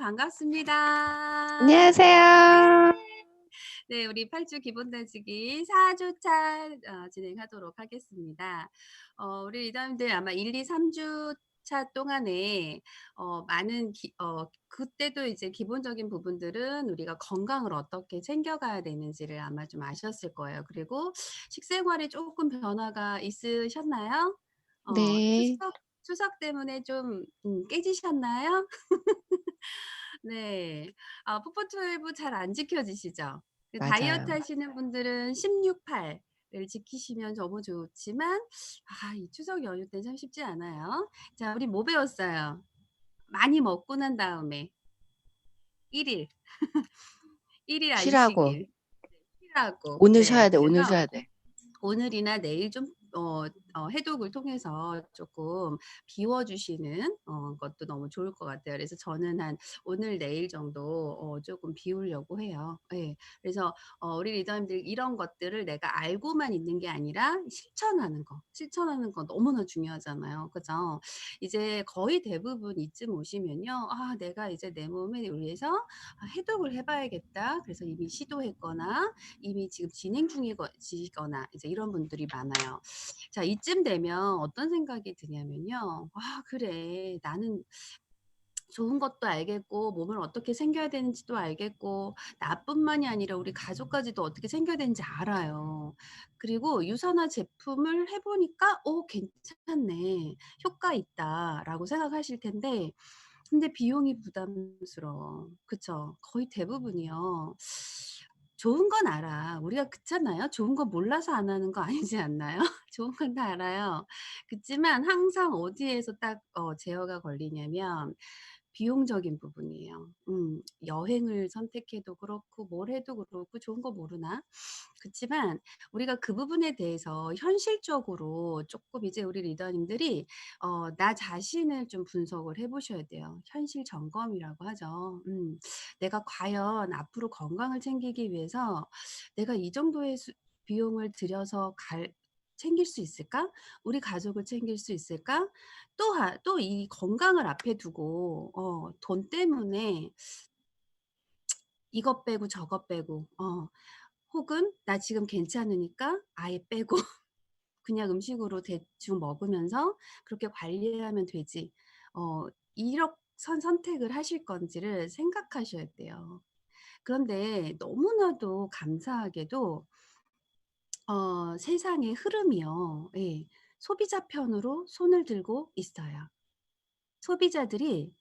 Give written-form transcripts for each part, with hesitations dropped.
반갑습니다. 안녕하세요. 네. 네, 우리 8주 기본 다지기 4주차 진행하도록 하겠습니다. 우리 리더님들 아마 1, 2, 3주차 동안에 많은 그때도 이제 기본적인 부분들은 우리가 건강을 어떻게 챙겨가야 되는지를 아마 좀 아셨을 거예요. 그리고 식생활에 조금 변화가 있으셨나요? 네. 추석 때문에 좀 깨지셨나요? 네. 푸포12 잘 안 지켜지시죠? 그 다이어트 맞아요. 하시는 분들은 16-8을 지키시면 너무 좋지만 이 추석 연휴 때 참 쉽지 않아요. 자, 우리 뭐 배웠어요? 많이 먹고 난 다음에 1 일, 1일 쉬라고. 안식일 쉬라고. 오늘 네. 쉬어야 돼, 오늘 그래서 쉬어야 돼. 오늘이나 내일 좀 해독을 통해서 조금 비워 주시는 것도 너무 좋을 것 같아요. 그래서 저는 한 오늘 내일 정도 쪼끔 비우려고 해요. 예. 그래서 우리 리더님들 이런 것들을 내가 알고만 있는 게 아니라 실천하는 거 너무나 중요하잖아요. 그죠? 이제 거의 대부분 이쯤 오시면요. '아 내가 이제 내 몸에 의해서 해독을 해 봐야겠다.' 그래서 이미 시도했거나 이미 지금 진행 중이거나 이제 이런 분들이 많아요. 자, 이쯤 되면 어떤 생각이 드냐면요. '아 그래. 나는 좋은 것도 알겠고 몸을 어떻게 챙겨야 되는지도 알겠고 나뿐만이 아니라 우리 가족까지도 어떻게 챙겨야 되는지 알아요. 그리고 유산화 제품을 해 보니까 '어 괜찮네. 효과 있다.'라고 생각하실 텐데 근데 비용이 부담스러워. 그쵸? 거의 대부분이요. 좋은 건 알아. 우리가 그렇잖아요. 좋은 거 몰라서 안 하는 거 아니지 않나요? 좋은 건 다 알아요. 그치만 항상 어디에서 딱 제어가 걸리냐면 비용적인 부분이에요. 여행을 선택해도 그렇고 뭘 해도 그렇고 좋은 거 모르나? 그치만 우리가 그 부분에 대해서 현실적으로 쪼끔 이제 우리 리더님들이 나 자신을 좀 분석을 해 보셔야 돼요. 현실 점검이라고 하죠. '내가 과연 앞으로 건강을 챙기기 위해서 내가 이 정도의 비용을 들여서 챙길 수 있을까? 우리 가족을 챙길 수 있을까?' 또 이 건강을 앞에 두고 돈 때문에 이것 빼고 저것 빼고 혹은 '나 지금 괜찮으니까 아예 빼고 그냥 음식으로 대충 먹으면서 그렇게 관리하면 되지.' 이런 선택을 하실 건지를 생각하셔야 돼요. 그런데 너무나도 감사하게도 세상의 흐름이요. 예. 소비자 편으로 손을 들고 있어요. 소비자들이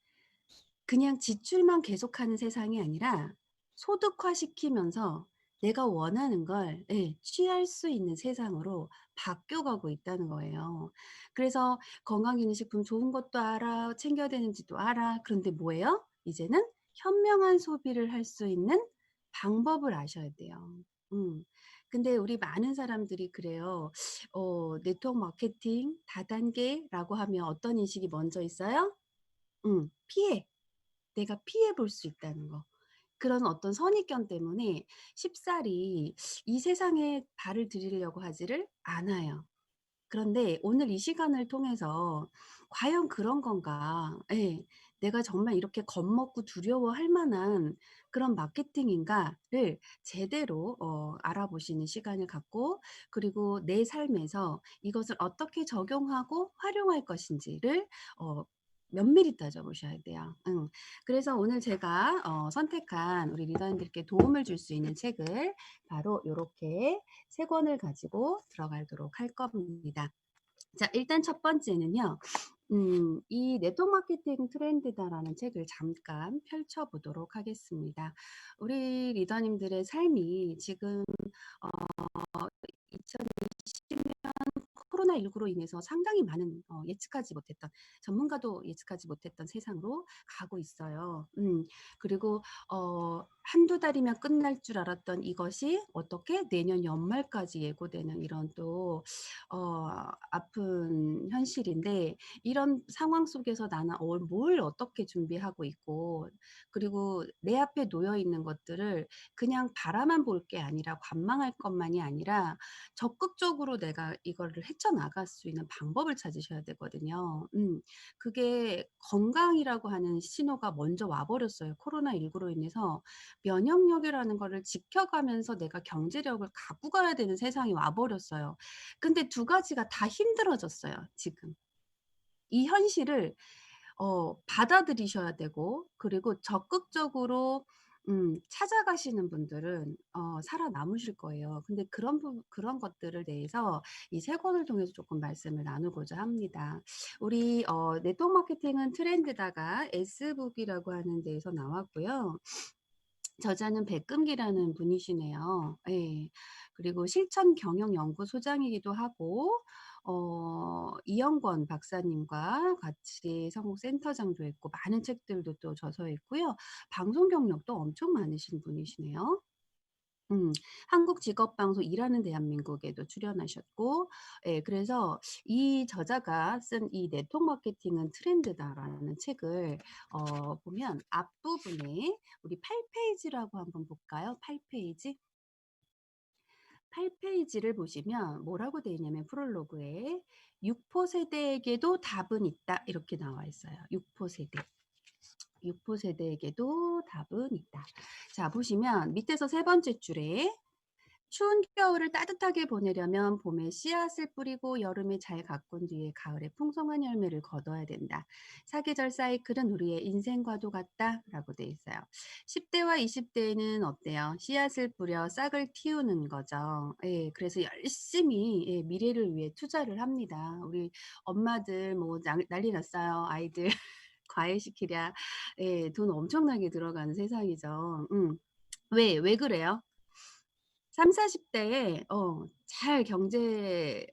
그냥 지출만 계속하는 세상이 아니라 소득화시키면서 내가 원하는 걸 취할 수 있는 세상으로 바뀌어가고 있다는 거예요. 그래서 건강기능식품 좋은 것도 알아, 챙겨야 되는지도 알아. 그런데 뭐예요? 이제는 현명한 소비를 할 수 있는 방법을 아셔야 돼요. 음. 근데 우리 많은 사람들이 그래요. 네트워크 마케팅 다단계라고 하면 어떤 인식이 먼저 있어요? 피해. 내가 피해 볼 수 있다는 거. 그런 어떤 선입견 때문에 쉽사리 이 세상에 발을 들이려고 하지를 않아요. 그런데 오늘 이 시간을 통해서 '과연 그런 건가?' 예. '내가 정말 이렇게 겁먹고 두려워할 만한 그런 마케팅인가?'를 제대로 알아보시는 시간을 갖고 그리고 내 삶에서 이것을 어떻게 적용하고 활용할 것인지를 어 면밀히 따져보셔야 돼요. 그래서 오늘 제가 선택한 우리 리더님들께 도움을 줄 수 있는 책을 바로 요렇게 3 권을 가지고 들어가도록 할 겁니다. 자, 일단 첫 번째는요. 이 "네트워크 마케팅 트렌드다."라는 책을 잠깐 펼쳐 보도록 하겠습니다. 우리 리더님들의 삶이 지금 2020년 코로나19로 인해서 상당히 많은 예측하지 못했던 전문가도 예측하지 못했던 세상으로 가고 있어요. 그리고 한두 달이면 끝날 줄 알았던 이것이 어떻게 내년 연말까지 예고되는 이런 또 아픈 현실인데 이런 상황 속에서 나는 뭘 어떻게 준비하고 있고 그리고 내 앞에 놓여 있는 것들을 그냥 바라만 볼 게 아니라 관망할 것만이 아니라 적극적으로 내가 이거를 헤쳐 빠져나갈 수 있는 방법을 찾으셔야 되거든요. 그게 건강이라고 하는 신호가 먼저 와 버렸어요. 코로나19로 인해서 면역력이라는 거를 지켜가면서 내가 경제력을 갖고 가야 되는 세상이 와 버렸어요. 근데 두 가지가 다 힘들어졌어요 지금. 이 현실을 받아들이셔야 되고, 그리고 적극적으로 찾아가시는 분들은 살아남으실 거예요. 근데 그런 것들을 대해서 이 세 권을 통해서 조금 말씀을 나누고자 합니다. 우리 네트워크 마케팅은 트렌드다가 S북이라고 하는 데에서 나왔고요. 저자는 백금기라는 분이시네요. 예. 그리고 실천경영연구소장이기도 하고, 이영권 박사님과 같이 성공센터장도 했고 많은 책들도 또 저서 있고요. 방송 경력도 엄청 많으신 분이시네요. 한국직업방송 일하는 대한민국에도 출연하셨고, 예, 그래서 이 저자가 쓴 이 네트워크 마케팅은 트렌드다라는 책을 보면 앞부분에 우리 8페이지라고 한번 볼까요? 8페이지. 8페이지를 보시면 뭐라고 되어 있냐면 프롤로그에 6포 세대에게도 답은 있다 이렇게 나와 있어요. 6포 세대. 6포 세대에게도 답은 있다. 자, 보시면 밑에서 세 번째 줄에 추운 겨울을 따뜻하게 보내려면 봄에 씨앗을 뿌리고 여름에 잘 가꾼 뒤에 가을에 풍성한 열매를 거둬야 된다. 사계절 사이클은 우리의 인생과도 같다라고 돼 있어요. 10대와 20대는 어때요? 씨앗을 뿌려 싹을 틔우는 거죠. 예, 그래서 열심히 예, 미래를 위해 투자를 합니다. 우리 엄마들 뭐 난리 났어요. 아이들 과외시키랴. 예, 돈 엄청나게 들어가는 세상이죠. 왜 그래요? 30-40 대에 잘 경제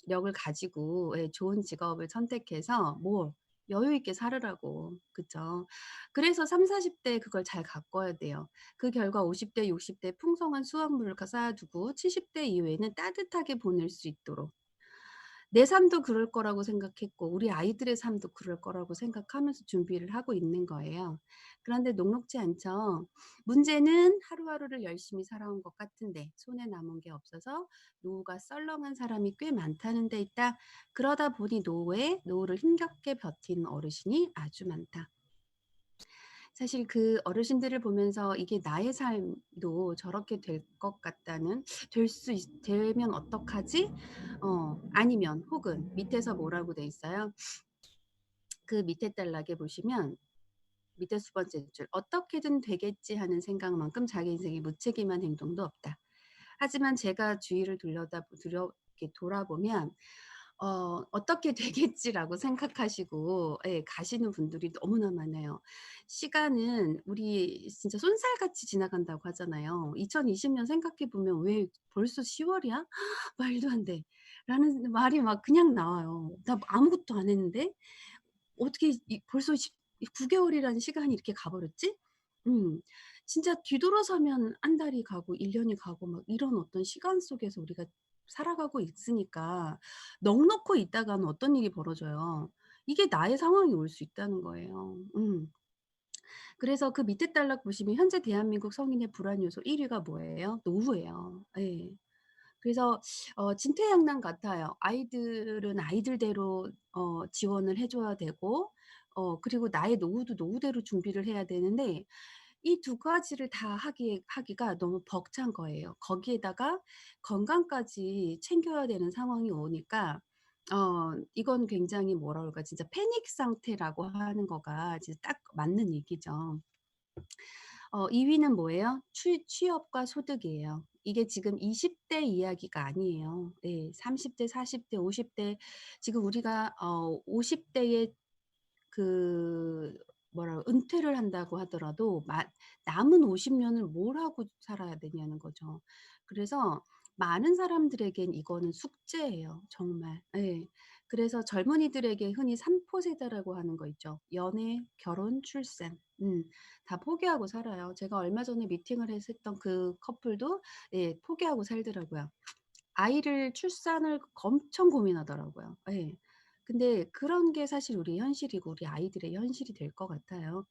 력을 가지고 예 좋은 직업을 선택해서 뭐 여유 있게 살으라고. 그죠? 그래서 30-40 대에 그걸 잘 가꿔야 돼요. 그 결과 50 대, 60대 풍성한 수확물을 쌓아 두고 70대 이후에는 따뜻하게 보낼 수 있도록. 내 삶도 그럴 거라고 생각했고 우리 아이들의 삶도 그럴 거라고 생각하면서 준비를 하고 있는 거예요. 그런데 녹록지 않죠. 문제는 하루하루를 열심히 살아온 것 같은데 손에 남은 게 없어서 노후가 썰렁한 사람이 꽤 많다는 데 있다. 그러다 보니 노후를 힘겹게 버티는 어르신이 아주 많다. 사실 그 어르신들을 보면서 이게 나의 삶도 저렇게 될 것 같다는, 되면 어떡하지? 아니면 혹은 밑에서 뭐라고 돼 있어요? 그 밑에 단락에 보시면 밑에 두 번째 줄 어떻게든 되겠지 하는 생각만큼 자기 인생에 무책임한 행동도 없다. 하지만 제가 주위를 이렇게 돌아보면 어떻게 되겠지라고 생각하시고 예 가시는 분들이 너무나 많아요. 시간은 우리 진짜 쏜살같이 지나간다고 하잖아요. 2020년 생각해 보면 '왜 벌써 10 월이야? 말도 안 돼.' 라는 말이 막 그냥 나와요. '나 아무것도 안 했는데 어떻게 벌써 9개월이라는 시간이 이렇게 가 버렸지?' 음. 진짜 뒤돌아서면 한 달이 가고 1 년이 가고 막 이런 어떤 시간 속에서 우리가 살아가고 있으니까 넋 놓고 있다가는 어떤 일이 벌어져요. 이게 나의 상황이 올 수 있다는 거예요. 그래서 그 밑에 단락 보시면 현재 대한민국 성인의 불안 요소 1 위가 뭐예요? 노후예요. 예. 그래서 진퇴양난 같아요. 아이들은 아이들대로 지원을 해 줘야 되고 그리고 나의 노후도 노후대로 준비를 해야 되는데 이 두 가지를 다 하기가 너무 벅찬 거예요. 거기에다가 건강까지 챙겨야 되는 상황이 오니까 이건 굉장히 뭐라 그럴까 진짜 패닉 상태라고 하는 거가 진짜 딱 맞는 얘기죠. 2 위는 뭐예요? 취업과 소득이에요. 이게 지금 20대 이야기가 아니에요. 네. 30 대, 40 대, 50대 지금 우리가 50 대에 그 은퇴를 한다고 하더라도 남은 50 년을 뭘 하고 살아야 되냐는 거죠. 그래서 많은 사람들에겐 이거는 숙제예요 정말. 예. 그래서 젊은이들에게 흔히 삼포 세대라고 하는 거 있죠. 연애, 결혼, 출산. 다 포기하고 살아요. 제가 얼마 전에 미팅을 했었던 그 커플도 예 포기하고 살더라고요. 아이를 출산을 엄청 고민하더라고요. 예. 근데 그런 게 사실 우리의 현실이고 우리 아이들의 현실이 될 것 같아요.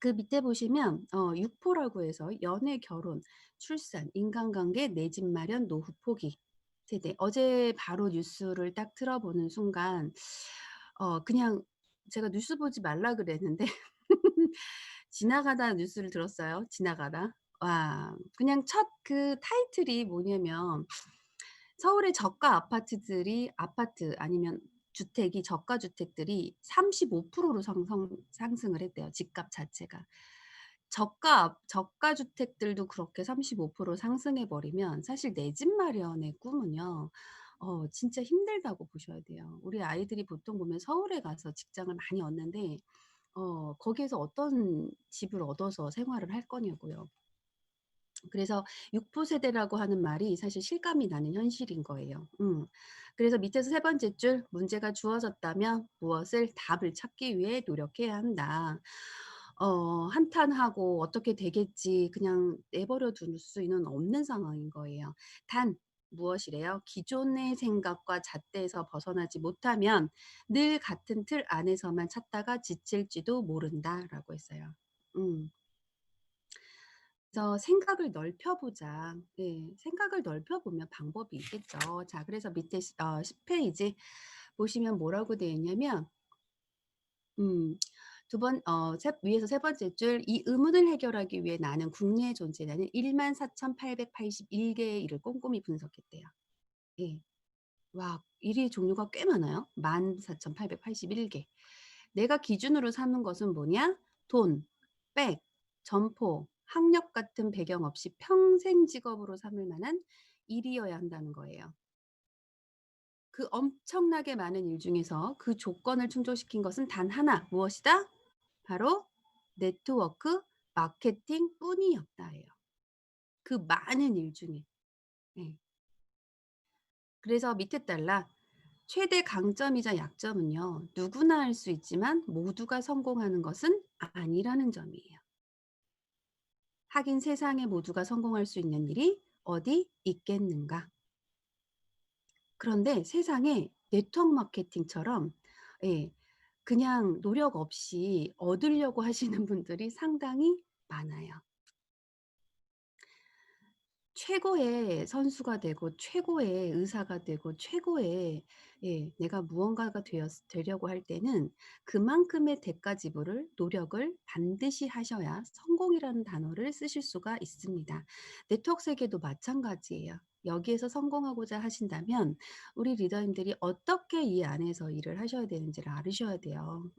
그 밑에 보시면 6포라고 해서 연애, 결혼, 출산, 인간관계, 내 집 마련, 노후 포기. 세대. 어제 바로 뉴스를 딱 틀어 보는 순간 그냥 제가 뉴스 보지 말라 그랬는데 지나가다 뉴스를 들었어요. 지나가다. 와, 그냥 첫 그 타이틀이 뭐냐면 서울의 저가 아파트들이 아파트 아니면 주택이 저가 주택들이 35%로 상승을 했대요, 집값 자체가. 저가 주택들도 그렇게 35% 상승해 버리면 사실 내 집 마련의 꿈은요, 진짜 힘들다고 보셔야 돼요. 우리 아이들이 보통 보면 서울에 가서 직장을 많이 얻는데 거기에서 어떤 집을 얻어서 생활을 할 거냐고요. 그래서 육부 세대라고 하는 말이 사실 실감이 나는 현실인 거예요. 그래서 밑에서 세 번째 줄 "문제가 주어졌다면 무엇을 답을 찾기 위해 노력해야 한다." 한탄하고 '어떻게 되겠지.' 그냥 내버려 둘 수는 없는 상황인 거예요. 단 무엇이래요? "기존의 생각과 잣대에서 벗어나지 못하면 늘 같은 틀 안에서만 찾다가 지칠지도 모른다."라고 했어요. 음. 그래서 생각을 넓혀 보자. 네. 생각을 넓혀 보면 방법이 있겠죠. 자, 그래서 밑에 10 페이지 보시면 뭐라고 되어 있냐면 음 두 번 위에서 세 번째 줄 "이 의문을 해결하기 위해 나는 국내에 존재하는 14,881 개의 일을 꼼꼼히 분석했대요." 예. 와, 일의 종류가 꽤 많아요. 14,881 개. 내가 기준으로 삼은 것은 뭐냐? 돈, 백, 점포, 학력 같은 배경 없이 평생 직업으로 삼을 만한 일이어야 한다는 거예요. 그 엄청나게 많은 일 중에서 그 조건을 충족시킨 것은 단 하나, 무엇이다? 바로 네트워크 마케팅뿐이었다예요. 그 많은 일 중에. 예. 그래서 밑에 달라 최대 강점이자 약점은요, 누구나 할 수 있지만 모두가 성공하는 것은 아니라는 점이에요. 하긴 세상에 모두가 성공할 수 있는 일이 어디 있겠는가. 그런데 세상에 네트워크 마케팅처럼 예, 그냥 노력 없이 얻으려고 하시는 분들이 상당히 많아요. 최고의 선수가 되고 최고의 의사가 되고 최고의 내가 무언가가 되려고 할 때는 그만큼의 대가 지불을 노력을 반드시 하셔야 성공이라는 단어를 쓰실 수가 있습니다. 네트워크 세계도 마찬가지예요. 여기에서 성공하고자 하신다면 우리 리더님들이 어떻게 이 안에서 일을 하셔야 되는지를 알으셔야 돼요.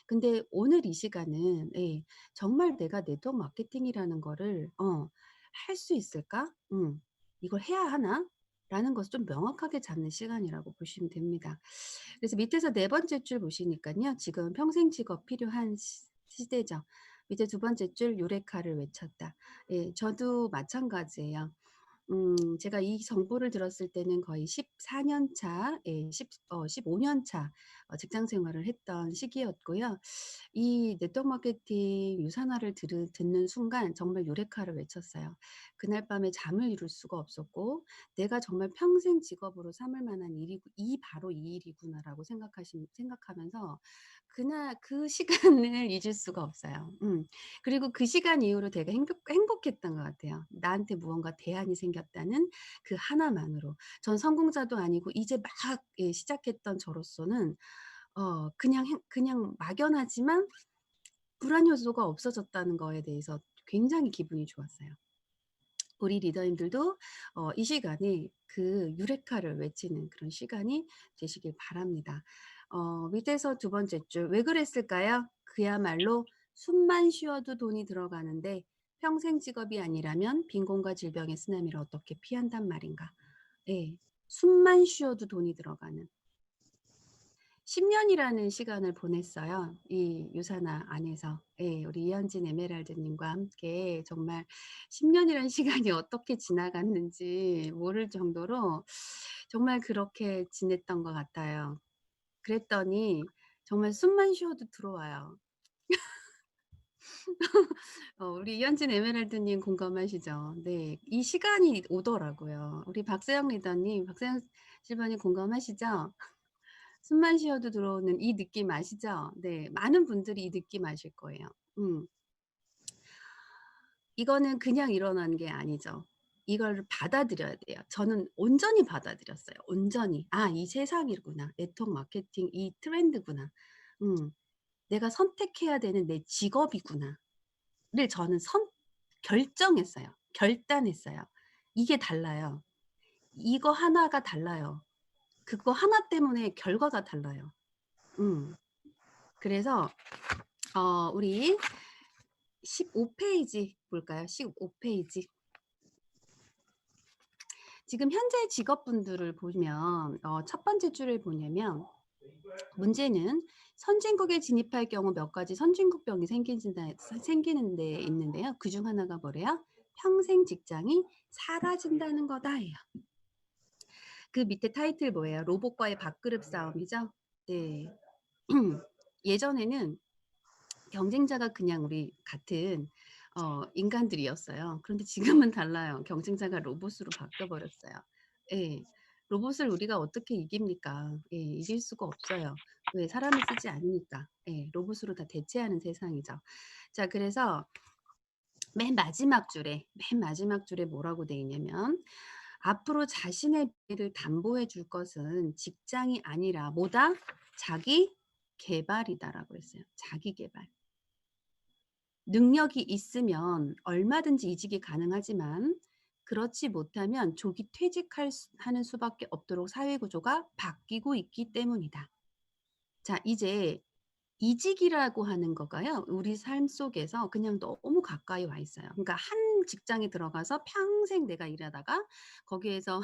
근데 오늘 이 시간은 정말 내가 네트워크 마케팅이라는 거를 '할 수 있을까? 이걸 해야 하나?' 라는 것을 좀 명확하게 잡는 시간이라고 보시면 됩니다. 그래서 밑에서 네 번째 줄 보시니깐요. 지금 평생 직업 필요한 시대죠. 밑에 두 번째 줄 유레카를 외쳤다. 예, 저도 마찬가지예요. 제가 이 정보를 들었을 때는 거의 14년 차, 15년 차 직장 생활을 했던 시기였고요. 이 네트워크 마케팅 유산화를 듣는 순간 정말 유레카를 외쳤어요. 그날 밤에 잠을 이룰 수가 없었고 '내가 정말 평생 직업으로 삼을 만한 일이고 이 바로 이 일이구나.'라고 생각하면서 그날 그 시간을 잊을 수가 없어요. 그리고 그 시간 이후로 되게 행복했던 것 같아요. 나한테 무언가 대안이 생겼다는 그 하나만으로. 전 성공자도 아니고 이제 막 시작했던 저로서는 그냥 막연하지만 불안 요소가 없어졌다는 거에 대해서 굉장히 기분이 좋았어요. 우리 리더님들도 이 시간에 그 유레카를 외치는 그런 시간이 되시길 바랍니다. 밑에서 두 번째 줄 왜 그랬을까요? 그야말로 숨만 쉬어도 돈이 들어가는데 평생 직업이 아니라면 빈곤과 질병의 쓰나미를 어떻게 피한단 말인가. 예. 숨만 쉬어도 돈이 들어가는 10 년이라는 시간을 보냈어요. 이 유산화 안에서. 예. 우리 이현진 에메랄드 님과 함께 정말 10 년이라는 시간이 어떻게 지나갔는지 모를 정도로 정말 그렇게 지냈던 것 같아요. 그랬더니 정말 숨만 쉬어도 들어와요. 우리 이현진 에메랄드 님 공감하시죠? 네. 이 시간이 오더라고요. 우리 박세영 리더님, 박세영 실버님 공감하시죠? 숨만 쉬어도 들어오는 이 느낌 아시죠? 네. 많은 분들이 이 느낌 아실 거예요. 음. 이거는 그냥 일어나는 게 아니죠. 이걸 받아들여야 돼요. 저는 온전히 받아들였어요. 온전히. '아 이 세상이구나. 네트워크 마케팅 이 트렌드구나. 음 내가 선택해야 되는 내 직업이구나.'를 저는 선 결정했어요. 결단했어요. 이게 달라요. 이거 하나가 달라요. 그거 하나 때문에 결과가 달라요. 음. 그래서 우리 15 페이지 볼까요? 15 페이지. 지금 현재 직업분들을 보면 첫 번째 줄을 보냐면 문제는 선진국에 진입할 경우 몇 가지 선진국병이 생기는 데 있는데요. 그중 하나가 뭐래요? 평생 직장이 사라진다는 거다예요. 그 밑에 타이틀 뭐예요? 로봇과의 밥그릇 싸움이죠? 네. 예전에는 경쟁자가 그냥 우리 같은 인간들이었어요. 그런데 지금은 달라요. 경쟁자가 로봇으로 바뀌어 버렸어요. 예. 로봇을 우리가 어떻게 이깁니까? 예. 이길 수가 없어요. 왜? 사람을 쓰지 않으니까. 예. 로봇으로 다 대체하는 세상이죠. 자 그래서 맨 마지막 줄에 뭐라고 돼 있냐면 "앞으로 자신의 미래를 담보해 줄 것은 직장이 아니라 뭐다? 자기 계발이다."라고 했어요. 자기 계발. 능력이 있으면 얼마든지 이직이 가능하지만 그렇지 못하면 조기 하는 수밖에 없도록 사회 구조가 바뀌고 있기 때문이다. 자 이제 이직이라고 하는 거가요. 우리 삶 속에서 그냥 너무 가까이 와 있어요. 그러니까 한 직장에 들어가서 평생 내가 일하다가 거기에서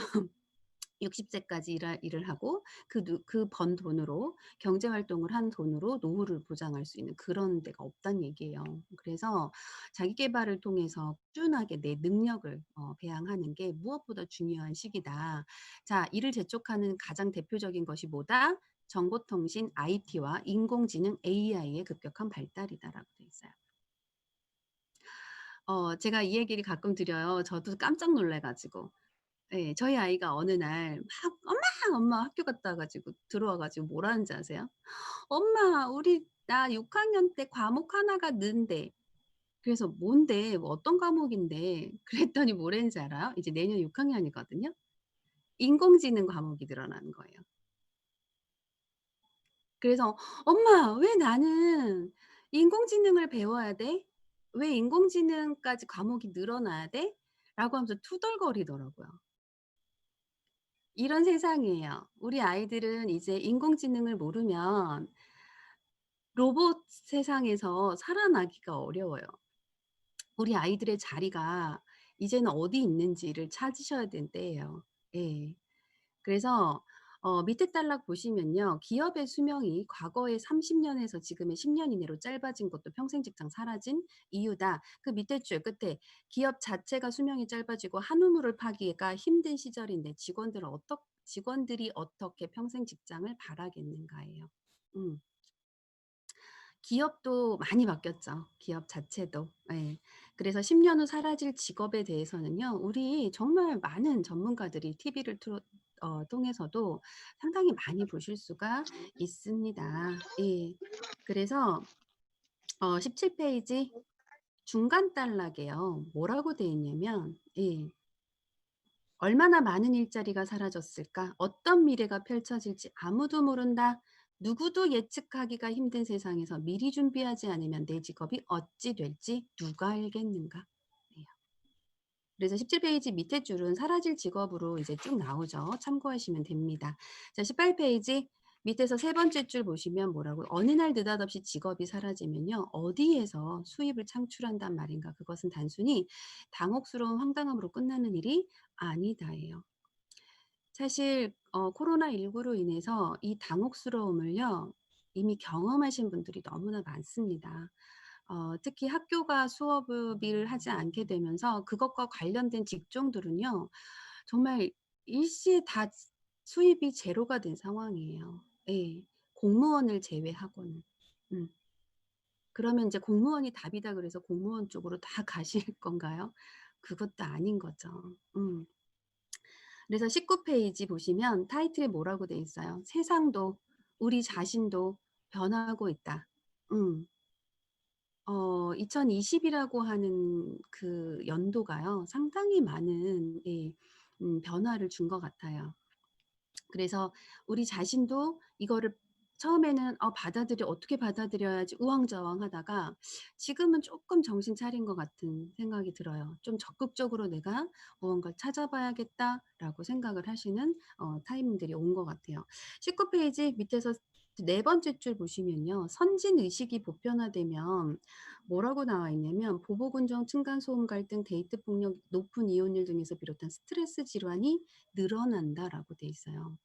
60 세까지 일을 하고 그 번 돈으로 경제 활동을 한 돈으로 노후를 보장할 수 있는 그런 데가 없다는 얘기예요. 그래서 자기 계발을 통해서 꾸준하게 내 능력을 배양하는 게 무엇보다 중요한 시기다. 자, 이를 재촉하는 가장 대표적인 것이 뭐다? 정보통신 IT와 인공지능 AI의 급격한 발달이다라고 돼 있어요. 제가 이 얘기를 가끔 드려요. 저도 깜짝 놀라 가지고. 예. 저희 아이가 어느 날 막 "엄마, 엄마." 학교 갔다 와 가지고 들어와 가지고 뭐라는지 아세요? "엄마 우리 나 6 학년 때 과목 하나가 는대." 그래서 "뭔데? 뭐 어떤 과목인데?" 그랬더니 뭐라는지 알아요? 이제 내년 6 학년이거든요. 인공지능 과목이 늘어나는 거예요. 그래서 "엄마 왜 나는 인공지능을 배워야 돼? 왜 인공지능까지 과목이 늘어나야 돼?" 라고 하면서 투덜거리더라고요. 이런 세상이에요. 우리 아이들은 이제 인공지능을 모르면 로봇 세상에서 살아나기가 어려워요. 우리 아이들의 자리가 이제는 어디 있는지를 찾으셔야 되는 때예요. 예. 그래서 밑에 단락 보시면요. 기업의 수명이 과거의 30 년에서 지금의 10년 이내로 짧아진 것도 평생 직장 사라진 이유다. 그 밑에 줄 끝에 기업 자체가 수명이 짧아지고 한 우물을 파기가 힘든 시절인데 직원들이 어떻게 평생 직장을 바라겠는가예요. 음. 기업도 많이 바뀌었죠. 기업 자체도. 예. 그래서 10년 후 사라질 직업에 대해서는요. 우리 정말 많은 전문가들이 TV를 통해서도 상당히 많이 보실 수가 있습니다. 예. 그래서 17 페이지 중간 단락에요. 뭐라고 돼 있냐면 예. "얼마나 많은 일자리가 사라졌을까? 어떤 미래가 펼쳐질지 아무도 모른다. 누구도 예측하기가 힘든 세상에서 미리 준비하지 않으면 내 직업이 어찌 될지 누가 알겠는가?" 네요. 그래서 17 페이지 밑에 줄은 사라질 직업으로 이제 쭉 나오죠. 참고하시면 됩니다. 자 18 페이지 밑에서 세 번째 줄 보시면 뭐라고요? "어느 날 느닷없이 직업이 사라지면요. 어디에서 수입을 창출한단 말인가? 그것은 단순히 당혹스러운 황당함으로 끝나는 일이 아니다."예요. 사실 코로나19로 인해서 이 당혹스러움을요. 이미 경험하신 분들이 너무나 많습니다. 특히 학교가 수업을 하지 않게 되면서 그것과 관련된 직종들은요. 정말 일시에 다 수입이 제로가 된 상황이에요. 예. 공무원을 제외하고는. 음. 그러면 인제 공무원이 답이다 그래서 공무원 쪽으로 다 가실 건가요? 그것도 아닌 거죠. 음. 그래서 19 페이지 보시면 타이틀에 뭐라고 돼 있어요? "세상도 우리 자신도 변하고 있다." 음. 2020이라고 하는 그 연도가요. 상당히 많은 변화를 준 것 같아요. 그래서 우리 자신도 이거를 처음에는 어떻게 받아들여야지 우왕좌왕하다가 지금은 조금 정신 차린 것 같은 생각이 들어요. 좀 적극적으로 '내가 무언가를 찾아봐야겠다.'라고 생각을 하시는 타이밍들이 온 것 같아요. 19 페이지 밑에서 네 번째 줄 보시면요. 선진 의식이 보편화되면 뭐라고 나와 있냐면 "보복운동, 층간소음 갈등, 데이트 폭력, 높은 이혼율 등에서 비롯한 스트레스 질환이 늘어난다."라고 돼 있어요.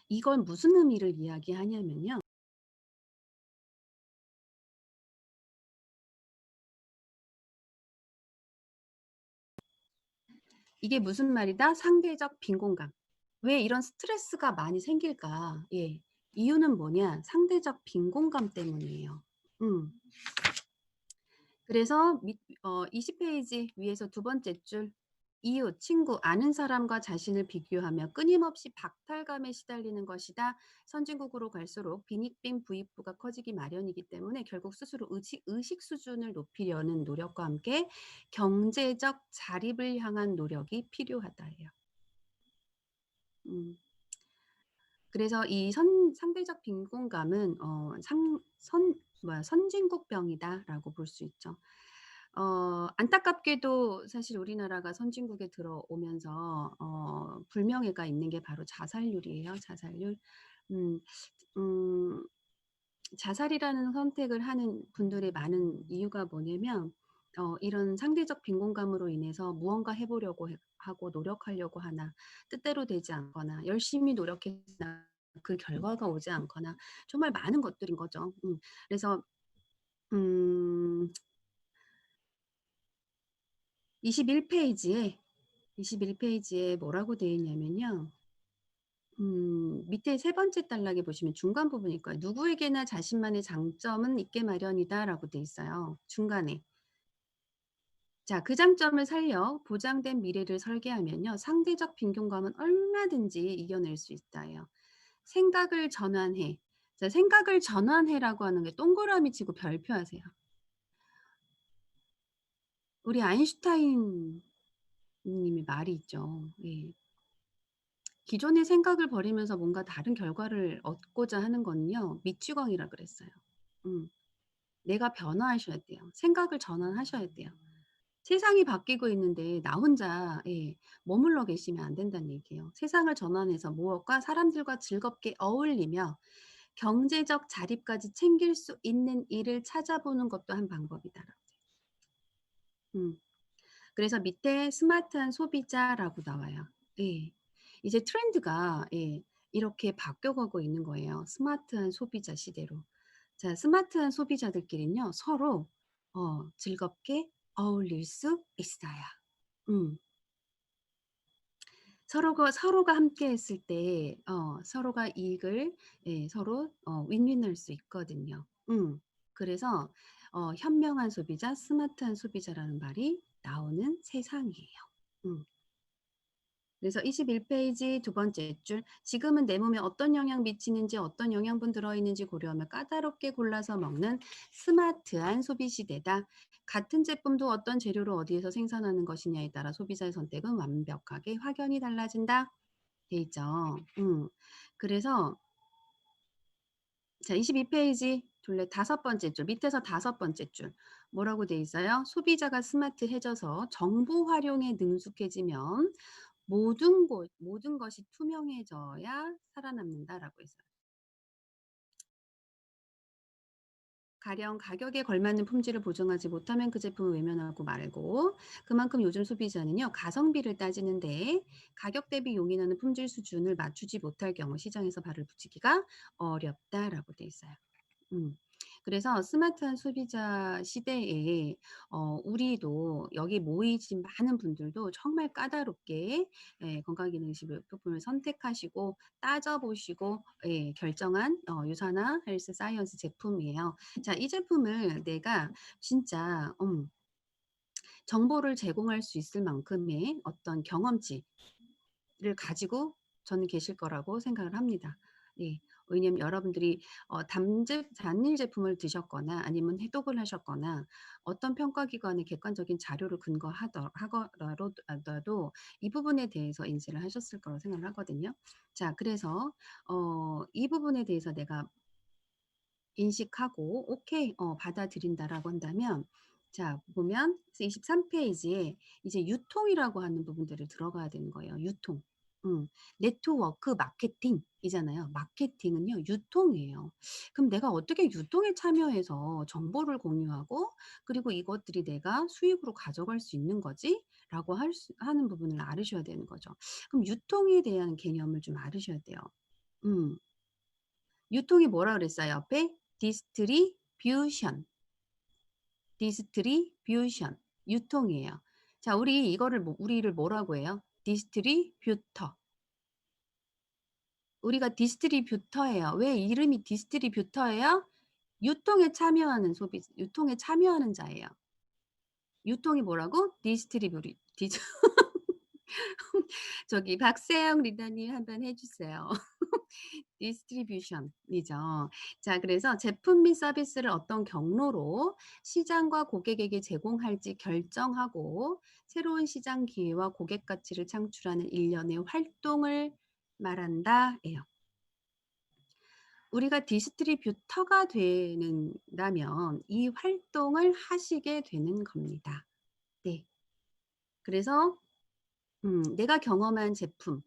이건 무슨 의미를 이야기하냐면요. 이게 무슨 말이다? 상대적 빈곤감. 왜 이런 스트레스가 많이 생길까? 예. 이유는 뭐냐? 상대적 빈곤감 때문이에요. 음. 그래서 20 페이지 위에서 두 번째 줄 이웃, 친구, 아는 사람과 자신을 비교하며 끊임없이 박탈감에 시달리는 것이다. 선진국으로 갈수록 빈익빈 부익부가 커지기 마련이기 때문에 결국 스스로 의식 수준을 높이려는 노력과 함께 경제적 자립을 향한 노력이 필요하다예요. 음. 그래서 이 상대적 빈곤감은 선진국병이다라고 볼 수 있죠. 안타깝게도 사실 우리나라가 선진국에 들어오면서 불명예가 있는 게 바로 자살률이에요, 자살률. 음 음 자살이라는 선택을 하는 분들이 많은 이유가 뭐냐면 이런 상대적 빈곤감으로 인해서 무언가 해 보려고 하고 노력하려고 하나 뜻대로 되지 않거나 열심히 노력했으나 그 결과가 오지 않거나 정말 많은 것들인 거죠. 그래서 음 21 페이지에 21 페이지에 뭐라고 되어 있냐면요. 밑에 세 번째 단락에 보시면 중간 부분일 거예요. "누구에게나 자신만의 장점은 있게 마련이다."라고 돼 있어요, 중간에. 자, 그 장점을 살려 보장된 미래를 설계하면요. 상대적 빈곤감은 얼마든지 이겨낼 수 있다예요. 생각을 전환해. 자, 생각을 전환해라고 하는 게 동그라미 치고 별표 하세요. 우리 아인슈타인 님의 말이 있죠. 예. 기존의 생각을 버리면서 뭔가 다른 결과를 얻고자 하는 거는요. 미취광이라 그랬어요. 음. 내가 변화하셔야 돼요. 생각을 전환하셔야 돼요. 세상이 바뀌고 있는데 나 혼자 머물러 계시면 안 된다는 얘기예요. 세상을 전환해서 무엇과 사람들과 즐겁게 어울리며 경제적 자립까지 챙길 수 있는 일을 찾아보는 것도 한 방법이다라고. 음. 그래서 밑에 스마트한 소비자라고 나와요. 예. 이제 트렌드가 이렇게 바뀌어가고 있는 거예요. 스마트한 소비자 시대로. 자, 스마트한 소비자들끼리는요. 서로 즐겁게 어울릴 수 있어요. 음. 서로가 함께 했을 때 서로가 이익을 서로 윈윈할 수 있거든요. 그래서 현명한 소비자, 스마트한 소비자라는 말이 나오는 세상이에요. 음. 그래서 21 페이지 두 번째 줄 "지금은 내 몸에 어떤 영향 미치는지 어떤 영양분 들어있는지 고려하며 까다롭게 골라서 먹는 스마트한 소비 시대다. 같은 제품도 어떤 재료로 어디에서 생산하는 것이냐에 따라 소비자의 선택은 완벽하게 확연히 달라진다." 돼 있죠. 그래서 자, 22 페이지 둘레 다섯 번째 줄 밑에서 다섯 번째 줄 뭐라고 돼 있어요? "소비자가 스마트해져서 정보 활용에 능숙해지면 모든 것이 투명해져야 살아남는다."라고 했어요. 가령 가격에 걸맞는 품질을 보증하지 못하면 그 제품을 외면하고 말고, 그만큼 요즘 소비자는요 가성비를 따지는데 가격 대비 용인하는 품질 수준을 맞추지 못할 경우 시장에서 발을 붙이기가 어렵다라고 돼 있어요. 음. 그래서 스마트한 소비자 시대에 우리도 여기 모이신 많은 분들도 정말 까다롭게 건강기능식품을 선택하시고 따져 보시고 결정한 유산화 헬스 사이언스 제품이에요. 자, 이 제품을 내가 진짜 정보를 제공할 수 있을 만큼의 어떤 경험치를 가지고 저는 계실 거라고 생각을 합니다. 예. 왜냐면 여러분들이 단일 제품을 드셨거나 아니면 해독을 하셨거나 어떤 평가기관의 객관적인 자료를 하더라도 이 부분에 대해서 인지를 하셨을 거라고 생각을 하거든요. 자, 그래서 이 부분에 대해서 내가 인식하고 '오케이. 받아들인다.'라고 한다면, 자 보면 23 페이지에 이제 유통이라고 하는 부분들을 들어가야 되는 거예요. 유통. 네트워크 마케팅이잖아요. 마케팅은요 유통이에요. 그럼 내가 어떻게 유통에 참여해서 정보를 공유하고 그리고 이것들이 내가 수익으로 가져갈 수 있는 거지?'라고 하는 부분을 알으셔야 되는 거죠. 그럼 유통에 대한 개념을 좀 알으셔야 돼요. 음. 유통이 뭐라 그랬어요 앞에? 디스트리뷰션. 디스트리뷰션. 유통이에요. 자, 우리를 뭐라고 해요? 디스트리뷰터. 우리가 디스트리뷰터예요. 왜 이름이 디스트리뷰터예요? 유통에 참여하는 자예요. 유통이 뭐라고? 디스 저기 박세영 리더님 한번 해 주세요. 디스트리뷰션이죠. 자, 그래서 제품 및 서비스를 어떤 경로로 시장과 고객에게 제공할지 결정하고 새로운 시장 기회와 고객 가치를 창출하는 일련의 활동을 말한다예요. 우리가 디스트리뷰터가 된다면 이 활동을 하시게 되는 겁니다. 네. 그래서 내가 경험한 제품,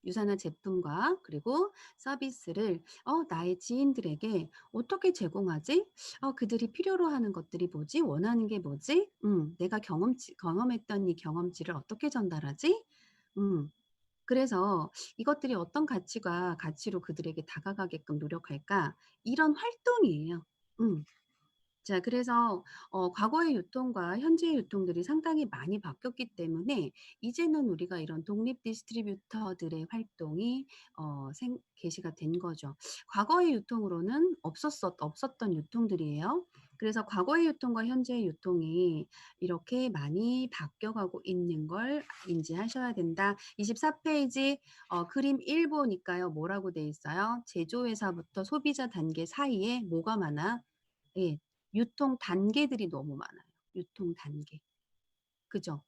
유사한 제품과 그리고 서비스를 나의 지인들에게 어떻게 제공하지? 그들이 필요로 하는 것들이 뭐지? 원하는 게 뭐지? 내가 경험했던 이 경험치를 어떻게 전달하지? 음. 그래서 이것들이 어떤 가치로 그들에게 다가가게끔 노력할까? 이런 활동이에요. 음. 자, 그래서 과거의 유통과 현재의 유통들이 상당히 많이 바뀌었기 때문에 이제는 우리가 이런 독립 디스트리뷰터들의 활동이 개시가 된 거죠. 과거의 유통으로는 없었던 유통들이에요. 그래서 과거의 유통과 현재의 유통이 이렇게 많이 바뀌어가고 있는 걸 인지하셔야 된다. 24 페이지 그림 1 보니까요. 뭐라고 돼 있어요? 제조회사부터 소비자 단계 사이에 뭐가 많아? 예. 유통 단계들이 너무 많아요. 유통 단계. 그죠?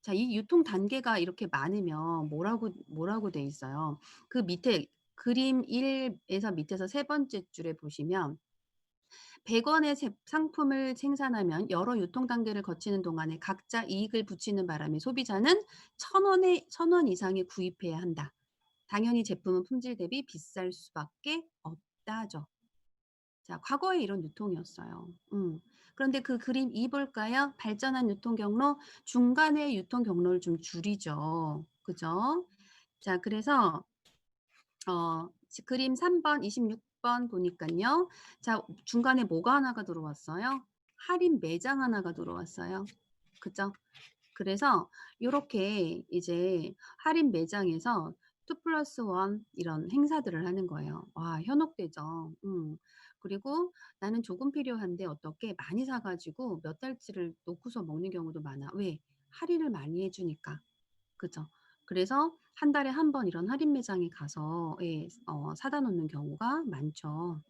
자, 이 유통 단계가 이렇게 많으면 뭐라고 돼 있어요. 그 밑에 그림 1 에서 밑에서 세 번째 줄에 보시면 100 원의 상품을 생산하면 여러 유통 단계를 거치는 동안에 각자 이익을 붙이는 바람에 소비자는 1,000원 이상에 구입해야 한다. 당연히 제품은 품질 대비 비쌀 수밖에 없다죠. 자, 과거에 이런 유통이었어요. 그런데 그 그림 2 볼까요? 발전한 유통 경로, 중간에 유통 경로를 좀 줄이죠. 그죠? 자, 그래서 그림 3 번, 26번 보니깐요. 자, 중간에 뭐가 하나가 들어왔어요? 할인 매장 하나가 들어왔어요. 그죠? 그래서 요렇게 이제 할인 매장에서 2+1 이런 행사들을 하는 거예요. 와, 현혹되죠. 그리고 나는 조금 필요한데 어떻게 많이 사 가지고 몇 달치를 놓고서 먹는 경우도 많아. 왜? 할인을 많이 해 주니까. 그죠? 그래서 한 달에 한 번 이런 할인 매장에 가서 예 사다 놓는 경우가 많죠.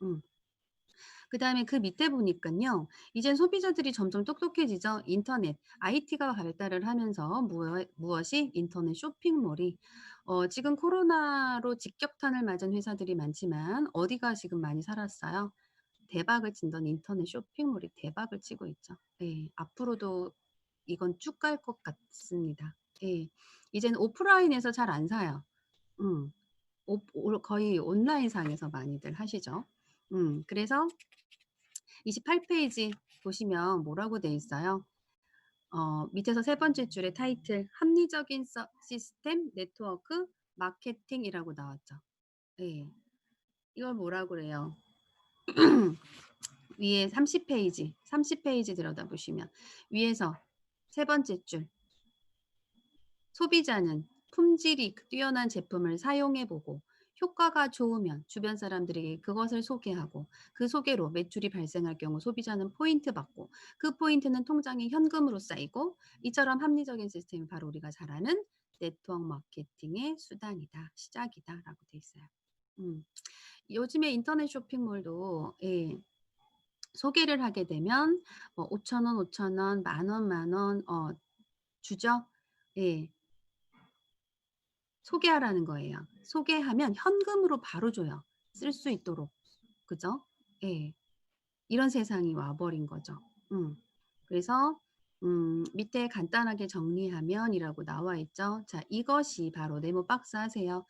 그다음에 그 밑에 보니깐요. 이젠 소비자들이 점점 똑똑해지죠. 인터넷, IT가 발달을 하면서 무엇이 인터넷 쇼핑몰이 지금 코로나로 직격탄을 맞은 회사들이 많지만 어디가 지금 많이 살았어요? 대박을 친던 인터넷 쇼핑몰이 대박을 치고 있죠. 예. 앞으로도 이건 쭉 갈 것 같습니다. 예. 이제는 오프라인에서 잘 안 사요. 음. 거의 온라인상에서 많이들 하시죠. 그래서 28 페이지 보시면 뭐라고 돼 있어요? 밑에서 세 번째 줄에 타이틀 합리적인 시스템 네트워크 마케팅이라고 나왔죠. 예. 이걸 뭐라고 그래요? 위에 30 페이지 들여다보시면 위에서 세 번째 줄 소비자는 품질이 뛰어난 제품을 사용해 보고 효과가 좋으면 주변 사람들에게 그것을 소개하고 그 소개로 매출이 발생할 경우 소비자는 포인트 받고 그 포인트는 통장에 현금으로 쌓이고 이처럼 합리적인 시스템이 바로 우리가 잘 아는 네트워크 마케팅의 수단이다. 시작이다라고 돼 있어요. 음. 요즘에 인터넷 쇼핑몰도 예 소개를 하게 되면 뭐 5,000원, 5,000원, 만 원, 만 원 주죠. 예. 소개하라는 거예요. 소개하면 현금으로 바로 줘요, 쓸 수 있도록. 그죠? 예. 이런 세상이 와 버린 거죠. 음. 그래서 밑에 간단하게 정리하면이라고 나와 있죠. 자, 이것이 바로 네모 박스 하세요.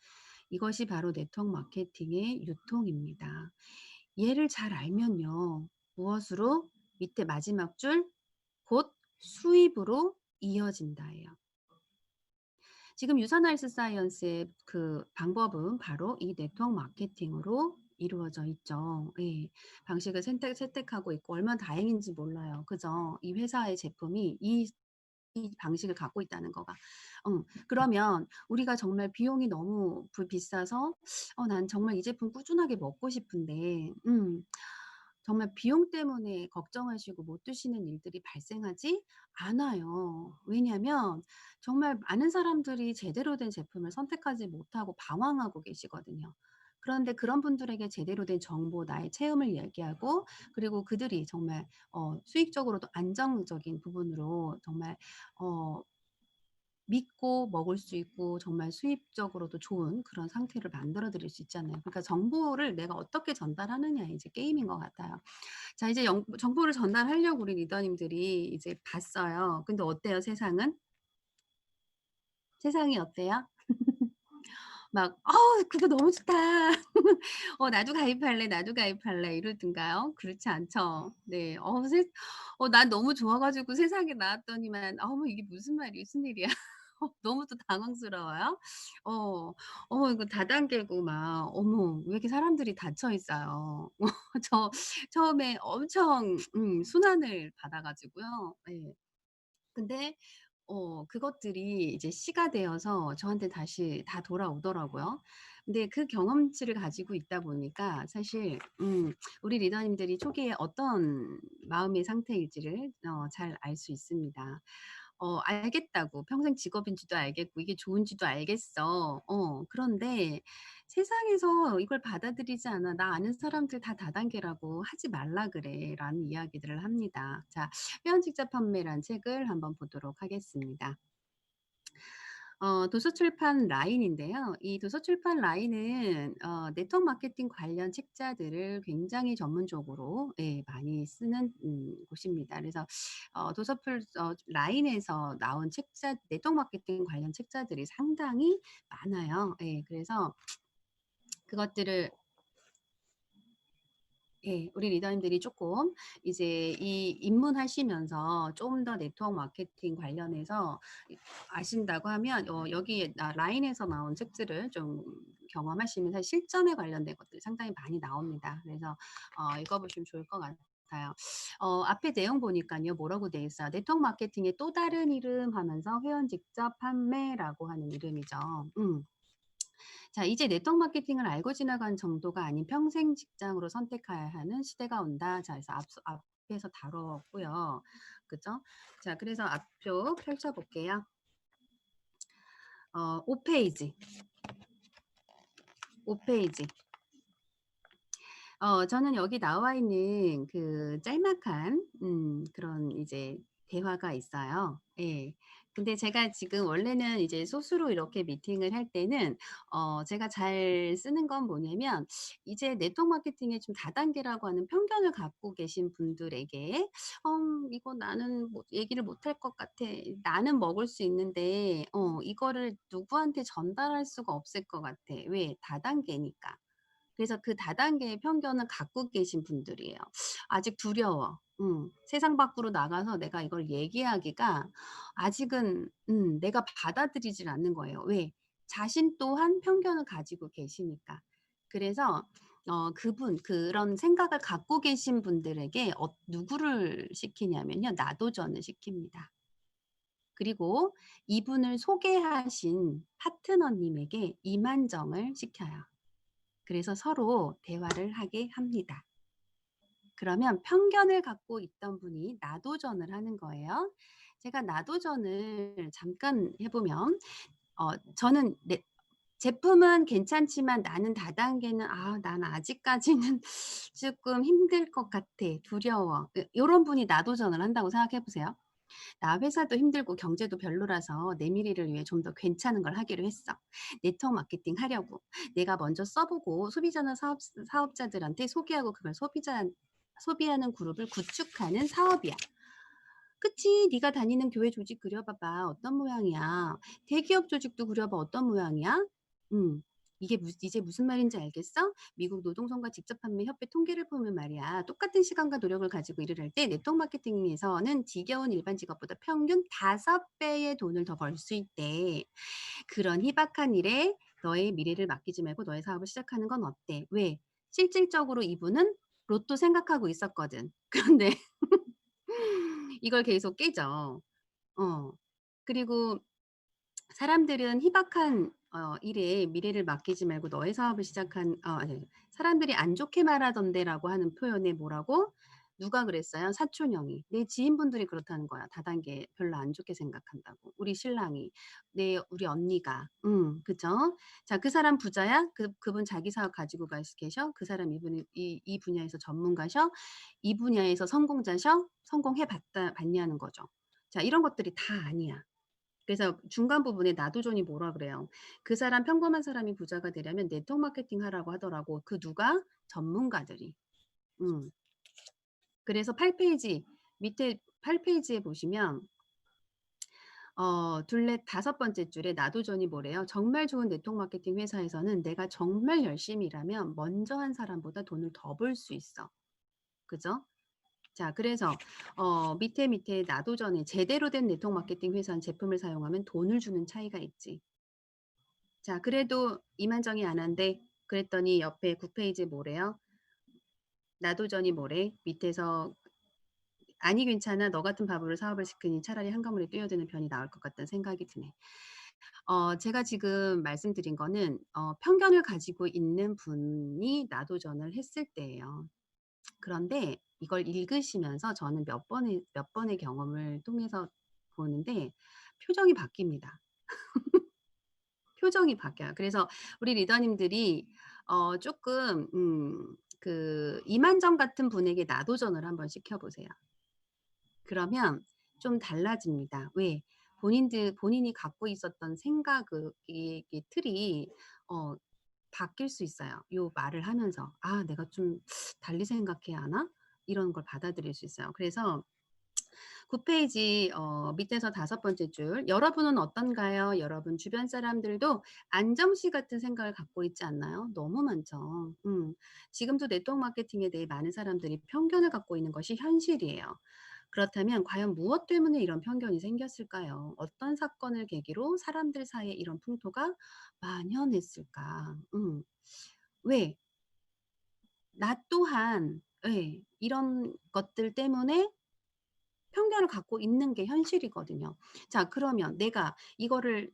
이것이 바로 네트워크 마케팅의 유통입니다. 얘를 잘 알면요. 무엇으로? 밑에 마지막 줄 곧 수입으로 이어진다예요. 지금 유선 헬스 사이언스의 그 방법은 바로 이 네트워크 마케팅으로 이루어져 있죠. 예. 방식을 채택하고 있고 얼마나 다행인지 몰라요. 그죠? 이 회사의 제품이 이 방식을 갖고 있다는 거가. 그러면 우리가 정말 비용이 너무 비싸서 '난 정말 이 제품 꾸준하게 먹고 싶은데' 정말 비용 때문에 걱정하시고 못 드시는 일들이 발생하지 않아요. 왜냐하면 정말 많은 사람들이 제대로 된 제품을 선택하지 못하고 방황하고 계시거든요. 그런데 그런 분들에게 제대로 된 정보, 나의 체험을 얘기하고 그리고 그들이 정말 수익적으로도 안정적인 부분으로 정말 어 믿고 먹을 수 있고 정말 수입적으로도 좋은 그런 상태를 만들어 드릴 수 있잖아요. 그러니까 정보를 내가 어떻게 전달하느냐의 이제 게임인 것 같아요. 자, 이제 정보를 전달하려고 우리 리더님들이 이제 봤어요. 근데 어때요, 세상은? 세상이 어때요? 막 그거 너무 좋다. 나도 가입할래, 나도 가입할래." 이러든가요? 그렇지 않죠. 네. 난 너무 좋아 가지고 세상에 나왔더니만 어머 이게 무슨 일이야. 너무 또 당황스러워요. 어. 이거 다단계고 막 어머 왜 이렇게 사람들이 닫혀 있어요. 저 처음에 엄청 순환을 받아 가지고요. 예. 근데 그것들이 이제 씨가 되어서 저한테 다시 다 돌아오더라고요. 근데 그 경험치를 가지고 있다 보니까 사실 우리 리더님들이 초기에 어떤 마음의 상태일지를 잘 알 수 있습니다. 알겠다고 평생 직업인지도 알겠고 이게 좋은지도 알겠어. 그런데 "세상에서 이걸 받아들이지 않아. 나 아는 사람들 다 다단계라고 하지 말라 그래."라는 이야기들을 합니다. 자, 회원 직접 판매란 책을 한번 보도록 하겠습니다. 도서출판 라인인데요. 이 도서출판 라인은 네트워크 마케팅 관련 책자들을 굉장히 전문적으로 예 많이 쓰는 곳입니다. 그래서 라인에서 나온 책자 네트워크 마케팅 관련 책자들이 상당히 많아요. 예. 그래서 그것들을 예. 우리 리더님들이 쪼끔 이제 이 입문하시면서 좀 더 네트워크 마케팅 관련해서 아신다고 하면 여기 라인에서 나온 책들을 좀 경험하시면 사실 실전에 관련된 것들이 상당히 많이 나옵니다. 그래서 읽어 보시면 좋을 것 같아요. 앞에 내용 보니깐요. 뭐라고 돼 있어요. "네트워크 마케팅의 또 다른 이름." 하면서 "회원 직접 판매라고 하는 이름이죠. 자, 이제 네트워크 마케팅을 알고 지나간 정도가 아닌 평생 직장으로 선택해야 하는 시대가 온다. 자, 그래서 앞에서 다뤘고요. 그죠? 자, 그래서 앞표 펼쳐 볼게요. 5페이지. 5페이지. 저는 여기 나와 있는 그 짤막한 그런 이제 대화가 있어요. 예. 근데 제가 지금 원래는 이제 소수로 이렇게 미팅을 할 때는 제가 잘 쓰는 건 뭐냐면 이제 네트워크 마케팅의 좀 다단계라고 하는 편견을 갖고 계신 분들에게 이거 나는 뭐 얘기를 못할 것 같아. 나는 먹을 수 있는데 이거를 누구한테 전달할 수가 없을 것 같아. 왜? 다단계니까. 그래서 그 다단계의 편견을 갖고 계신 분들이에요. 아직 두려워. 세상 밖으로 나가서 내가 이걸 얘기하기가 아직은 내가 받아들이질 않는 거예요. 왜? 자신 또한 편견을 가지고 계시니까. 그래서 그런 생각을 갖고 계신 분들에게 누구를 시키냐면요. 나도전을 시킵니다. 그리고 이분을 소개하신 파트너님에게 이만정을 시켜요. 그래서 서로 대화를 하게 합니다. 그러면 편견을 갖고 있던 분이 나도전을 하는 거예요. 제가 나도전을 잠깐 해 보면 저는 제품은 괜찮지만 나는 다단계는 '아 난 아직까지는 쪼끔 힘들 것 같아. 두려워.' 요런 분이 나도전을 한다고 생각해 보세요. '나 회사도 힘들고 경제도 별로라서 내 미래를 위해 좀 더 괜찮은 걸 하기로 했어. 네트워크 마케팅 하려고. 내가 먼저 써 보고 소비자나 사업자들한테 소개하고 그걸 소비하는 그룹을 구축하는 사업이야.' 그치. 네가 다니는 교회 조직 그려봐 봐. 어떤 모양이야. 대기업 조직도 그려봐. 어떤 모양이야? 음. 이게 이제 무슨 말인지 알겠어? 미국 노동성과 직접 판매 협회 통계를 보면 말이야. 똑같은 시간과 노력을 가지고 일을 할 때 네트워크 마케팅에서는 지겨운 일반 직업보다 평균 5배의 돈을 더 벌 수 있대. 그런 희박한 일에 너의 미래를 맡기지 말고 너의 사업을 시작하는 건 어때? 왜? 실질적으로 이분은 로또 생각하고 있었거든. 그런데 이걸 계속 깨죠. 어. 그리고 사람들은 희박한 일에 미래를 맡기지 말고 너의 사업을 시작한 아니 사람들이 안 좋게 말하던데라고 하는 표현에 뭐라고? 누가 그랬어요? 사촌 형이. 내 지인분들이 그렇다는 거야. 다단계 별로 안 좋게 생각한다고. 우리 신랑이. 우리 언니가. 그죠? 자, 그 사람 부자야? 그분 자기 사업 가지고 계셔? 그 사람 이분이 이 분야에서 전문가셔? 이 분야에서 성공자셔? 성공해 봤냐는 거죠. 자, 이런 것들이 다 아니야. 그래서 중간 부분에 나도존이 뭐라 그래요. 그 사람 평범한 사람이 부자가 되려면 네트워크 마케팅 하라고 하더라고. 그 누가? 전문가들이. 음. 그래서 8페이지 밑에 8페이지에 보시면 둘레 5번째 줄에 나도존이 뭐래요? 정말 좋은 네트워크 마케팅 회사에서는 내가 정말 열심히 일하면 먼저 한 사람보다 돈을 더 벌 수 있어. 그죠? 자, 그래서 밑에 나도전에 제대로 된 네트워크 마케팅 회사는 제품을 사용하면 돈을 주는 차이가 있지. 자, 그래도 이만정이 안 한대. 그랬더니 옆에 9페이지에 뭐래요? 나도전이 뭐래? 밑에서 "아니 괜찮아. 너 같은 바보를 사업을 시키니 차라리 한가문에 뛰어드는 편이 나을 것 같다."는 생각이 드네. 제가 지금 말씀드린 거는 편견을 가지고 있는 분이 나도전을 했을 때예요. 그런데 이걸 읽으시면서 저는 몇 번의 경험을 통해서 보는데 표정이 바뀝니다. 표정이 바뀌어요. 그래서 우리 리더님들이 쪼끔 이만정 같은 분에게 나도전을 한번 시켜 보세요. 그러면 좀 달라집니다. 왜? 본인이 갖고 있었던 이 틀이 어 바뀔 수 있어요. 요 말을 하면서 '아 내가 좀 달리 생각해야 하나?' 이런 걸 받아들일 수 있어요. 그래서 9페이지 밑에서 5번째 줄 "여러분은 어떤가요? 여러분 주변 사람들도 안정 씨 같은 생각을 갖고 있지 않나요?" 너무 많죠. 지금도 네트워크 마케팅에 대해 많은 사람들이 편견을 갖고 있는 것이 현실이에요. 그렇다면 과연 무엇 때문에 이런 편견이 생겼을까요? 어떤 사건을 계기로 사람들 사이에 이런 풍토가 만연했을까? 왜? 나 또한 예 이런 것들 때문에 편견을 갖고 있는 게 현실이거든요. 자, 그러면 내가 이거를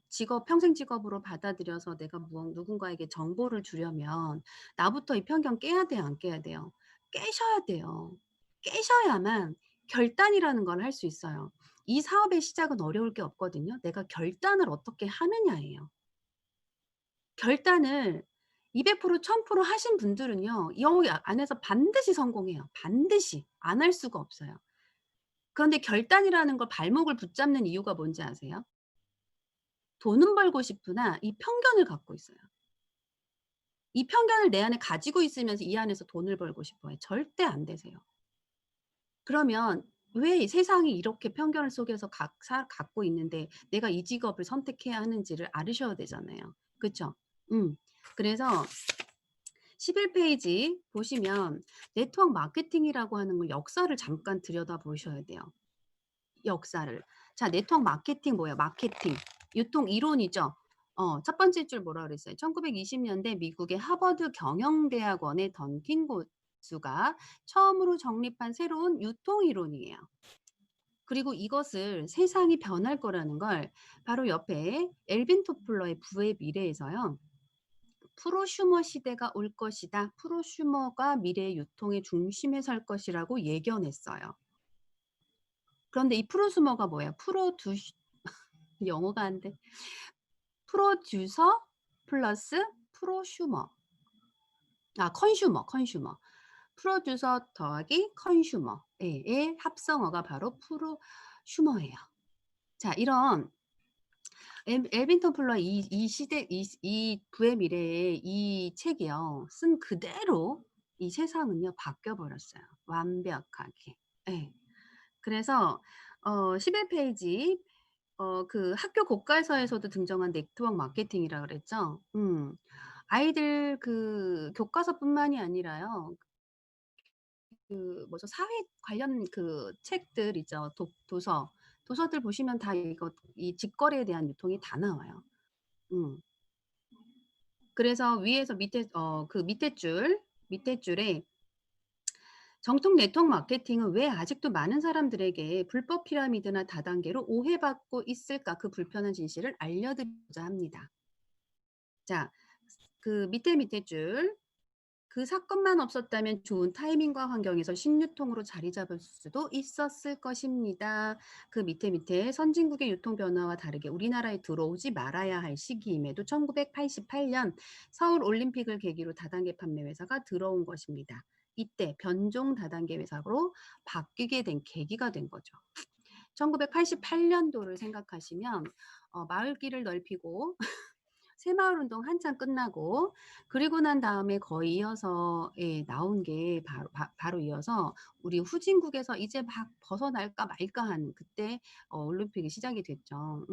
평생 직업으로 받아들여서 내가 누군가에게 정보를 주려면 나부터 이 편견 깨야 돼요, 안 깨야 돼요? 깨셔야 돼요. 깨셔야만 결단이라는 걸 할 수 있어요. 이 사업의 시작은 어려울 게 없거든요. 내가 결단을 어떻게 하느냐예요. 결단을 200% 1000% 하신 분들은요. 여기 안에서 반드시 성공해요. 반드시. 안 할 수가 없어요. 그런데 결단이라는 걸 발목을 붙잡는 이유가 뭔지 아세요? 돈은 벌고 싶으나 이 편견을 갖고 있어요. 이 편견을 내 안에 가지고 있으면서 이 안에서 돈을 벌고 싶어 해요. 절대 안 되세요. 그러면 왜 세상이 이렇게 편견 속에서 갖고 있는데 내가 이 직업을 선택해야 하는지를 알으셔야 되잖아요. 그쵸? 음. 그래서 11페이지 보시면 네트워크 마케팅이라고 하는 걸 역사를 잠깐 들여다보셔야 돼요. 역사를. 자, 네트워크 마케팅 뭐예요? 마케팅. 유통 이론이죠. 첫 번째 줄 뭐라 그랬어요? 1920년대 미국의 하버드 경영대학원의 던킨 고수가 처음으로 정립한 새로운 유통 이론이에요. 그리고 이것을 세상이 변할 거라는 걸 바로 옆에 엘빈 토플러의 부의 미래에서요. 프로슈머 시대가 올 것이다. 프로슈머가 미래의 유통의 중심에 설 것이라고 예견했어요. 그런데 이 프로슈머가 뭐예요? 영어가 안 돼. 프로듀서, 플러스 프로슈머. 컨슈머. 프로듀서 더하기 컨슈머의 합성어가 바로 프로슈머예요. 자, 이런 엘빈턴 플러 이 시대 이 부의 미래의 이 책이요. 쓴 그대로 이 세상은요 바뀌어 버렸어요. 완벽하게. 예. 그래서 11페이지 그 학교 교과서에서도 등장한 네트워크 마케팅이라 그랬죠. 아이들 그 교과서뿐만이 아니라요. 그 뭐죠? 사회 관련 그 책들 있죠. 도서들 보시면 다 이 직거래에 대한 유통이 다 나와요. 음. 그래서 위에서 그 밑에 줄에 정통 네트워크 마케팅은 왜 아직도 많은 사람들에게 불법 피라미드나 다단계로 오해받고 있을까? 그 불편한 진실을 알려드리고자 합니다. 자, 그 밑에 줄. 그 사건만 없었다면 좋은 타이밍과 환경에서 신유통으로 자리 잡을 수도 있었을 것입니다. 그 밑에 선진국의 유통 변화와 다르게 우리나라에 들어오지 말아야 할 시기임에도 1988년 서울 올림픽을 계기로 다단계 판매 회사가 들어온 것입니다. 이때 변종 다단계 회사로 바뀌게 된 계기가 된 거죠. 1988년도를 생각하시면 마을길을 넓히고 새마을운동 한참 끝나고 그리고 난 다음에 거의 이어서 나온 게 바로 이어서 우리 후진국에서 이제 막 벗어날까 말까 한 그때 올림픽이 시작이 됐죠.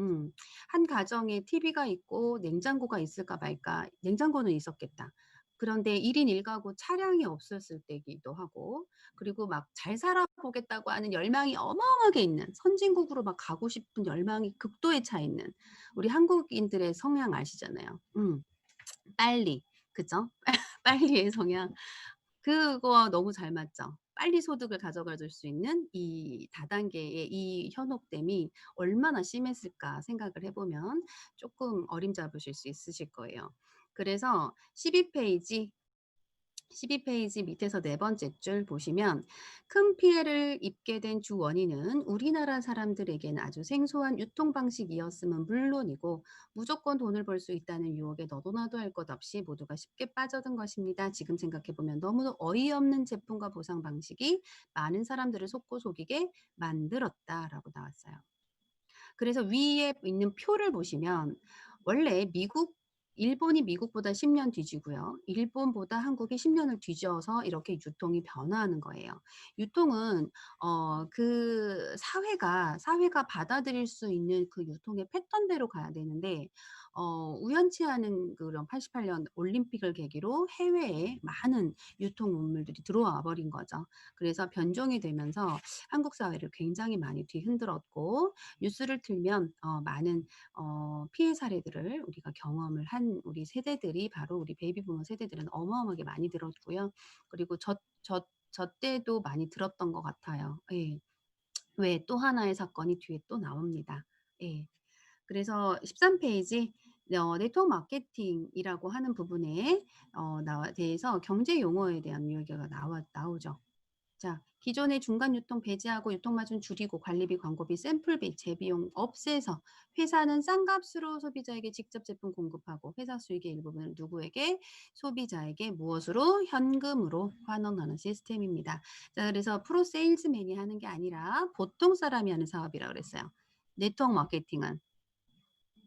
한 가정에 TV가 있고 냉장고가 있을까 말까. 냉장고는 있었겠다. 그런데 1인 1가구 차량이 없었을 때기도 하고 그리고 막 잘 살아보겠다고 하는 열망이 어마어마하게 있는 선진국으로 막 가고 싶은 열망이 극도에 차 있는 우리 한국인들의 성향 아시잖아요. 빨리. 그죠? 빨리의 성향. 그거 너무 잘 맞죠? 빨리 소득을 가져가 줄 수 있는 이 다단계의 이 현혹됨이 얼마나 심했을까 생각을 해 보면 쪼끔 어림잡으실 수 있으실 거예요. 그래서 12페이지 밑에서 네 번째 줄 보시면 큰 피해를 입게 된 주 원인은 우리나라 사람들에게는 아주 생소한 유통 방식이었음은 물론이고 무조건 돈을 벌 수 있다는 유혹에 너도 나도 할 것 없이 모두가 쉽게 빠져든 것입니다. 지금 생각해 보면 너무도 어이없는 제품과 보상 방식이 많은 사람들을 속고 속이게 만들었다라고 나왔어요. 그래서 위에 있는 표를 보시면 원래 일본이 미국보다 10년 뒤지고요. 일본보다 한국이 10년을 뒤져서 이렇게 유통이 변화하는 거예요. 유통은 그 사회가 받아들일 수 있는 그 유통의 패턴대로 가야 되는데 우연치 않은 그런 88년 올림픽을 계기로 해외에 많은 유통 문물들이 들어와 버린 거죠. 그래서 변종이 되면서 한국 사회를 굉장히 많이 뒤흔들었고 뉴스를 틀면 많은 피해 사례들을 우리가 경험을 한 우리 세대들이 바로 우리 베이비 부머 세대들은 어마어마하게 많이 들었고요. 그리고 저 때도 많이 들었던 것 같아요. 예. 왜 또 하나의 사건이 뒤에 또 나옵니다. 예. 그래서 13페이지 네트워크 마케팅이라고 하는 부분에 대해서 경제 용어에 대한 이야기가 나오죠. 자, 기존의 중간 유통 배제하고 유통마진 줄이고 관리비, 광고비, 샘플비, 재비용 없애서 회사는 싼 값으로 소비자에게 직접 제품 공급하고 회사 수익의 일부분을 누구에게? 소비자에게 무엇으로? 현금으로 환원하는 시스템입니다. 자, 그래서 프로 세일즈맨이 하는 게 아니라 보통 사람이 하는 사업이라고 그랬어요. 네트워크 마케팅은.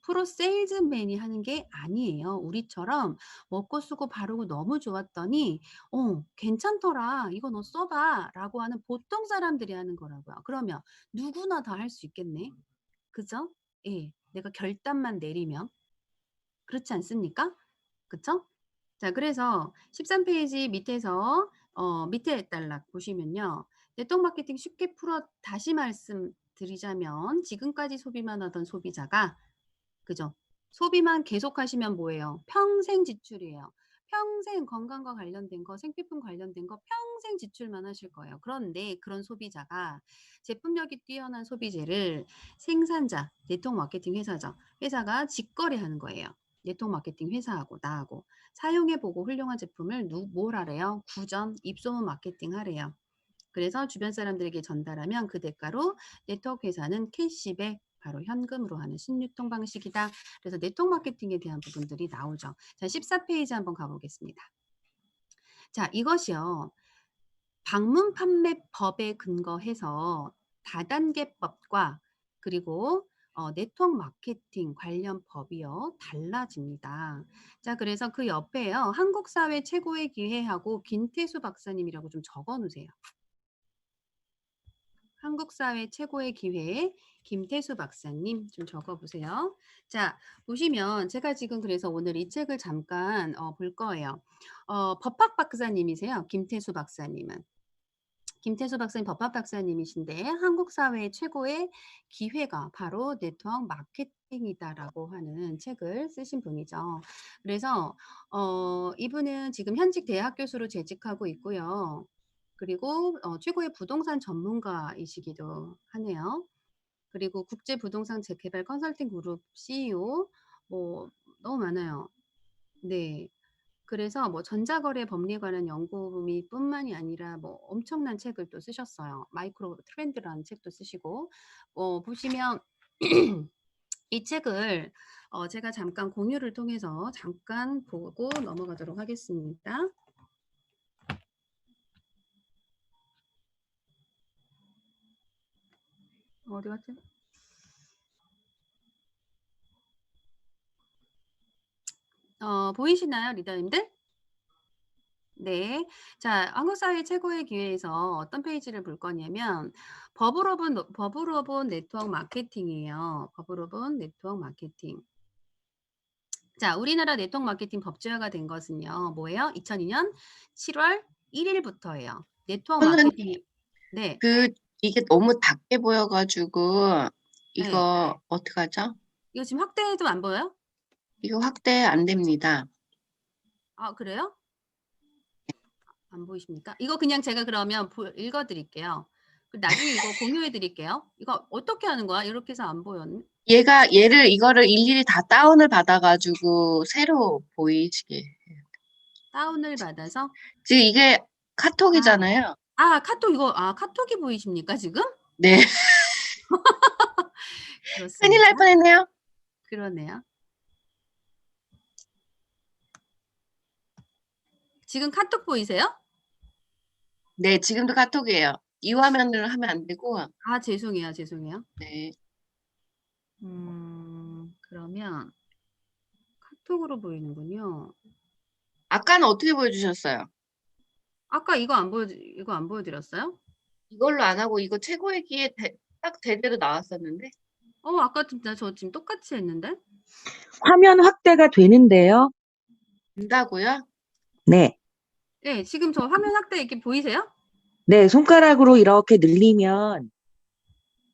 프로 세일즈맨이 하는 게 아니에요. 우리처럼 먹고 쓰고 바르고 너무 좋았더니 괜찮더라. 이거 너 써봐.'라고 하는 보통 사람들이 하는 거라고요. 그러면 누구나 다 할 수 있겠네. 그죠? 예. 내가 결단만 내리면. 그렇지 않습니까? 그쵸? 자, 그래서 13페이지 밑에서 밑에 단락 보시면요. 네트워크 마케팅 쉽게 풀어 다시 말씀드리자면 지금까지 소비만 하던 소비자가 그죠? 소비만 계속하시면 뭐예요? 평생 지출이에요. 평생 건강과 관련된 거, 생필품 관련된 거 평생 지출만 하실 거예요. 그런데 그런 소비자가 제품력이 뛰어난 소비재를 생산자, 네트워크 마케팅 회사죠. 회사가 직거래하는 거예요. 네트워크 마케팅 회사하고 나하고 사용해 보고 훌륭한 제품을 뭘 하래요? 구전, 입소문 마케팅 하래요. 그래서 주변 사람들에게 전달하면 그 대가로 네트워크 회사는 캐시백 바로 현금으로 하는 신유통 방식이다. 그래서 네트워크 마케팅에 대한 부분들이 나오죠. 자, 14페이지 한번 가보겠습니다. 자, 이것이요. 방문 판매법에 근거해서 다단계법과 그리고 네트워크 마케팅 관련 법이요 달라집니다. 자, 그래서 그 옆에요. 한국 사회 최고의 기회하고 김태수 박사님이라고 좀 적어 놓으세요. 한국 사회 최고의 기회 김태수 박사님 좀 적어 보세요. 자, 보시면 제가 지금 그래서 오늘 이 책을 잠깐 볼 거예요. 법학 박사님이세요. 김태수 박사님은. 김태수 박사님 법학 박사님이신데 한국 사회의 최고의 기회가 바로 네트워크 마케팅이다라고 하는 책을 쓰신 분이죠. 그래서 이분은 지금 현직 대학 교수로 재직하고 있고요. 그리고 최고의 부동산 전문가이시기도 하네요. 그리고 국제 부동산 재개발 컨설팅 그룹 CEO 뭐 너무 많아요. 네. 그래서 뭐 전자거래 법리에 관한 연구미 뿐만이 아니라 뭐 엄청난 책을 또 쓰셨어요. 마이크로 트렌드라는 책도 쓰시고 보시면 이 책을 제가 잠깐 공유를 통해서 잠깐 보고 넘어가도록 하겠습니다. 어디 갔지? 보이시나요, 리더님들? 네. 자, 한국사회 최고의 기회에서 어떤 페이지를 볼 거냐면 법으로 본 네트워크 마케팅이에요. 법으로 본 네트워크 마케팅. 자, 우리나라 네트워크 마케팅 법제화가 된 것은요. 뭐예요? 2002년 7월 1일부터예요. 네트워크 선생님, 마케팅이 네. 이게 너무 작게 보여가지고, 네. 이거 어떡하죠? 이거 지금 확대해도 안 보여요? 이거 확대 안 됩니다. 아, 그래요? 안 보이십니까? 이거 그냥 제가 그러면 읽어 드릴게요. 나중에 이거 공유해 드릴게요. 이거 어떻게 하는 거야? 이렇게 해서 안 보였네. 이거를 일일이 다 다운을 받아가지고, 새로 보이시게. 다운을 받아서 지금 이게 아. 카톡이잖아요. 카톡 이거 카톡이 보이십니까 지금? 네. 큰일 날 그렇습니까? 뻔했네요. 그러네요. 지금 카톡 보이세요? 네, 지금도 카톡이에요. 이 화면으로 하면 안 되고, 죄송해요. 죄송해요. 네. 그러면 카톡으로 보이는군요. 아까는 어떻게 보여주셨어요? 아까 이거 안 보여 드렸어요? 이걸로 안 하고, 이거 최고의 기회 딱 제대로 나왔었는데? 아까 저 지금 똑같이 했는데? 화면 확대가 되는데요. 된다고요? 네. 네, 지금 저 화면 확대 이렇게 보이세요? 네, 손가락으로 이렇게 늘리면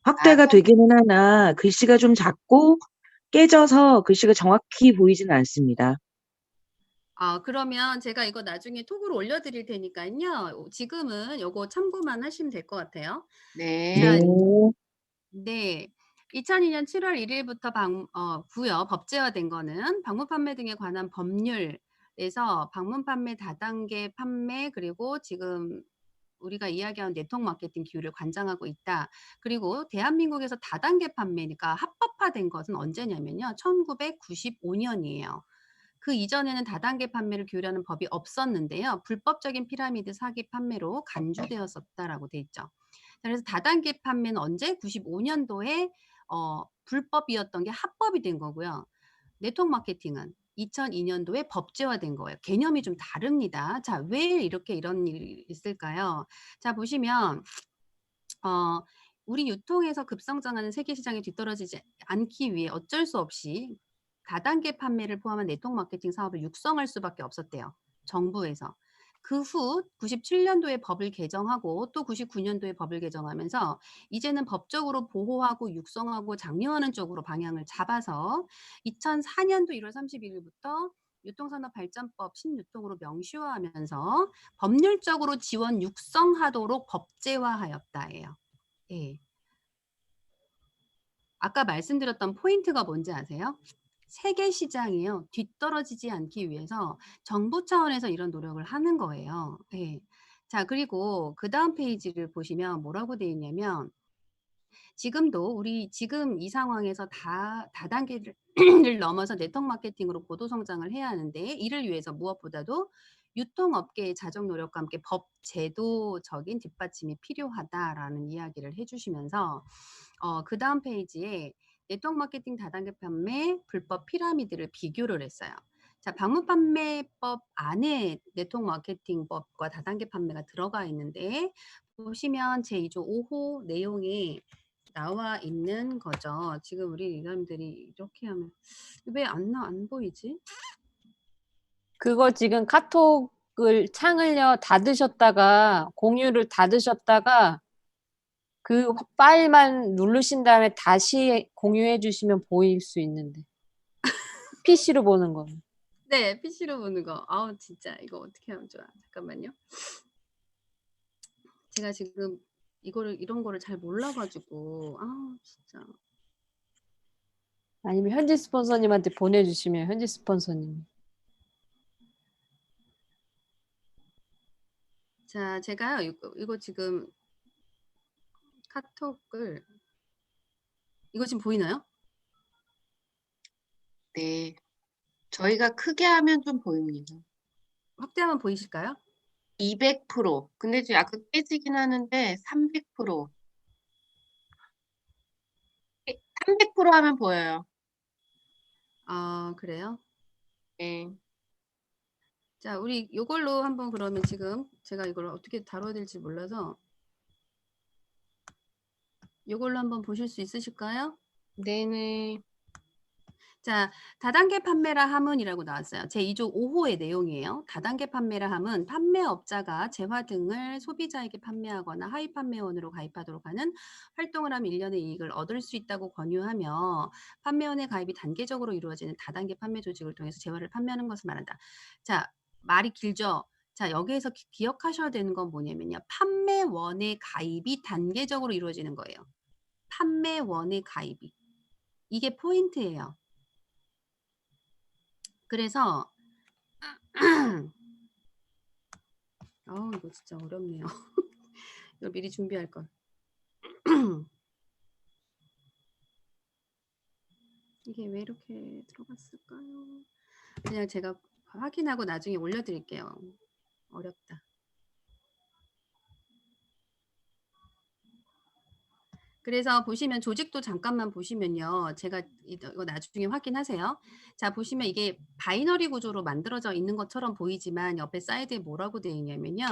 확대가 아, 되기는 하나 글씨가 좀 작고 깨져서 글씨가 정확히 보이지는 않습니다. 그러면 제가 이거 나중에 톡으로 올려 드릴 테니까요. 지금은 요거 참고만 하시면 될 것 같아요. 네. 자, 네. 네. 2002년 7월 1일부터 구요. 법제화된 거는 방문 판매 등에 관한 법률에서 방문 판매, 다단계 판매, 그리고 지금 우리가 이야기한 네트워크 마케팅 기율을 관장하고 있다. 그리고 대한민국에서 다단계 판매니까 합법화된 것은 언제냐면요. 1995년이에요. 그 이전에는 다단계 판매를 규율하는 법이 없었는데요. 불법적인 피라미드 사기 판매로 간주되었었다라고 돼 있죠. 그래서 다단계 판매는 언제? 95년도에 불법이었던 게 합법이 된 거고요. 네트워크 마케팅은 2002년도에 법제화된 거예요. 개념이 좀 다릅니다. 자, 왜 이런 일이 있을까요? 자, 보시면 우리 유통에서 급성장하는 세계 시장에 뒤떨어지지 않기 위해 어쩔 수 없이 다단계 판매를 포함한 네트워크 마케팅 사업을 육성할 수밖에 없었대요. 정부에서. 그 후 97년도에 법을 개정하고 또 99년도에 법을 개정하면서 이제는 법적으로 보호하고 육성하고 장려하는 쪽으로 방향을 잡아서 2004년도 1월 31일부터 유통산업발전법 신유통으로 명시화하면서 법률적으로 지원 육성하도록 법제화하였다예요. 예. 아까 말씀드렸던 포인트가 뭔지 아세요? 세계 시장이요. 뒤떨어지지 않기 위해서 정부 차원에서 이런 노력을 하는 거예요. 예. 자, 그리고 그다음 페이지를 보시면 뭐라고 되어 있냐면 지금도 우리 지금 이 상황에서 다단계를 를 넘어서 네트워크 마케팅으로 고도 성장을 해야 하는데 이를 위해서 무엇보다도 유통업계의 자정 노력과 함께 법 제도적인 뒷받침이 필요하다라는 이야기를 해 주시면서 그다음 페이지에 네트워크 마케팅 다단계 판매 불법 피라미드를 비교를 했어요. 자, 방문 판매법 안에 네트워크 마케팅법과 다단계 판매가 들어가 있는데 보시면 제2조 5호 내용이 나와 있는 거죠. 지금 우리 사람들이 이렇게 하면 왜 안 보이지? 그거 지금 카톡을 창을요 닫으셨다가 공유를 닫으셨다가 그 파일만 누르신 다음에 다시 공유해 주시면 보일 수 있는데 PC로 보는 거. 네, PC로 보는 거. 아우 진짜 이거 어떻게 하면 좋아? 잠깐만요. 제가 지금 이런 거를 잘 몰라가지고 진짜. 아니면 현지 스폰서님한테 보내주시면 현지 스폰서님. 자, 제가 이거 지금 카톡을 이거 지금 보이나요? 네. 저희가 크게 하면 좀 보입니다. 확대하면 보이실까요? 200%. 근데 좀 약간 깨지긴 하는데 300%. 300% 하면 보여요. 아, 그래요? 네. 자, 우리 이걸로 한번 그러면 지금 제가 이걸 어떻게 다뤄야 될지 몰라서 이걸로 한번 보실 수 있으실까요? 네네. 자, 다단계 판매라 함은이라고 나왔어요. 제2조 5호의 내용이에요. 다단계 판매라 함은 판매업자가 재화 등을 소비자에게 판매하거나 하위 판매원으로 가입하도록 하는 활동을 하면 1년의 이익을 얻을 수 있다고 권유하며 판매원의 가입이 단계적으로 이루어지는 다단계 판매 조직을 통해서 재화를 판매하는 것을 말한다. 자, 말이 길죠? 자, 여기에서 기억하셔야 되는 건 뭐냐면요. 판매원의 가입이 단계적으로 이루어지는 거예요. 판매원의 가입이. 이게 포인트예요. 그래서 이거 진짜 어렵네요. 이걸 미리 준비할 걸. 이게 왜 이렇게 들어갔을까요? 그냥 제가 확인하고 나중에 올려드릴게요. 어렵다. 그래서 보시면 조직도 잠깐만 보시면요. 제가 이거 나중에 확인하세요. 자, 보시면 이게 바이너리 구조로 만들어져 있는 것처럼 보이지만 옆에 사이드에 뭐라고 되어 있냐면요.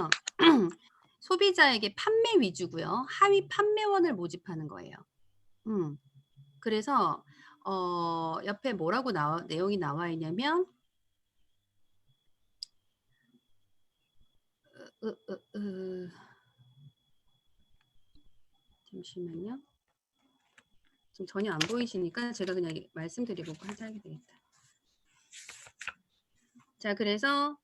소비자에게 판매 위주고요. 하위 판매원을 모집하는 거예요. 그래서 옆에 뭐라고 내용이 나와 있냐면 잠시만요. 지금 전혀 안 보이시니까 제가 그냥 말씀드리고 하자 되겠다. 자, 그래서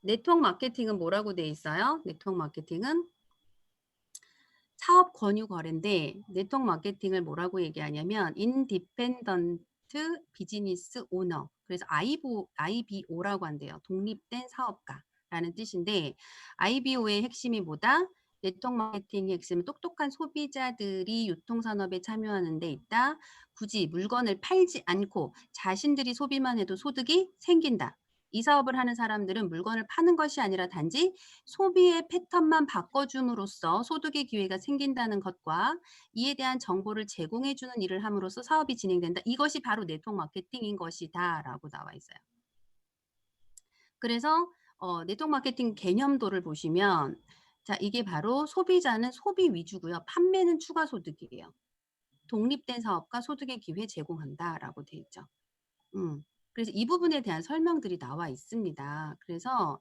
네트워크 마케팅은 뭐라고 돼 있어요? 네트워크 마케팅은 사업 권유 거래인데 네트워크 마케팅을 뭐라고 얘기하냐면 인디펜던트 비즈니스 오너. 그래서 IBO라고 한대요. 독립된 사업가라는 뜻인데 IBO의 핵심이 뭐다? 네트워크 마케팅의 핵심은 똑똑한 소비자들이 유통산업에 참여하는 데 있다. 굳이 물건을 팔지 않고 자신들이 소비만 해도 소득이 생긴다. 이 사업을 하는 사람들은 물건을 파는 것이 아니라 단지 소비의 패턴만 바꿔줌으로써 소득의 기회가 생긴다는 것과 이에 대한 정보를 제공해주는 일을 함으로써 사업이 진행된다. 이것이 바로 네트워크 마케팅인 것이다 라고 나와 있어요. 그래서 네트워크 마케팅 개념도를 보시면 자, 이게 바로 소비자는 소비 위주고요. 판매는 추가 소득이에요. 독립된 사업과 소득의 기회 제공한다라고 돼 있죠. 그래서 이 부분에 대한 설명들이 나와 있습니다. 그래서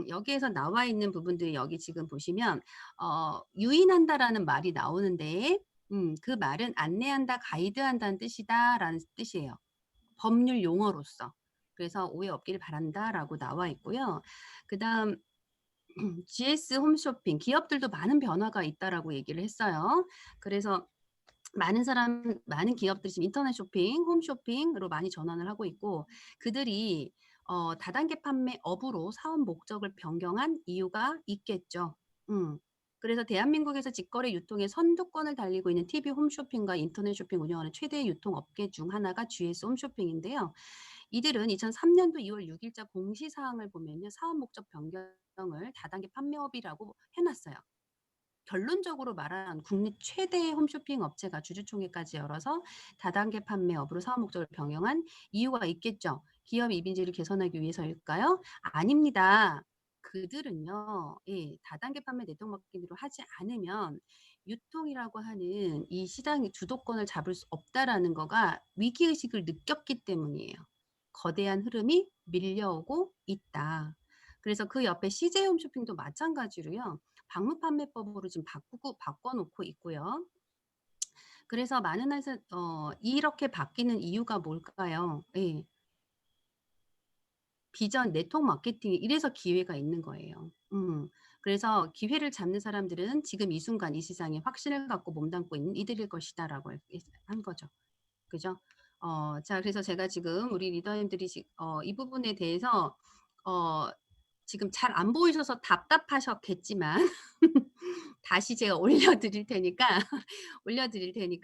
여기에서 나와 있는 부분들이 여기 지금 보시면 유인한다라는 말이 나오는데 그 말은 안내한다, 가이드한다는 뜻이다라는 뜻이에요. 법률 용어로서. 그래서 오해 없기를 바란다라고 나와 있고요. 그다음 GS 홈쇼핑 기업들도 많은 변화가 있다라고 얘기를 했어요. 그래서 많은 기업들이 지금 인터넷 쇼핑, 홈쇼핑으로 많이 전환을 하고 있고 그들이 다단계 판매업으로 사업 목적을 변경한 이유가 있겠죠. 그래서 대한민국에서 직거래 유통의 선두권을 달리고 있는 TV 홈쇼핑과 인터넷 쇼핑 운영하는 최대 유통업계 중 하나가 GS 홈쇼핑인데요. 이들은 2003년도 2월 6일자 공시사항을 보면요. 사업 목적 변경을 다단계 판매업이라고 해놨어요. 결론적으로 말하면 국내 최대 홈쇼핑 업체가 주주총회까지 열어서 다단계 판매업으로 사업 목적을 변경한 이유가 있겠죠. 기업 이미지를 개선하기 위해서일까요? 아닙니다. 그들은요, 예, 다단계 판매 네트워크 마케팅으로 하지 않으면 유통이라고 하는 이 시장의 주도권을 잡을 수 없다라는 거가 위기의식을 느꼈기 때문이에요. 거대한 흐름이 밀려오고 있다. 그래서 그 옆에 CJ 홈쇼핑도 마찬가지로요. 방문 판매법으로 지금 바꿔놓고 있고요. 그래서 많은 회사 이렇게 바뀌는 이유가 뭘까요? 예. 비전 네트워크 마케팅이 이래서 기회가 있는 거예요. 그래서 기회를 잡는 사람들은 지금 이 순간 이 시장에 확신을 갖고 몸담고 있는 이들일 것이다라고 한 거죠. 그죠? 자, 그래서 제가 지금 우리 리더님들이 이 부분에 대해서 지금 잘 안 보이셔서 답답하셨겠지만 다시 제가 올려드릴 테니까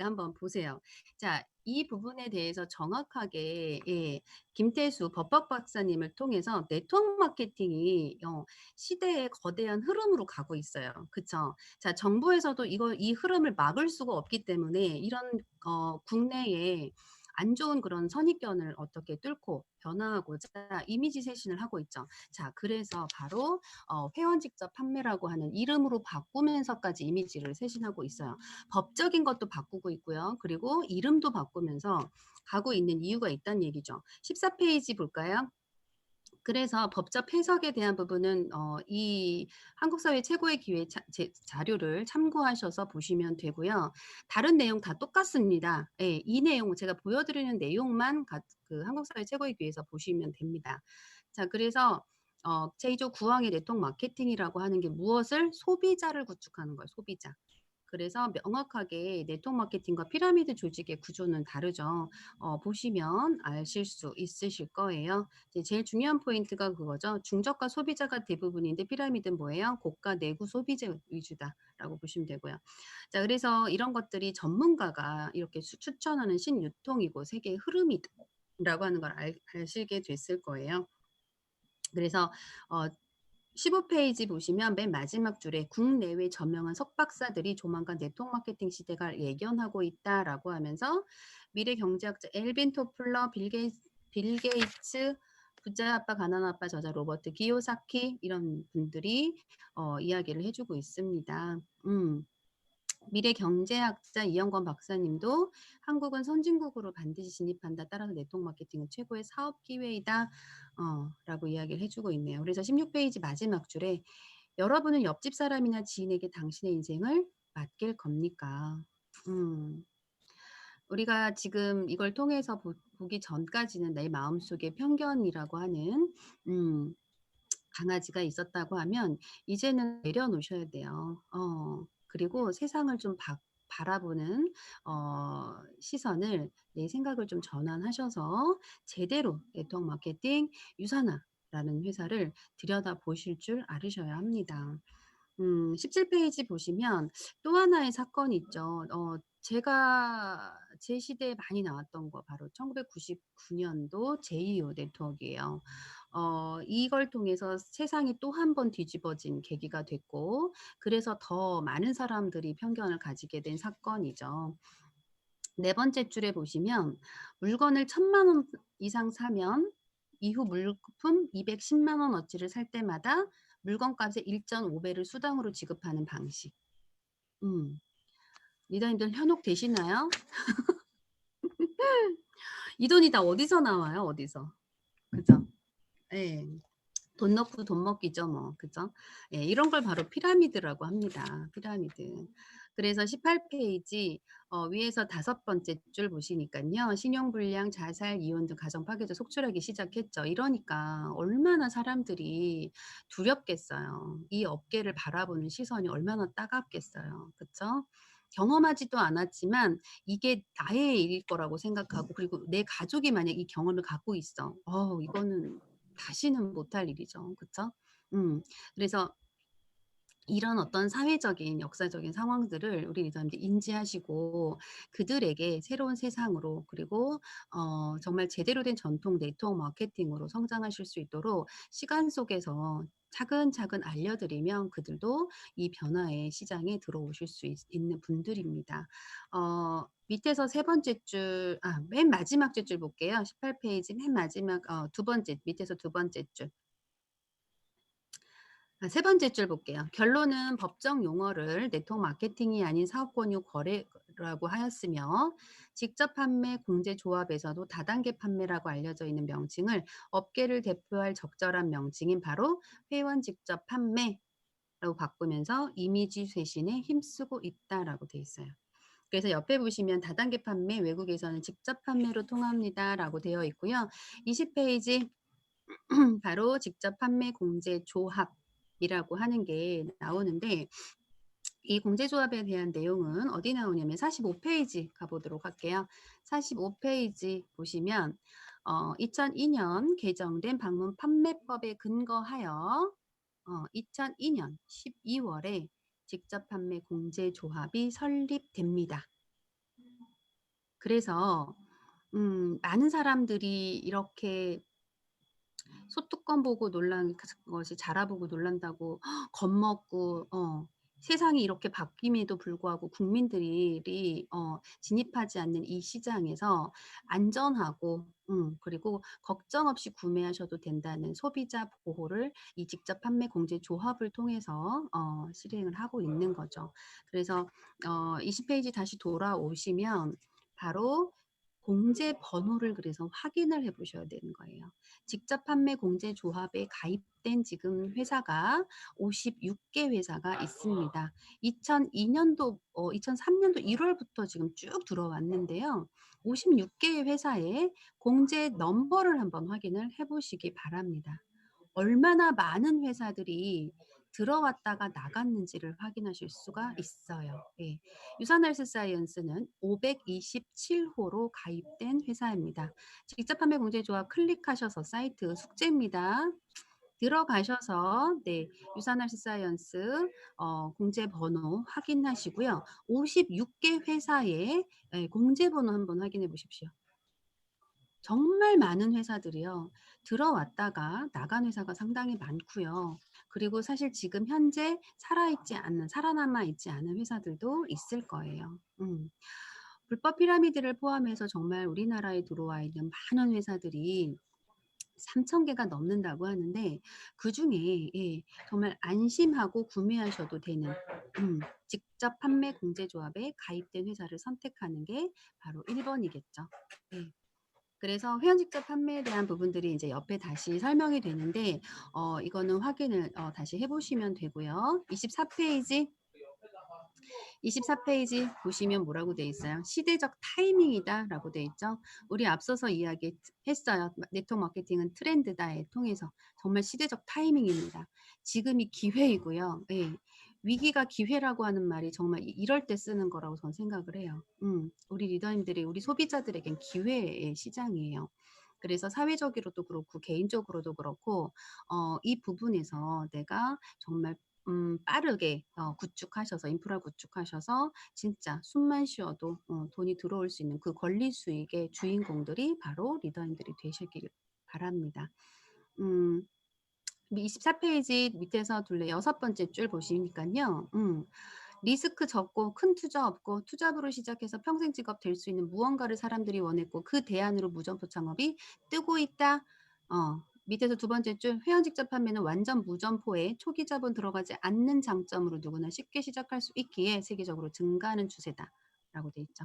한번 보세요. 자, 이 부분에 대해서 정확하게 예, 김태수 법학 박사님을 통해서 네트워크 마케팅이 시대의 거대한 흐름으로 가고 있어요. 그쵸? 자, 정부에서도 이 흐름을 막을 수가 없기 때문에 이런 국내에 안 좋은 그런 선입견을 어떻게 뚫고 변화하고자 이미지 쇄신을 하고 있죠. 자, 그래서 바로 회원 직접 판매라고 하는 이름으로 바꾸면서까지 이미지를 쇄신하고 있어요. 법적인 것도 바꾸고 있고요. 그리고 이름도 바꾸면서 가고 있는 이유가 있다는 얘기죠. 14페이지 볼까요? 그래서 법적 해석에 대한 부분은 이 한국사회 최고의 기회 자료를 참고하셔서 보시면 되고요. 다른 내용 다 똑같습니다. 예, 이 내용 제가 보여드리는 내용만 그 한국사회 최고의 기회에서 보시면 됩니다. 자, 그래서 제2조 9항의 네트워크 마케팅이라고 하는 게 무엇을? 소비자를 구축하는 거예요. 소비자. 그래서 명확하게 네트워크 마케팅과 피라미드 조직의 구조는 다르죠. 보시면 아실 수 있으실 거예요. 제일 중요한 포인트가 그거죠. 중저가 소비자가 대부분인데 피라미드는 뭐예요? 고가 내구 소비자 위주다라고 보시면 되고요. 자, 그래서 이런 것들이 전문가가 이렇게 추천하는 신유통이고 세계의 흐름이라고 하는 걸 아시게 됐을 거예요. 그래서 15페이지 보시면 맨 마지막 줄에 국내외 저명한 석박사들이 조만간 네트워크 마케팅 시대가 예견하고 있다라고 하면서 미래 경제학자 엘빈 토플러, 빌 게이츠, 부자 아빠 가난한 아빠 저자 로버트 기요사키 이런 분들이 이야기를 해주고 있습니다. 미래 경제학자 이영권 박사님도 한국은 선진국으로 반드시 진입한다. 따라서 네트워크 마케팅은 최고의 사업 기회이다. 라고 이야기를 해주고 있네요. 그래서 16페이지 마지막 줄에 여러분은 옆집 사람이나 지인에게 당신의 인생을 맡길 겁니까? 우리가 지금 이걸 통해서 보기 전까지는 내 마음속에 편견이라고 하는 강아지가 있었다고 하면 이제는 내려놓으셔야 돼요. 그리고 세상을 좀 바라보는 시선을 내 생각을 좀 전환하셔서 제대로 네트워크 마케팅 유사나라는 회사를 들여다보실 줄 알으셔야 합니다. 17페이지 보시면 또 하나의 사건이 있죠. 제가 제 시대에 많이 나왔던 거 바로 1999년도 제2호 네트워크예요. 이걸 통해서 세상이 또 한 번 뒤집어진 계기가 됐고 그래서 더 많은 사람들이 편견을 가지게 된 사건이죠. 네 번째 줄에 보시면 물건을 1,000만 원 이상 사면 이후 물품 210만 원어치를 살 때마다 물건값의 1.5배를 수당으로 지급하는 방식. 리더님들 현혹 되시나요? 이 돈이 다 어디서 나와요? 어디서? 그죠? 예. 돈 넣고 돈 먹기죠, 뭐. 그죠? 예, 이런 걸 바로 피라미드라고 합니다. 피라미드. 그래서 18페이지 위에서 5번째 줄 보시니까요. 신용불량, 자살, 이혼 등 가정 파괴도 속출하기 시작했죠. 이러니까 얼마나 사람들이 두렵겠어요. 이 업계를 바라보는 시선이 얼마나 따갑겠어요. 그렇죠? 경험하지도 않았지만 이게 나의 일일 거라고 생각하고 그리고 내 가족이 만약 이 경험을 갖고 있어. 이거는 다시는 못할 일이죠. 그렇죠? 그래서 이런 어떤 사회적인 역사적인 상황들을 우리 리더님들이 인지하시고 그들에게 새로운 세상으로 그리고 정말 제대로 된 전통 네트워크 마케팅으로 성장하실 수 있도록 시간 속에서 차근차근 알려드리면 그들도 이 변화의 시장에 들어오실 수 있는 분들입니다. 밑에서 세 번째 줄, 맨 마지막 줄 볼게요. 18페이지 맨 마지막 두 번째, 밑에서 두 번째 줄. 세 번째 줄 볼게요. 결론은 법정 용어를 네트워크 마케팅이 아닌 사업 권유 거래라고 하였으며 직접 판매 공제 조합에서도 다단계 판매라고 알려져 있는 명칭을 업계를 대표할 적절한 명칭인 바로 회원 직접 판매라고 바꾸면서 이미지 쇄신에 힘쓰고 있다라고 돼 있어요. 그래서 옆에 보시면 다단계 판매 외국에서는 직접 판매로 통합니다라고 되어 있고요. 20페이지 바로 직접 판매 공제 조합이라고 하는 게 나오는데 이 공제조합에 대한 내용은 어디 나오냐면 45페이지 가보도록 할게요. 45페이지 보시면 2002년 개정된 방문 판매법에 근거하여 2002년 12월에 직접 판매 공제조합이 설립됩니다. 그래서 많은 사람들이 이렇게 소뚜껑 보고 놀란 것이 자라보고 놀란다고 겁먹고 세상이 이렇게 바뀜에도 불구하고 국민들이 진입하지 않는 이 시장에서 안전하고 그리고 걱정 없이 구매하셔도 된다는 소비자 보호를 이 직접 판매 공제 조합을 통해서 실행을 하고 있는 거죠. 그래서 20페이지 다시 돌아오시면 바로 공제 번호를 그래서 확인을 해 보셔야 되는 거예요. 직접 판매 공제 조합에 가입된 지금 회사가 56개 회사가 있습니다. 2003년도 1월부터 지금 쭉 들어왔는데요. 56개의 회사의 공제 넘버를 한번 확인을 해 보시기 바랍니다. 얼마나 많은 회사들이 들어왔다가 나갔는지를 확인하실 수가 있어요. 예. 유산헬스 사이언스는 527호로 가입된 회사입니다. 직접 판매 공제조합 클릭하셔서 사이트 숙제입니다. 들어가셔서 유산헬스 사이언스 공제 번호 확인하시고요. 56개 회사의 공제 번호 한번 확인해 보십시오. 정말 많은 회사들이요. 들어왔다가 나간 회사가 상당히 많고요. 그리고 사실 지금 현재 살아남아 있지 않은 회사들도 있을 거예요. 불법 피라미드를 포함해서 정말 우리나라에 들어와 있는 많은 회사들이 3,000개가 넘는다고 하는데 그중에 정말 안심하고 구매하셔도 되는 직접 판매 공제조합에 가입된 회사를 선택하는 게 바로 1번이겠죠. 예. 그래서 회원 직접 판매에 대한 부분들이 이제 옆에 다시 설명이 되는데 이거는 확인을 다시 해보시면 되고요. 24페이지 보시면 뭐라고 돼 있어요? 시대적 타이밍이다 라고 돼 있죠. 우리 앞서서 이야기했어요. 네트워크 마케팅은 트렌드다에 통해서 정말 시대적 타이밍입니다. 지금이 기회이고요. 예. 위기가 기회라고 하는 말이 정말 이럴 때 쓰는 거라고 저는 생각을 해요. 우리 리더님들이 우리 소비자들에겐 기회의 시장이에요. 그래서 사회적으로도 그렇고 개인적으로도 그렇고 이 부분에서 내가 정말 빠르게 구축하셔서 인프라 구축하셔서 진짜 숨만 쉬어도 돈이 들어올 수 있는 그 권리 수익의 주인공들이 바로 리더님들이 되시길 바랍니다. 24페이지 밑에서 둘레 6번째 줄 보시니까요. 리스크 적고 큰 투자 없고 투잡으로 시작해서 평생 직업 될 수 있는 무언가를 사람들이 원했고 그 대안으로 무점포 창업이 뜨고 있다. 밑에서 두 번째 줄 회원 직접 판매는 완전 무점포에 초기 자본 들어가지 않는 장점으로 누구나 쉽게 시작할 수 있기에 세계적으로 증가하는 추세다라고 돼 있죠.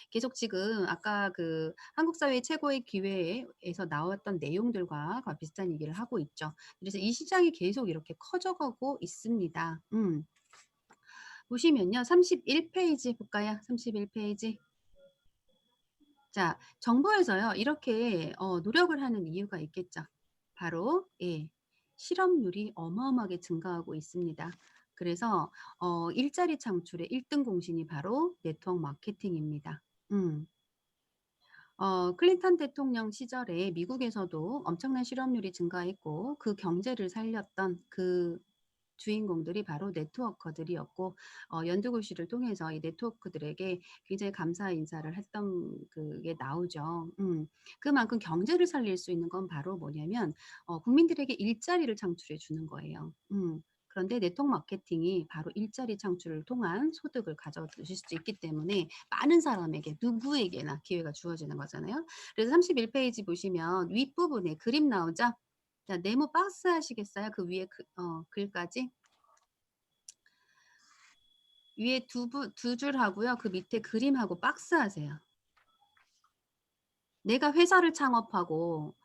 계속 지금 아까 그 한국 사회 최고의 기회에서 나왔던 내용들과 비슷한 얘기를 하고 있죠. 그래서 이 시장이 계속 이렇게 커져가고 있습니다. 보시면요. 31페이지 볼까요? 31페이지. 자, 정부에서요. 이렇게 노력을 하는 이유가 있겠죠. 바로 실업률이 어마어마하게 증가하고 있습니다. 그래서 일자리 창출의 1등 공신이 바로 네트워크 마케팅입니다. 클린턴 대통령 시절에 미국에서도 엄청난 실업률이 증가했고 그 경제를 살렸던 그 주인공들이 바로 네트워커들이었고 연두구시를 통해서 이 네트워크들에게 굉장히 감사 인사를 했던 그게 나오죠. 그만큼 경제를 살릴 수 있는 건 바로 뭐냐면 국민들에게 일자리를 창출해 주는 거예요. 그런데 네트워크 마케팅이 바로 일자리 창출을 통한 소득을 가져오실 수 있기 때문에 많은 사람에게 누구에게나 기회가 주어지는 거잖아요. 그래서 31페이지 보시면 윗부분에 그림 나오죠. 자, 네모 박스 하시겠어요? 그 위에 글까지? 위에 두 줄 하고요. 그 밑에 그림하고 박스 하세요. 내가 회사를 창업하고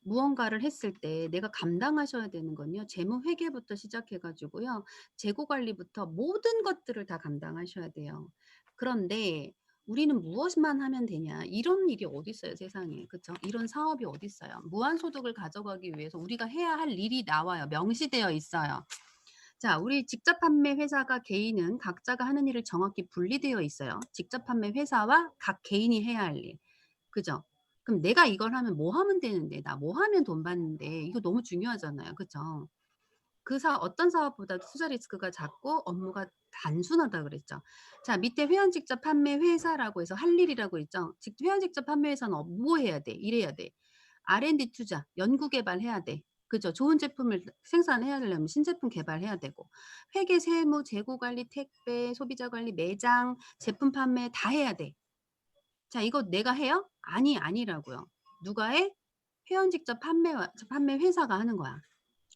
무언가를 했을 때 내가 감당하셔야 되는 건요. 재무 회계부터 시작해 가지고요. 재고 관리부터 모든 것들을 다 감당하셔야 돼요. 그런데 우리는 무엇만 하면 되냐? 이런 일이 어디 있어요, 세상에. 그렇죠? 이런 사업이 어디 있어요? 무한 소득을 가져가기 위해서 우리가 해야 할 일이 나와요. 명시되어 있어요. 자, 우리 직접 판매 회사가 개인은 각자가 하는 일을 정확히 분리되어 있어요. 직접 판매 회사와 각 개인이 해야 할 일. 그죠? 그럼 내가 이걸 하면 뭐 하면 되는데, 나 뭐 하면 돈 받는데, 이거 너무 중요하잖아요. 그죠? 어떤 사업보다도 투자 리스크가 작고 업무가 단순하다 그랬죠. 자, 밑에 회원 직접 판매 회사라고 해서 할 일이라고 있죠. 회원 직접 판매 회사는 뭐 해야 돼? 이래야 돼. R&D 투자, 연구 개발해야 돼. 그죠? 좋은 제품을 생산해야 되려면 신제품 개발해야 되고, 회계, 세무, 재고 관리, 택배, 소비자 관리, 매장, 제품 판매 다 해야 돼. 자, 이거 내가 해요? 아니라고요. 누가 해? 회원 직접 판매 회사가 하는 거야.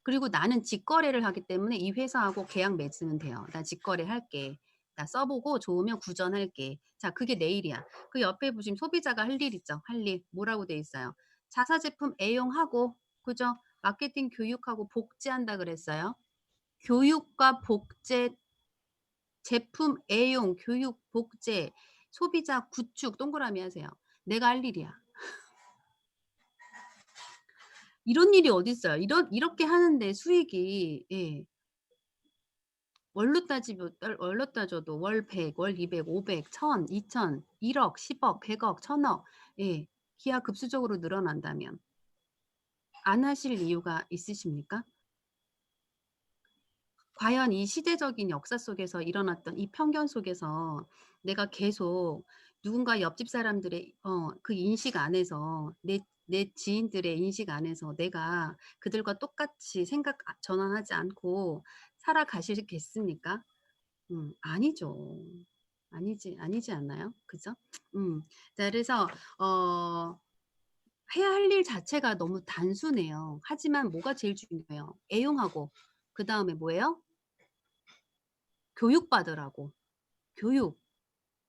그리고 나는 직거래를 하기 때문에 이 회사하고 계약 맺으면 돼요. 나 직거래 할게. 나 써보고 좋으면 구전할게. 자, 그게 내 일이야. 그 옆에 보시면 소비자가 할 일 있죠. 할 일. 뭐라고 돼 있어요? 자사 제품 애용하고, 그죠? 마케팅 교육하고 복제한다 그랬어요. 교육과 복제, 제품 애용, 교육, 복제, 소비자 구축, 동그라미 하세요. 내가 할 일이야. 이런 일이 어디 있어요? 이렇게 하는데 수익이, 예. 월로 따져도 월 100, 월 200, 500, 1000, 2000, 1억, 10억, 100억, 1000억, 예. 기하급수적으로 늘어난다면 안 하실 이유가 있으십니까? 과연 이 시대적인 역사 속에서 일어났던 이 편견 속에서 내가 계속 누군가 옆집 사람들의 그 인식 안에서 내 지인들의 인식 안에서 내가 그들과 똑같이 생각 전환하지 않고 살아가시겠습니까? 아니죠. 아니지 않나요? 그죠? 자, 그래서 해야 할 일 자체가 너무 단순해요. 하지만 뭐가 제일 중요해요? 애용하고 그 다음에 뭐예요? 교육받으라고. 교육.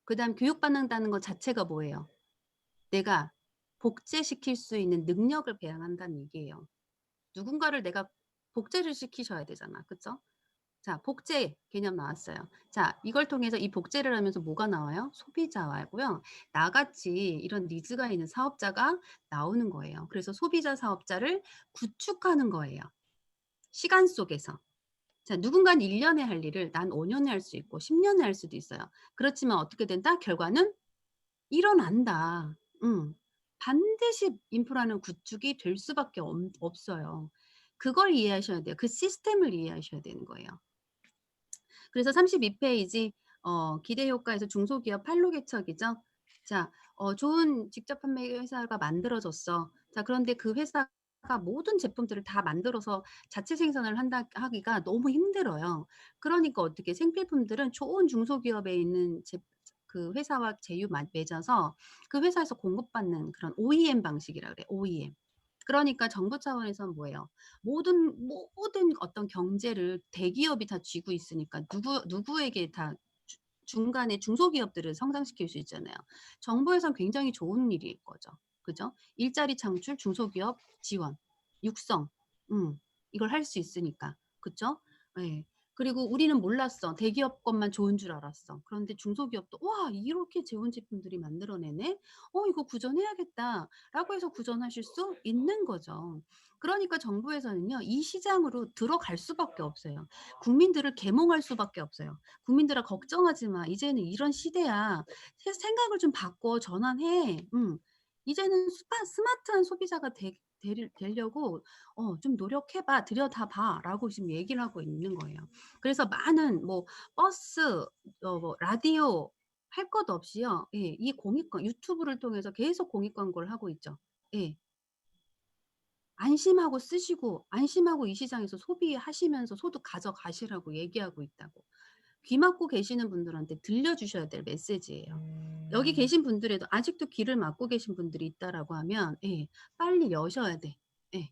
그다음 교육받는다는 것 자체가 뭐예요? 내가 복제시킬 수 있는 능력을 배양한다는 얘기예요. 누군가를 내가 복제를 시키셔야 되잖아. 그쵸? 자, 복제 개념 나왔어요. 자, 이걸 통해서 이 복제를 하면서 뭐가 나와요? 소비자하고요. 나같이 이런 니즈가 있는 사업자가 나오는 거예요. 그래서 소비자 사업자를 구축하는 거예요. 시간 속에서. 자, 누군가는 1년에 할 일을 난 5년에 할 수 있고 10년에 할 수도 있어요. 그렇지만 어떻게 된다? 결과는 일어난다. 반드시 인프라는 구축이 될 수밖에 없어요. 그걸 이해하셔야 돼요. 그 시스템을 이해하셔야 되는 거예요. 그래서 32페이지 기대 효과에서 중소기업 판로 개척이죠. 자, 좋은 직접 판매 회사가 만들어졌어. 자, 그런데 그 회사가 모든 제품들을 다 만들어서 자체 생산을 하기가 너무 힘들어요. 그러니까 어떻게 생필품들은 좋은 중소기업에 있는 그 회사와 제휴 맺어서 그 회사에서 공급받는 그런 OEM 방식이라 그래. OEM. 그러니까 정부 차원에서는 뭐예요? 모든 어떤 경제를 대기업이 다 쥐고 있으니까 누구에게 다 중간에 중소기업들을 성장시킬 수 있잖아요. 정부에선 굉장히 좋은 일일 거죠. 그죠? 일자리 창출, 중소기업 지원, 육성, 이걸 할 수 있으니까. 그죠? 네. 그리고 우리는 몰랐어. 대기업 것만 좋은 줄 알았어. 그런데 중소기업도 와, 이렇게 좋은 제품들이 만들어내네. 이거 구전해야겠다. 라고 해서 구전하실 수 있는 거죠. 그러니까 정부에서는요, 이 시장으로 들어갈 수밖에 없어요. 국민들을 계몽할 수밖에 없어요. 국민들아, 걱정하지 마. 이제는 이런 시대야. 생각을 좀 바꿔 전환해. 이제는 스마트한 소비자가 되려고 좀 노력해봐, 들여다봐라고 지금 얘기를 하고 있는 거예요. 그래서 많은 뭐 버스, 뭐 라디오 할 것 없이요. 예, 이 유튜브를 통해서 계속 공익 광고를 하고 있죠. 예. 안심하고 쓰시고 안심하고 이 시장에서 소비하시면서 소득 가져가시라고 얘기하고 있다고. 귀 막고 계시는 분들한테 들려주셔야 될 메시지예요. 여기 계신 분들에도 아직도 귀를 막고 계신 분들이 있다라고 하면 예, 빨리 여셔야 돼. 예.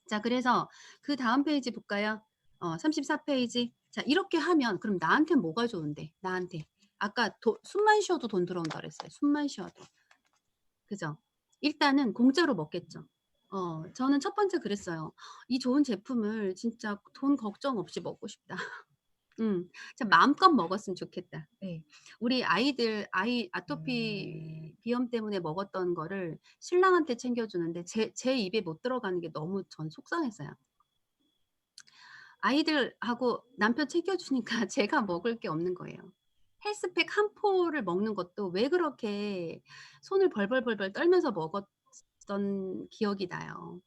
자, 그래서 그 다음 페이지 볼까요? 34페이지. 자, 이렇게 하면 그럼 나한테 뭐가 좋은데? 나한테. 아까 숨만 쉬어도 돈 들어온다 그랬어요. 숨만 쉬어도. 그죠? 일단은 공짜로 먹겠죠. 저는 첫 번째 그랬어요. 이 좋은 제품을 진짜 돈 걱정 없이 먹고 싶다. 진짜 마음껏 먹었으면 좋겠다. 예. 우리 아이 아토피 비염 때문에 먹었던 거를 신랑한테 챙겨주는데 제 입에 못 들어가는 게 너무 전 속상했어요. 아이들하고 남편 챙겨주니까 제가 먹을 게 없는 거예요. 헬스팩 한 포를 먹는 것도 왜 그렇게 손을 벌벌벌벌 떨면서 먹었던 기억이 나요.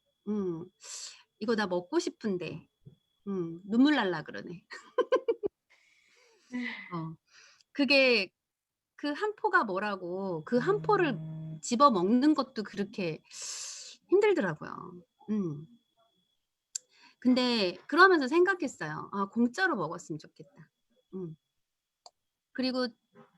이거 나 먹고 싶은데 눈물 날라 그러네. 그게 그 한 포가 뭐라고 그 한 포를 집어 먹는 것도 그렇게 힘들더라고요. 근데 그러면서 생각했어요. '아, 공짜로 먹었으면 좋겠다.' 그리고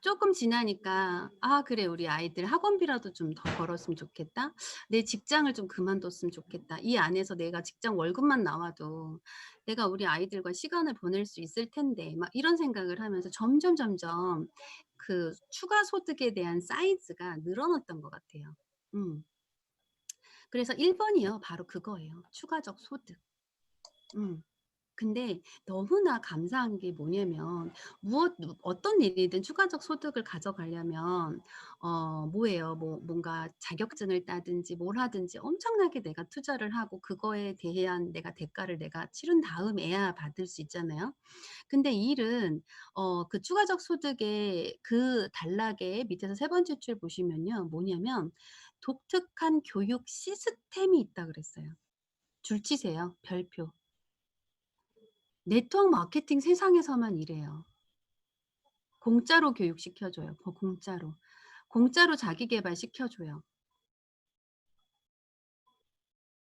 조금 지나니까 '아, 그래. 우리 아이들 학원비라도 좀 더 벌었으면 좋겠다. 내 직장을 좀 그만뒀으면 좋겠다. 이 안에서 내가 직장 월급만 나와도 내가 우리 아이들과 시간을 보낼 수 있을 텐데.' 막 이런 생각을 하면서 점점 그 추가 소득에 대한 사이즈가 늘어났던 것 같아요. 그래서 1 번이요. 바로 그거예요. 추가적 소득. 근데 너무나 감사한 게 뭐냐면 어떤 일이든 추가적 소득을 가져가려면 뭐예요? 뭔가 자격증을 따든지 뭘 하든지 엄청나게 내가 투자를 하고 그거에 대한 내가 대가를 내가 치른 다음에야 받을 수 있잖아요. 근데 이 일은 그 추가적 소득의 그 단락에 밑에서 세 번째 줄 보시면요. 뭐냐면 독특한 교육 시스템이 있다 그랬어요. 줄 치세요. 별표. 네트워크 마케팅 세상에서만 이래요. 공짜로 교육시켜줘요. 공짜로. 공짜로 자기 개발시켜줘요.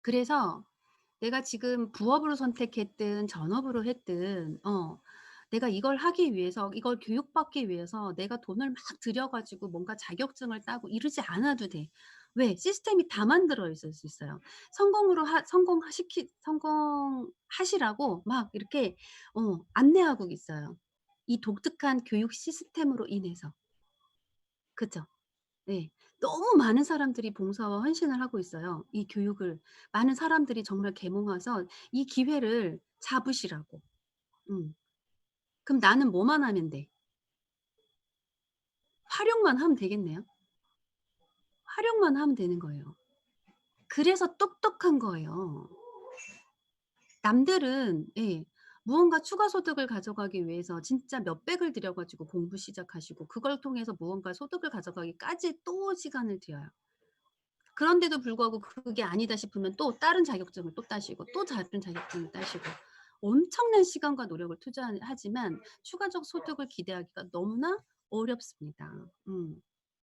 그래서 내가 지금 부업으로 선택했든 전업으로 했든 내가 이걸 하기 위해서 이걸 교육받기 위해서 내가 돈을 막 들여 가지고 뭔가 자격증을 따고 이러지 않아도 돼. 왜? 시스템이 다 만들어 있을 수 있어요. 성공하시라고 막 이렇게 안내하고 있어요. 이 독특한 교육 시스템으로 인해서. 그죠? 네. 너무 많은 사람들이 봉사와 헌신을 하고 있어요. 이 교육을 많은 사람들이 정말 계몽해서 이 기회를 잡으시라고. 음. 그럼 나는 뭐만 하면 돼? 활용만 하면 되겠네요. 활용만 하면 되는 거예요. 그래서 똑똑한 거예요. 남들은 예, 무언가 추가 소득을 가져가기 위해서 진짜 몇백을 들여 가지고 공부 시작하시고 그걸 통해서 무언가 소득을 가져가기까지 또 시간을 들여요. 그런데도 불구하고 그게 아니다 싶으면 또 다른 자격증을 또 따시고 또 다른 자격증을 따시고 엄청난 시간과 노력을 투자하지만 추가적 소득을 기대하기가 너무나 어렵습니다.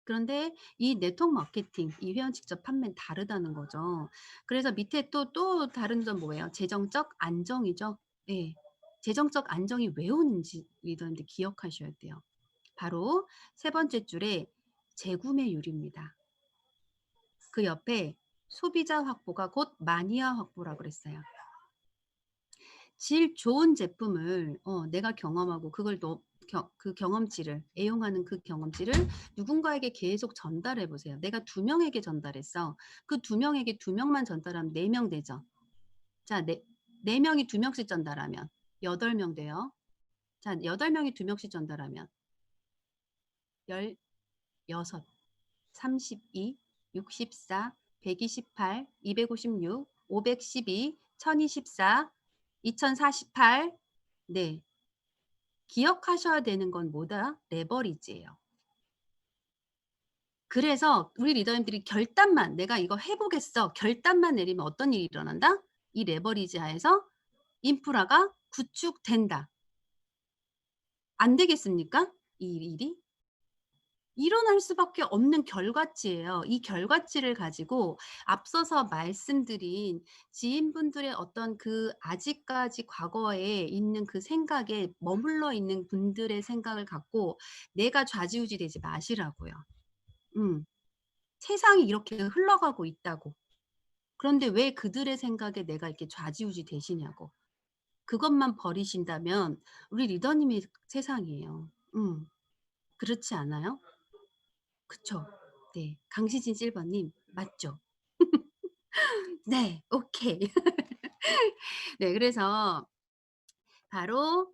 그런데 이 네트워크 마케팅, 이 회원 직접 판매는 다르다는 거죠. 그래서 밑에 또 다른 점 뭐예요? 재정적 안정이죠. 예. 재정적 안정이 왜 오는지 여러분들 기억하셔야 돼요. 바로 세 번째 줄에 재구매율입니다. 그 옆에 소비자 확보가 곧 마니아 확보라고 그랬어요. 질 좋은 제품을 내가 경험하고 그걸 그 경험치를 애용하는 그 경험치를 누군가에게 계속 전달해 보세요. 내가 2명에게 전달했어. 그 2명에게 2명만 전달하면 4명 되죠. 자, 4명이 2명씩 전달하면 8명 돼요. 자, 8명이 2명씩 전달하면 16, 32, 64, 128, 256, 512, 1024, 2048. 네. 기억하셔야 되는 건 뭐다? 레버리지예요. 그래서 우리 리더님들이 결단만 '내가 이거 해 보겠어.' 결단만 내리면 어떤 일이 일어난다? 이 레버리지 하에서 인프라가 구축된다. 안 되겠습니까? 이 일이? 일어날 수밖에 없는 결과치예요. 이 결과치를 가지고 앞서서 말씀드린 지인분들의 어떤 그 아직까지 과거에 있는 그 생각에 머물러 있는 분들의 생각을 갖고 내가 좌지우지 되지 마시라고요. 세상이 이렇게 흘러가고 있다고. 그런데 왜 그들의 생각에 내가 이렇게 좌지우지 되시냐고. 그것만 버리신다면 우리 리더님의 세상이에요. 그렇지 않아요? 그쵸? 네. 강시진 실버님 맞죠? 네. 오케이. 네. 그래서 바로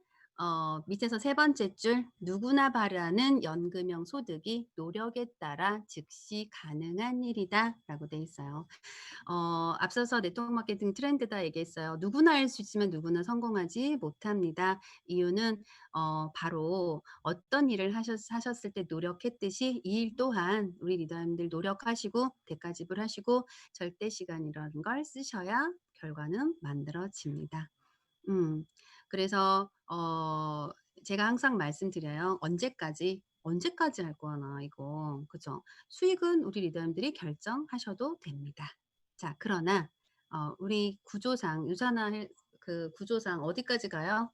밑에서 세 번째 줄 누구나 바라는 연금형 소득이 노력에 따라 즉시 가능한 일이다라고 돼 있어요. 앞서서 네트워크 마케팅 트렌드다 얘기했어요. 누구나 할 수 있지만 누구나 성공하지 못합니다. 이유는 바로 어떤 일을 하셨을 때 노력했듯이 이 일 또한 우리 리더님들 노력하시고 대가 지불하시고 절대 시간이라는 걸 쓰셔야 결과는 만들어집니다. 그래서 제가 항상 말씀드려요. 언제까지 할 거나 이거. 그죠? 수익은 우리 리더님들이 결정하셔도 됩니다. 자, 그러나 우리 구조상 그 구조상 어디까지 가요?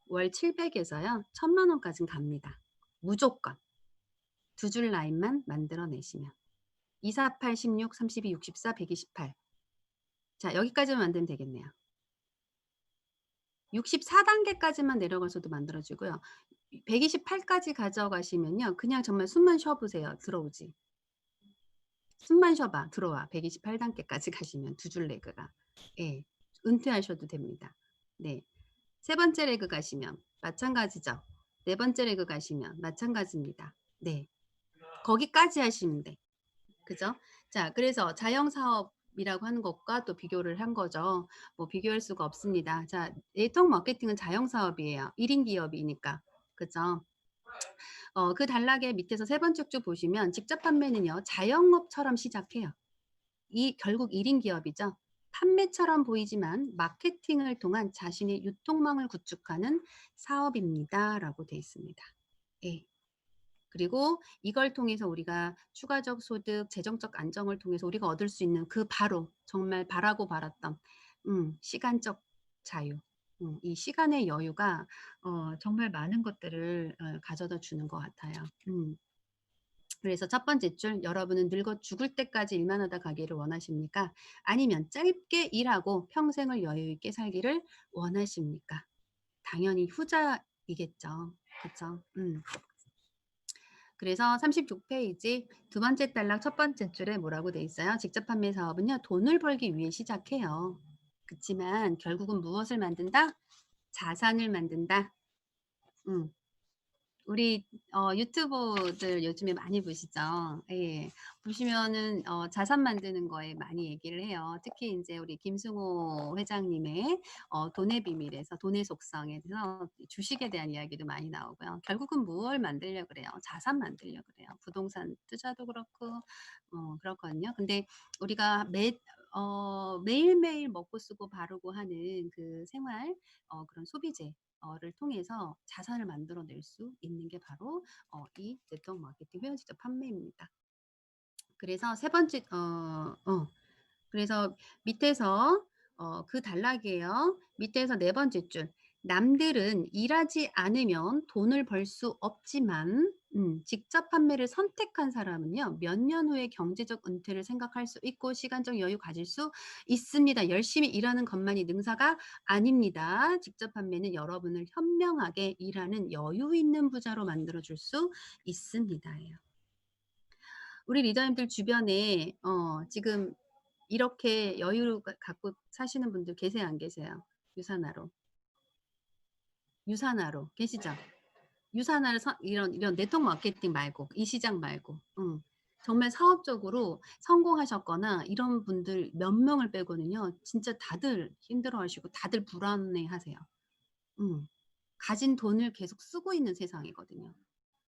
월 700에서요. 1,000만 원까지는 갑니다. 무조건. 두 줄 라인만 만들어 내시면. 24, 8, 16, 32, 64, 128. 자, 여기까지만 만들면 되겠네요. 64단계까지만 내려가서도 만들어지고요. 128까지 가져가시면요. 그냥 정말 숨만 쉬어 보세요. 들어오지. 숨만 쉬어봐. 들어와. 128단계까지 가시면 두 줄 레그가. 예. 은퇴하셔도 됩니다. 네. 세 번째 레그 가시면 마찬가지죠. 네 번째 레그 가시면 마찬가지입니다. 네. 거기까지 하시면 돼. 그죠? 자, 그래서 자영사업이라고 하는 것과 또 비교를 한 거죠. 뭐 비교할 수가 없습니다. 자, 네트워크 마케팅은 자영사업이에요. 1인 기업이니까. 그죠? 그 단락의 밑에서 세 번째 쭉 보시면 직접 판매는요. 자영업처럼 시작해요. 이 결국 1인 기업이죠. 판매처럼 보이지만 마케팅을 통한 자신의 유통망을 구축하는 사업입니다라고 돼 있습니다. 예. 그리고 이걸 통해서 우리가 추가적 소득, 재정적 안정을 통해서 우리가 얻을 수 있는 그 바로 정말 바라고 바랐던 시간적 자유, 이 시간의 여유가 정말 많은 것들을 가져다 주는 것 같아요. 그래서 첫 번째 줄, 여러분은 늙어 죽을 때까지 일만 하다 가기를 원하십니까? 아니면 짧게 일하고 평생을 여유 있게 살기를 원하십니까? 당연히 후자이겠죠. 그렇죠? 그래서 36페이지 두 번째 단락 첫 번째 줄에 뭐라고 돼 있어요? 직접 판매 사업은요. 돈을 벌기 위해 시작해요. 그렇지만 결국은 무엇을 만든다? 자산을 만든다. 우리 유튜브들 요즘에 많이 보시죠? 예. 보시면은 자산 만드는 거에 많이 얘기를 해요. 특히 이제 우리 김승호 회장님의 돈의 비밀에서 돈의 속성에서 주식에 대한 이야기도 많이 나오고요. 결국은 무엇을 만들려고 그래요? 자산 만들려고 그래요. 부동산 투자도 그렇고 그렇거든요. 근데 우리가 매일매일 먹고 쓰고 바르고 하는 그 생활 그런 소비재 를 통해서 자산을 만들어낼 수 있는 게 바로 이 네트워크 마케팅 회원 직접 판매입니다. 그래서 세 번째 그래서 밑에서 그 단락이에요. 밑에서 네 번째 줄. 남들은 일하지 않으면 돈을 벌 수 없지만 직접 판매를 선택한 사람은요. 몇 년 후에 경제적 은퇴를 생각할 수 있고 시간적 여유 가질 수 있습니다. 열심히 일하는 것만이 능사가 아닙니다. 직접 판매는 여러분을 현명하게 일하는 여유 있는 부자로 만들어 줄 수 있습니다예요. 우리 리더님들 주변에 지금 이렇게 여유를 갖고 사시는 분들 계세요, 안 계세요? 유산화로. 유산화로 계시죠? 유산화를 이런 네트워크 마케팅 말고 이 시장 말고 정말 사업적으로 성공하셨거나 이런 분들 몇 명을 빼고는요. 진짜 다들 힘들어하시고 다들 불안해하세요. 가진 돈을 계속 쓰고 있는 세상이거든요.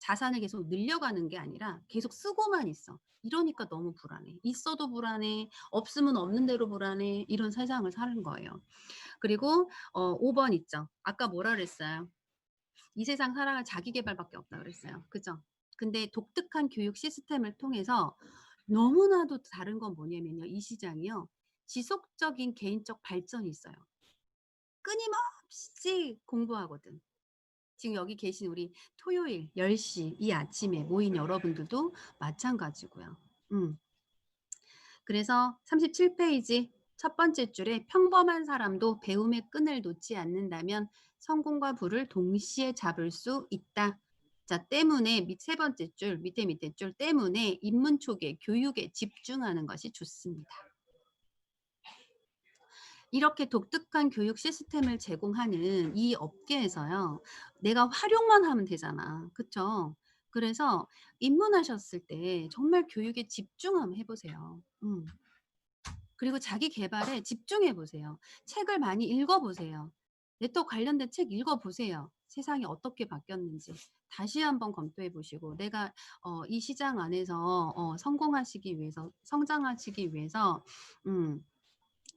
자산을 계속 늘려가는 게 아니라 계속 쓰고만 있어. 이러니까 너무 불안해. 있어도 불안해. 없으면 없는 대로 불안해. 이런 세상을 사는 거예요. 그리고 5번 있죠. 아까 뭐라 그랬어요? 이 세상 살아갈 자기 개발밖에 없다 그랬어요. 그죠? 근데 독특한 교육 시스템을 통해서 너무나도 다른 건 뭐냐면요. 이 시장이요. 지속적인 개인적 발전이 있어요. 끊임없이 공부하거든. 지금 여기 계신 우리 토요일 10시 이 아침에 모인 여러분들도 마찬가지고요. 그래서 37페이지 첫 번째 줄에 평범한 사람도 배움의 끈을 놓지 않는다면 성공과 부를 동시에 잡을 수 있다. 자, 때문에 세 번째 줄, 밑에 줄 때문에 인문초계 교육에 집중하는 것이 좋습니다. 이렇게 독특한 교육 시스템을 제공하는 이 업계에서요. 내가 활용만 하면 되잖아. 그쵸? 그래서 입문하셨을 때 정말 교육에 집중 한번 해보세요. 그리고 자기 개발에 집중해 보세요. 책을 많이 읽어보세요. 네트워크 관련된 책 읽어보세요. 세상이 어떻게 바뀌었는지 다시 한번 검토해 보시고 내가 이 시장 안에서 성공하시기 위해서 성장하시기 위해서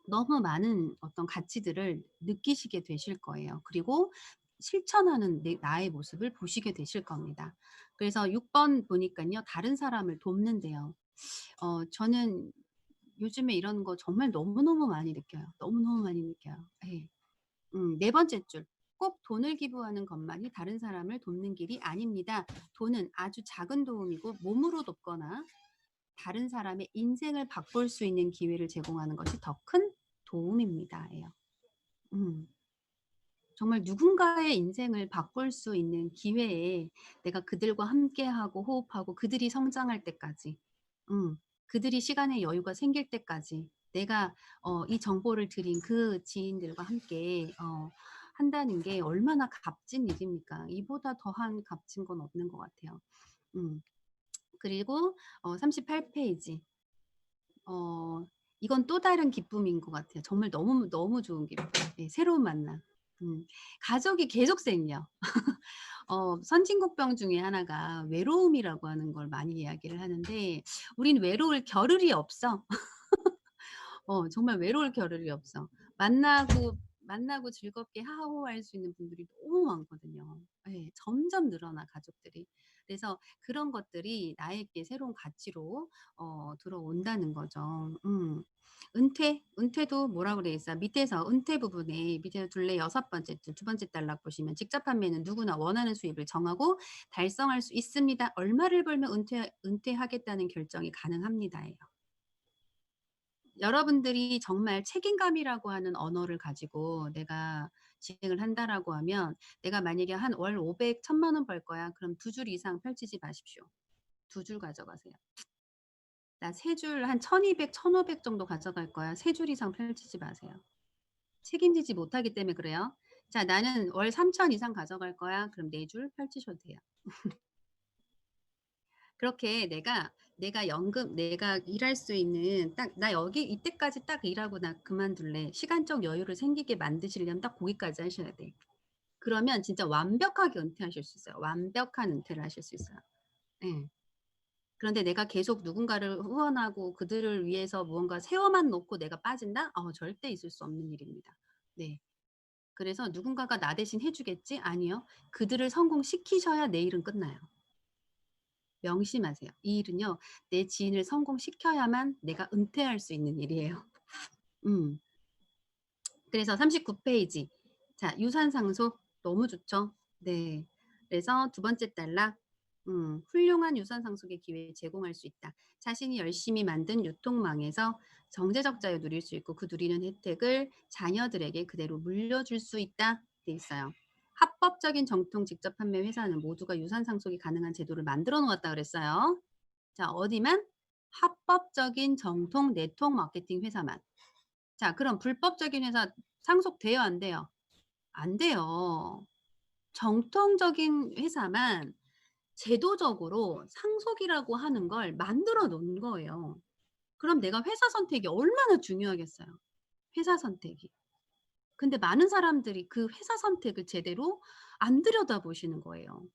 너무 많은 어떤 가치들을 느끼시게 되실 거예요. 그리고 실천하는 나의 모습을 보시게 되실 겁니다. 그래서 6번 보니까요. 다른 사람을 돕는데요. 저는 요즘에 이런 거 정말 너무너무 많이 느껴요. 너무너무 많이 느껴요. 예. 네 번째 줄. 꼭 돈을 기부하는 것만이 다른 사람을 돕는 길이 아닙니다. 돈은 아주 작은 도움이고 몸으로 돕거나 다른 사람의 인생을 바꿀 수 있는 기회를 제공하는 것이 더 큰 도움입니다. 예요. 정말 누군가의 인생을 바꿀 수 있는 기회에 내가 그들과 함께하고 호흡하고 그들이 성장할 때까지 그들이 시간의 여유가 생길 때까지 내가 이 정보를 드린 그 지인들과 함께 한다는 게 얼마나 값진 일입니까? 이보다 더한 값진 건 없는 것 같아요. 그리고 38페이지 이건 또 다른 기쁨인 것 같아요. 정말 너무 너무 좋은 기쁨. 네, 새로운 만남. 가족이 계속 생겨. 선진국병 중에 하나가 외로움이라고 하는 걸 많이 이야기를 하는데 우린 외로울 겨를이 없어. 정말 외로울 겨를이 없어. 만나고 즐겁게 하호할 수 있는 분들이 너무 많거든요. 예, 점점 늘어나 가족들이. 그래서 그런 것들이 나에게 새로운 가치로 들어온다는 거죠. 은퇴도 뭐라 그래 있어? 밑에서 은퇴 부분에 밑에 둘레 6번째 줄, 2번째 단락 보시면 직접 판매는 누구나 원하는 수입을 정하고 달성할 수 있습니다. 얼마를 벌면 은퇴하겠다는 결정이 가능합니다예요. 여러분들이 정말 책임감이라고 하는 언어를 가지고 내가 진행을 한다라고 하면 내가 만약에 한 월 500, 1000만 원 벌 거야. 그럼 2줄 이상 펼치지 마십시오. 2줄 가져가세요. 나 3줄 한 1200, 1500 정도 가져갈 거야. 3줄 이상 펼치지 마세요. 책임지지 못하기 때문에 그래요. 자, 나는 월 3000 이상 가져갈 거야. 그럼 4줄 펼치셔도 돼요. 그렇게 내가 연금 내가 일할 수 있는 딱 나 여기 이때까지 딱 일하고 나 그만둘래. 시간적 여유를 생기게 만드시려면 딱 거기까지 하셔야 돼. 그러면 진짜 완벽하게 은퇴하실 수 있어요. 완벽한 은퇴를 하실 수 있어요. 예. 그런데 내가 계속 누군가를 후원하고 그들을 위해서 무언가 세워만 놓고 내가 빠진다? 절대 있을 수 없는 일입니다. 네. 그래서 누군가가 나 대신 해주겠지? 아니요. 그들을 성공시키셔야 내 일은 끝나요. 명심하세요. 이 일은요. 내 지인을 성공시켜야만 내가 은퇴할 수 있는 일이에요. 그래서 39페이지. 자, 유산 상속 너무 좋죠. 네. 그래서 2번째 단락. 훌륭한 유산 상속의 기회를 제공할 수 있다. 자신이 열심히 만든 유통망에서 정제적 자유 누릴 수 있고 그 누리는 혜택을 자녀들에게 그대로 물려줄 수 있다. 돼 있어요. 합법적인 정통 직접 판매 회사는 모두가 유산 상속이 가능한 제도를 만들어 놓았다 그랬어요. 자, 어디만? 합법적인 정통 네트워크 마케팅 회사만. 자, 그럼 불법적인 회사 상속돼요, 안 돼요? 안 돼요. 정통적인 회사만 제도적으로 상속이라고 하는 걸 만들어 놓은 거예요. 그럼 내가 회사 선택이 얼마나 중요하겠어요. 회사 선택이. 근데 많은 사람들이 그 회사 선택을 제대로 안 들여다보시는 거예요.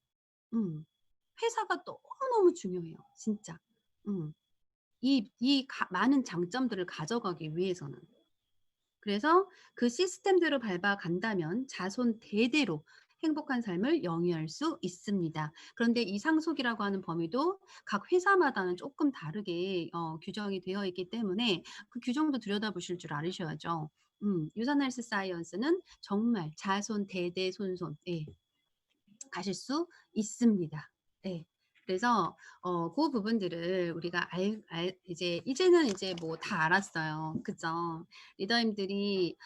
회사가 너무너무 중요해요. 진짜. 이 많은 장점들을 가져가기 위해서는. 그래서 그 시스템대로 밟아간다면 자손 대대로 행복한 삶을 영위할 수 있습니다. 그런데 이 상속이라고 하는 범위도 각 회사마다는 조금 다르게 규정이 되어 있기 때문에 그 규정도 들여다보실 줄 알으셔야죠. 유산헬스 사이언스는 정말 자손 대대손손 가실 수 있습니다. 네. 그래서 그 부분들을 우리가 이제는 이제 뭐 다 알았어요. 그죠? 리더님들이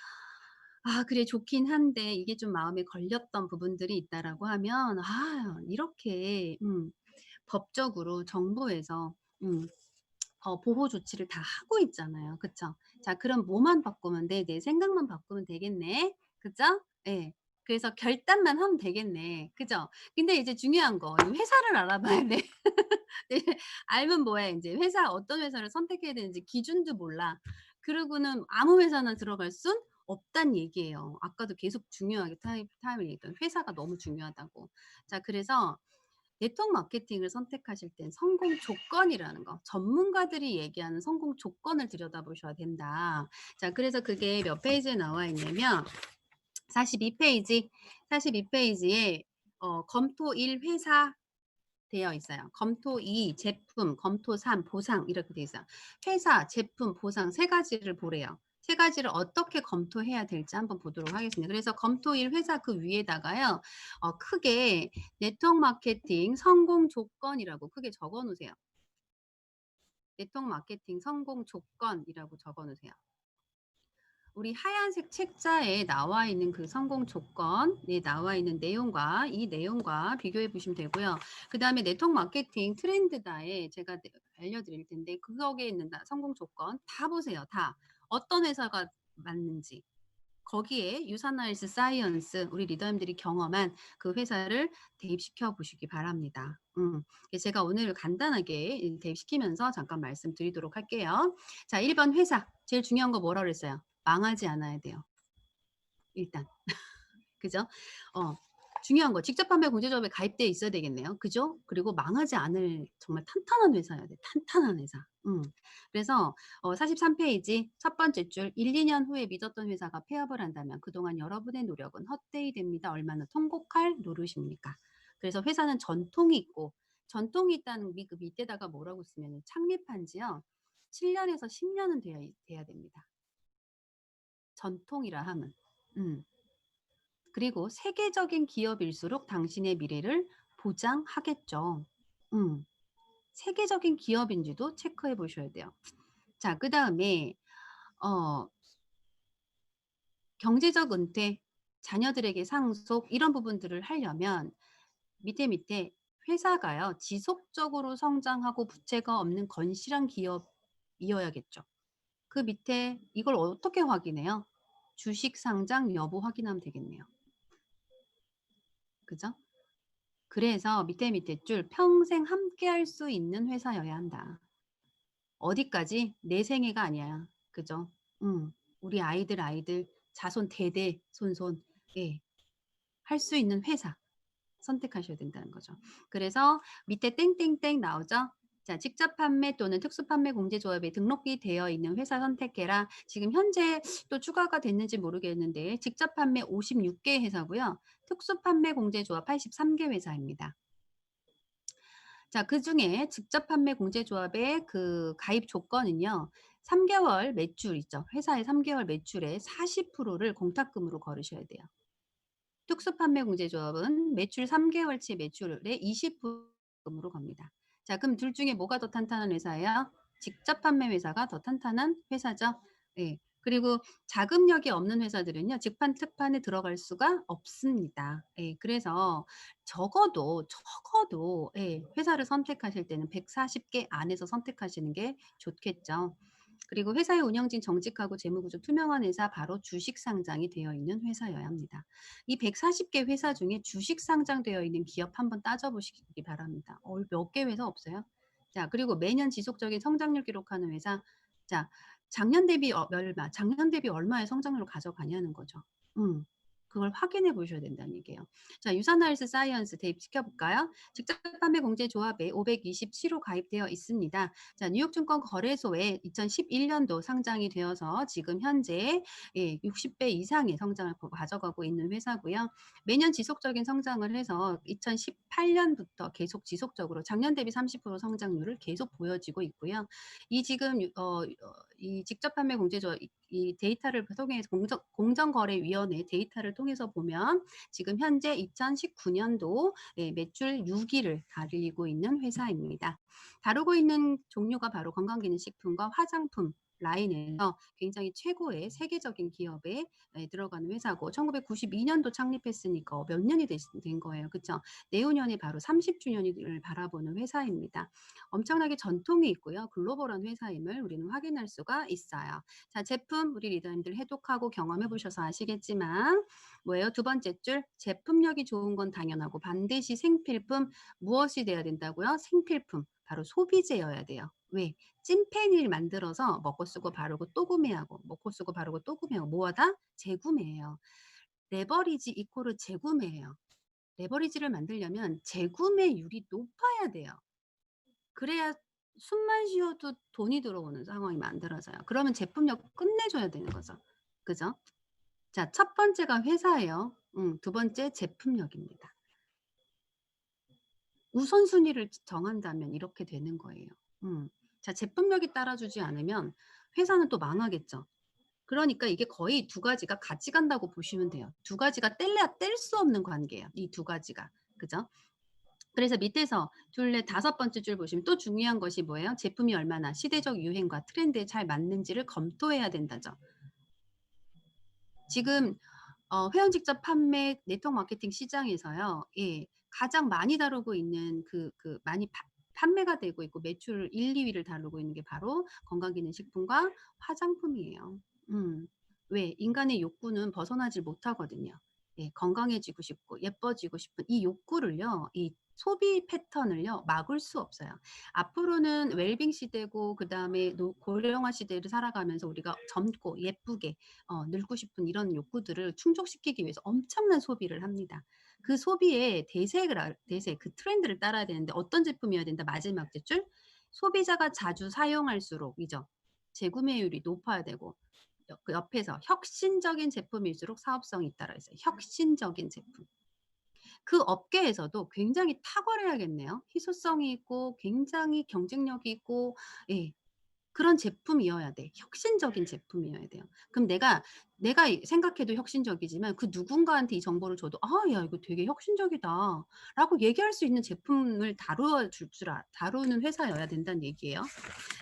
그래 좋긴 한데 이게 좀 마음에 걸렸던 부분들이 있다라고 하면 이렇게 법적으로 정부에서 보호 조치를 다 하고 있잖아요. 그쵸? 자, 그럼 뭐만 바꾸면 돼? 내 생각만 바꾸면 되겠네. 그죠? 예. 그래서 결단만 하면 되겠네. 그죠? 근데 이제 중요한 거, 이 회사를 알아봐야 돼. 네, 알면 뭐해? 이제 어떤 회사를 선택해야 되는지 기준도 몰라. 그러고는 아무 회사나 들어갈 순 없단 얘기예요. 아까도 계속 중요하게 타임을 얘기했던 회사가 너무 중요하다고. 자, 그래서 네트워크 마케팅을 선택하실 땐 성공 조건이라는 거, 전문가들이 얘기하는 성공 조건을 들여다보셔야 된다. 자, 그래서 그게 몇 페이지에 나와 있냐면 42페이지, 42페이지에 검토 1 회사 되어 있어요. 검토 2 제품, 검토 3 보상 이렇게 되어 있어요. 회사, 제품, 보상 세 가지를 보래요. 세 가지를 어떻게 검토해야 될지 한번 보도록 하겠습니다. 그래서 검토 1 회사 그 위에다가요. 크게 네트워크 마케팅 성공 조건이라고 크게 적어 놓으세요. 네트워크 마케팅 성공 조건이라고 적어 놓으세요. 우리 하얀색 책자에 나와 있는 그 성공 조건에 나와 있는 내용과 이 내용과 비교해 보시면 되고요. 그 다음에 네트워크 마케팅 트렌드다에 제가 알려드릴 텐데 거기에 있는 성공 조건 다 보세요. 다. 어떤 회사가 맞는지. 거기에 유산헬스 사이언스 우리 리더님들이 경험한 그 회사를 대입시켜 보시기 바랍니다. 제가 오늘 간단하게 대입시키면서 잠깐 말씀드리도록 할게요. 자, 1번 회사. 제일 중요한 거 뭐라 그랬어요? 망하지 않아야 돼요. 일단. 그죠? 중요한 거 직접 판매 공제조합에 가입돼 있어야 되겠네요. 그죠? 그리고 망하지 않을 정말 탄탄한 회사여야 돼. 탄탄한 회사. 그래서 43페이지 첫 번째 줄 1, 2년 후에 믿었던 회사가 폐업을 한다면 그동안 여러분의 노력은 헛되이 됩니다. 얼마나 통곡할 노릇입니까? 그래서 회사는 전통이 있고 전통이 있다는 그 밑에다가 뭐라고 쓰면 창립한 지요. 7년에서 10년은 돼야 됩니다. 전통이라 함은. 그리고 세계적인 기업일수록 당신의 미래를 보장하겠죠. 세계적인 기업인지도 체크해 보셔야 돼요. 자, 그 다음에 경제적 은퇴, 자녀들에게 상속 이런 부분들을 하려면 밑에 회사가요. 지속적으로 성장하고 부채가 없는 건실한 기업이어야겠죠. 그 밑에 이걸 어떻게 확인해요? 주식 상장 여부 확인하면 되겠네요. 그죠? 그래서 밑에 줄 평생 함께 할 수 있는 회사여야 한다. 어디까지? 내 생애가 아니야. 그죠? 우리 아이들 자손 대대 손손 할 수 있는 회사 선택하셔야 된다는 거죠. 그래서 밑에 땡땡땡 나오죠? 자, 직접 판매 또는 특수 판매 공제조합에 등록이 되어 있는 회사 선택해라. 지금 현재 또 추가가 됐는지 모르겠는데 직접 판매 56개 회사고요. 특수 판매 공제조합 83개 회사입니다. 자, 그중에 직접 판매 공제조합의 그 가입 조건은요. 3개월 매출 있죠. 회사의 3개월 매출의 40%를 공탁금으로 걸으셔야 돼요. 특수 판매 공제조합은 매출 3개월치 매출의 20%금으로 겁니다. 자, 그럼 둘 중에 뭐가 더 탄탄한 회사예요? 직접 판매 회사가 더 탄탄한 회사죠. 예. 그리고 자금력이 없는 회사들은요. 직판 특판에 들어갈 수가 없습니다. 예. 그래서 적어도 회사를 선택하실 때는 140개 안에서 선택하시는 게 좋겠죠. 그리고 회사의 운영진 정직하고 재무구조 투명한 회사 바로 주식 상장이 되어 있는 회사여야 합니다. 이 140개 회사 중에 주식 상장되어 있는 기업 한번 따져보시기 바랍니다. 몇 개 회사 없어요? 자, 그리고 매년 지속적인 성장률 기록하는 회사. 자, 작년 대비 얼마의 성장률을 가져가냐는 거죠. 그걸 확인해 보셔야 된다는 얘기예요. 자, 유산헬스 사이언스 대입시켜 볼까요? 직접 판매 공제 조합에 527호 가입되어 있습니다. 자, 뉴욕증권 거래소에 2011년도 상장이 되어서 지금 현재 60배 이상의 성장을 가져가고 있는 회사고요. 매년 지속적인 성장을 해서 2018년부터 계속 지속적으로 작년 대비 30% 성장률을 계속 보여지고 있고요. 이 지금 이 직접 판매 공제조 이 데이터를 통해 공정거래위원회 데이터를 통해서 보면 지금 현재 2019년도 매출 6위를 달리고 있는 회사입니다. 다루고 있는 종류가 바로 건강기능식품과 화장품 라인에서 굉장히 최고의 세계적인 기업에 들어가는 회사고 1992년도 창립했으니까 몇 년이 된 거예요. 그렇죠? 내후년에 바로 30주년을 바라보는 회사입니다. 엄청나게 전통이 있고요. 글로벌한 회사임을 우리는 확인할 수가 있어요. 자, 제품 우리 리더님들 해독하고 경험해 보셔서 아시겠지만 뭐예요? 두 번째 줄 제품력이 좋은 건 당연하고 반드시 생필품 무엇이 돼야 된다고요? 생필품 바로 소비재여야 돼요. 왜? 찐팬을 만들어서 먹고 쓰고 바르고 또 구매하고 먹고 쓰고 바르고 또 구매하고 뭐하다? 재구매예요. 레버리지 이코르 재구매예요. 레버리지를 만들려면 재구매율이 높아야 돼요. 그래야 숨만 쉬어도 돈이 들어오는 상황이 만들어져요. 그러면 제품력 끝내줘야 되는 거죠. 그죠? 자, 첫 번째가 회사예요. 두 번째 제품력입니다. 우선순위를 정한다면 이렇게 되는 거예요. 자, 제품력이 따라주지 않으면 회사는 또 망하겠죠. 그러니까 이게 거의 두 가지가 같이 간다고 보시면 돼요. 두 가지가 뗄래야 뗄 수 없는 관계예요. 이 두 가지가. 그죠? 그래서 밑에서 둘레 다섯 번째 줄 보시면 또 중요한 것이 뭐예요? 제품이 얼마나 시대적 유행과 트렌드에 잘 맞는지를 검토해야 된다죠. 지금 회원 직접 판매 네트워크 마케팅 시장에서요. 예, 가장 많이 다루고 있는 많이 판매가 되고 있고 매출 1, 2위를 다루고 있는 게 바로 건강기능식품과 화장품이에요. 왜? 인간의 욕구는 벗어나질 못하거든요. 예, 건강해지고 싶고 예뻐지고 싶은 이 욕구를요. 이 소비 패턴을요. 막을 수 없어요. 앞으로는 웰빙 시대고 그다음에 고령화 시대를 살아가면서 우리가 젊고 예쁘게 늙고 싶은 이런 욕구들을 충족시키기 위해서 엄청난 소비를 합니다. 그 소비의 대세, 그 트렌드를 따라야 되는데 어떤 제품이어야 된다? 마지막 줄 소비자가 자주 사용할수록이죠. 재구매율이 높아야 되고 그 옆에서 혁신적인 제품일수록 사업성이 있다라 했어요. 혁신적인 제품. 그 업계에서도 굉장히 탁월해야겠네요. 희소성이 있고 굉장히 경쟁력이 있고 예. 그런 제품이어야 돼. 혁신적인 제품이어야 돼요. 그럼 내가 생각해도 혁신적이지만 그 누군가한테 이 정보를 줘도 '아 야 이거 되게 혁신적이다.'라고 얘기할 수 있는 제품을 다루는 회사여야 된다는 얘기예요.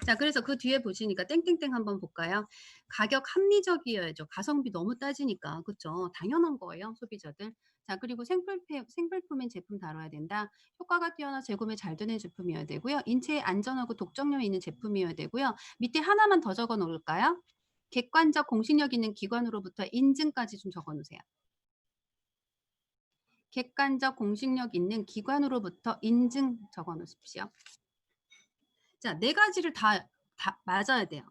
자, 그래서 그 뒤에 보시니까 땡땡땡 한번 볼까요? 가격 합리적이어야죠. 가성비 너무 따지니까. 그쵸? 당연한 거예요, 소비자들. 자, 그리고 생필품인 제품 다뤄야 된다. 효과가 뛰어나 재구매 잘 되는 제품이어야 되고요. 인체에 안전하고 독점력 있는 제품이어야 되고요. 밑에 하나만 더 적어 놓을까요? 객관적 공신력 있는 기관으로부터 인증까지 좀 적어 놓으세요. 객관적 공신력 있는 기관으로부터 인증 적어 놓으십시오. 자, 네 가지를 다 맞아야 돼요.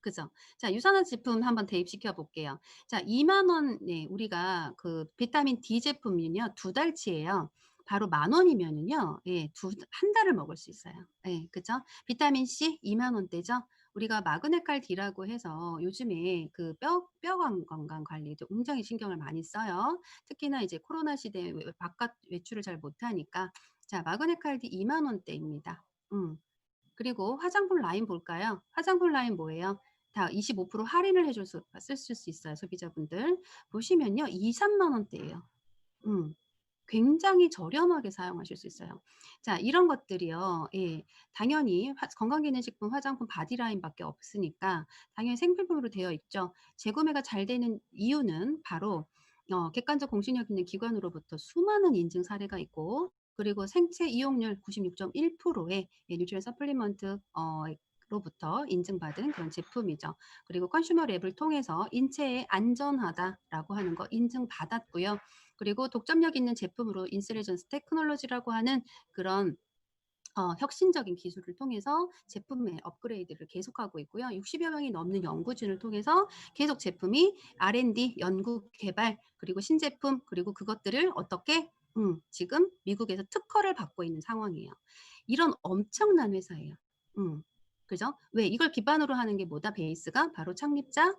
그죠? 자, 유산화 제품 한번 대입시켜 볼게요. 자, 2만 원, 네, 우리가 그 비타민 D 제품은요, 2달치예요. 바로 10,000원이면은요, 예, 한 달을 먹을 수 있어요. 예, 그죠? 비타민 C 2만 원대죠? 우리가 마그네칼 D라고 해서 요즘에 그 뼈 건강 관리도 굉장히 신경을 많이 써요. 특히나 이제 코로나 시대에 바깥 외출을 잘 못하니까. 자, 마그네칼 D 2만 원대입니다. 그리고 화장품 라인 볼까요? 화장품 라인 뭐예요? 다 25% 할인을 쓰실 수 있어요, 소비자분들. 보시면요, 2, 3만 원대예요. 굉장히 저렴하게 사용하실 수 있어요. 자, 이런 것들이요. 예, 당연히 건강기능식품, 화장품, 바디라인밖에 없으니까 당연히 생필품으로 되어 있죠. 재구매가 잘 되는 이유는 바로 객관적 공신력 있는 기관으로부터 수많은 인증 사례가 있고 그리고 생체 이용률 96.1%의 뉴트리션 서플리먼트 로부터 인증받은 그런 제품이죠. 그리고 컨슈머 랩을 통해서 인체에 안전하다라고 하는 거 인증받았고요. 그리고 독점력 있는 제품으로 인슐레전스 테크놀로지라고 하는 그런 혁신적인 기술을 통해서 제품의 업그레이드를 계속하고 있고요. 60여 명이 넘는 연구진을 통해서 계속 제품이 R&D, 연구, 개발, 그리고 신제품, 그리고 그것들을 어떻게 지금 미국에서 특허를 받고 있는 상황이에요. 이런 엄청난 회사예요. 그죠? 왜 이걸 기반으로 하는 게 뭐다? 베이스가 바로 창립자의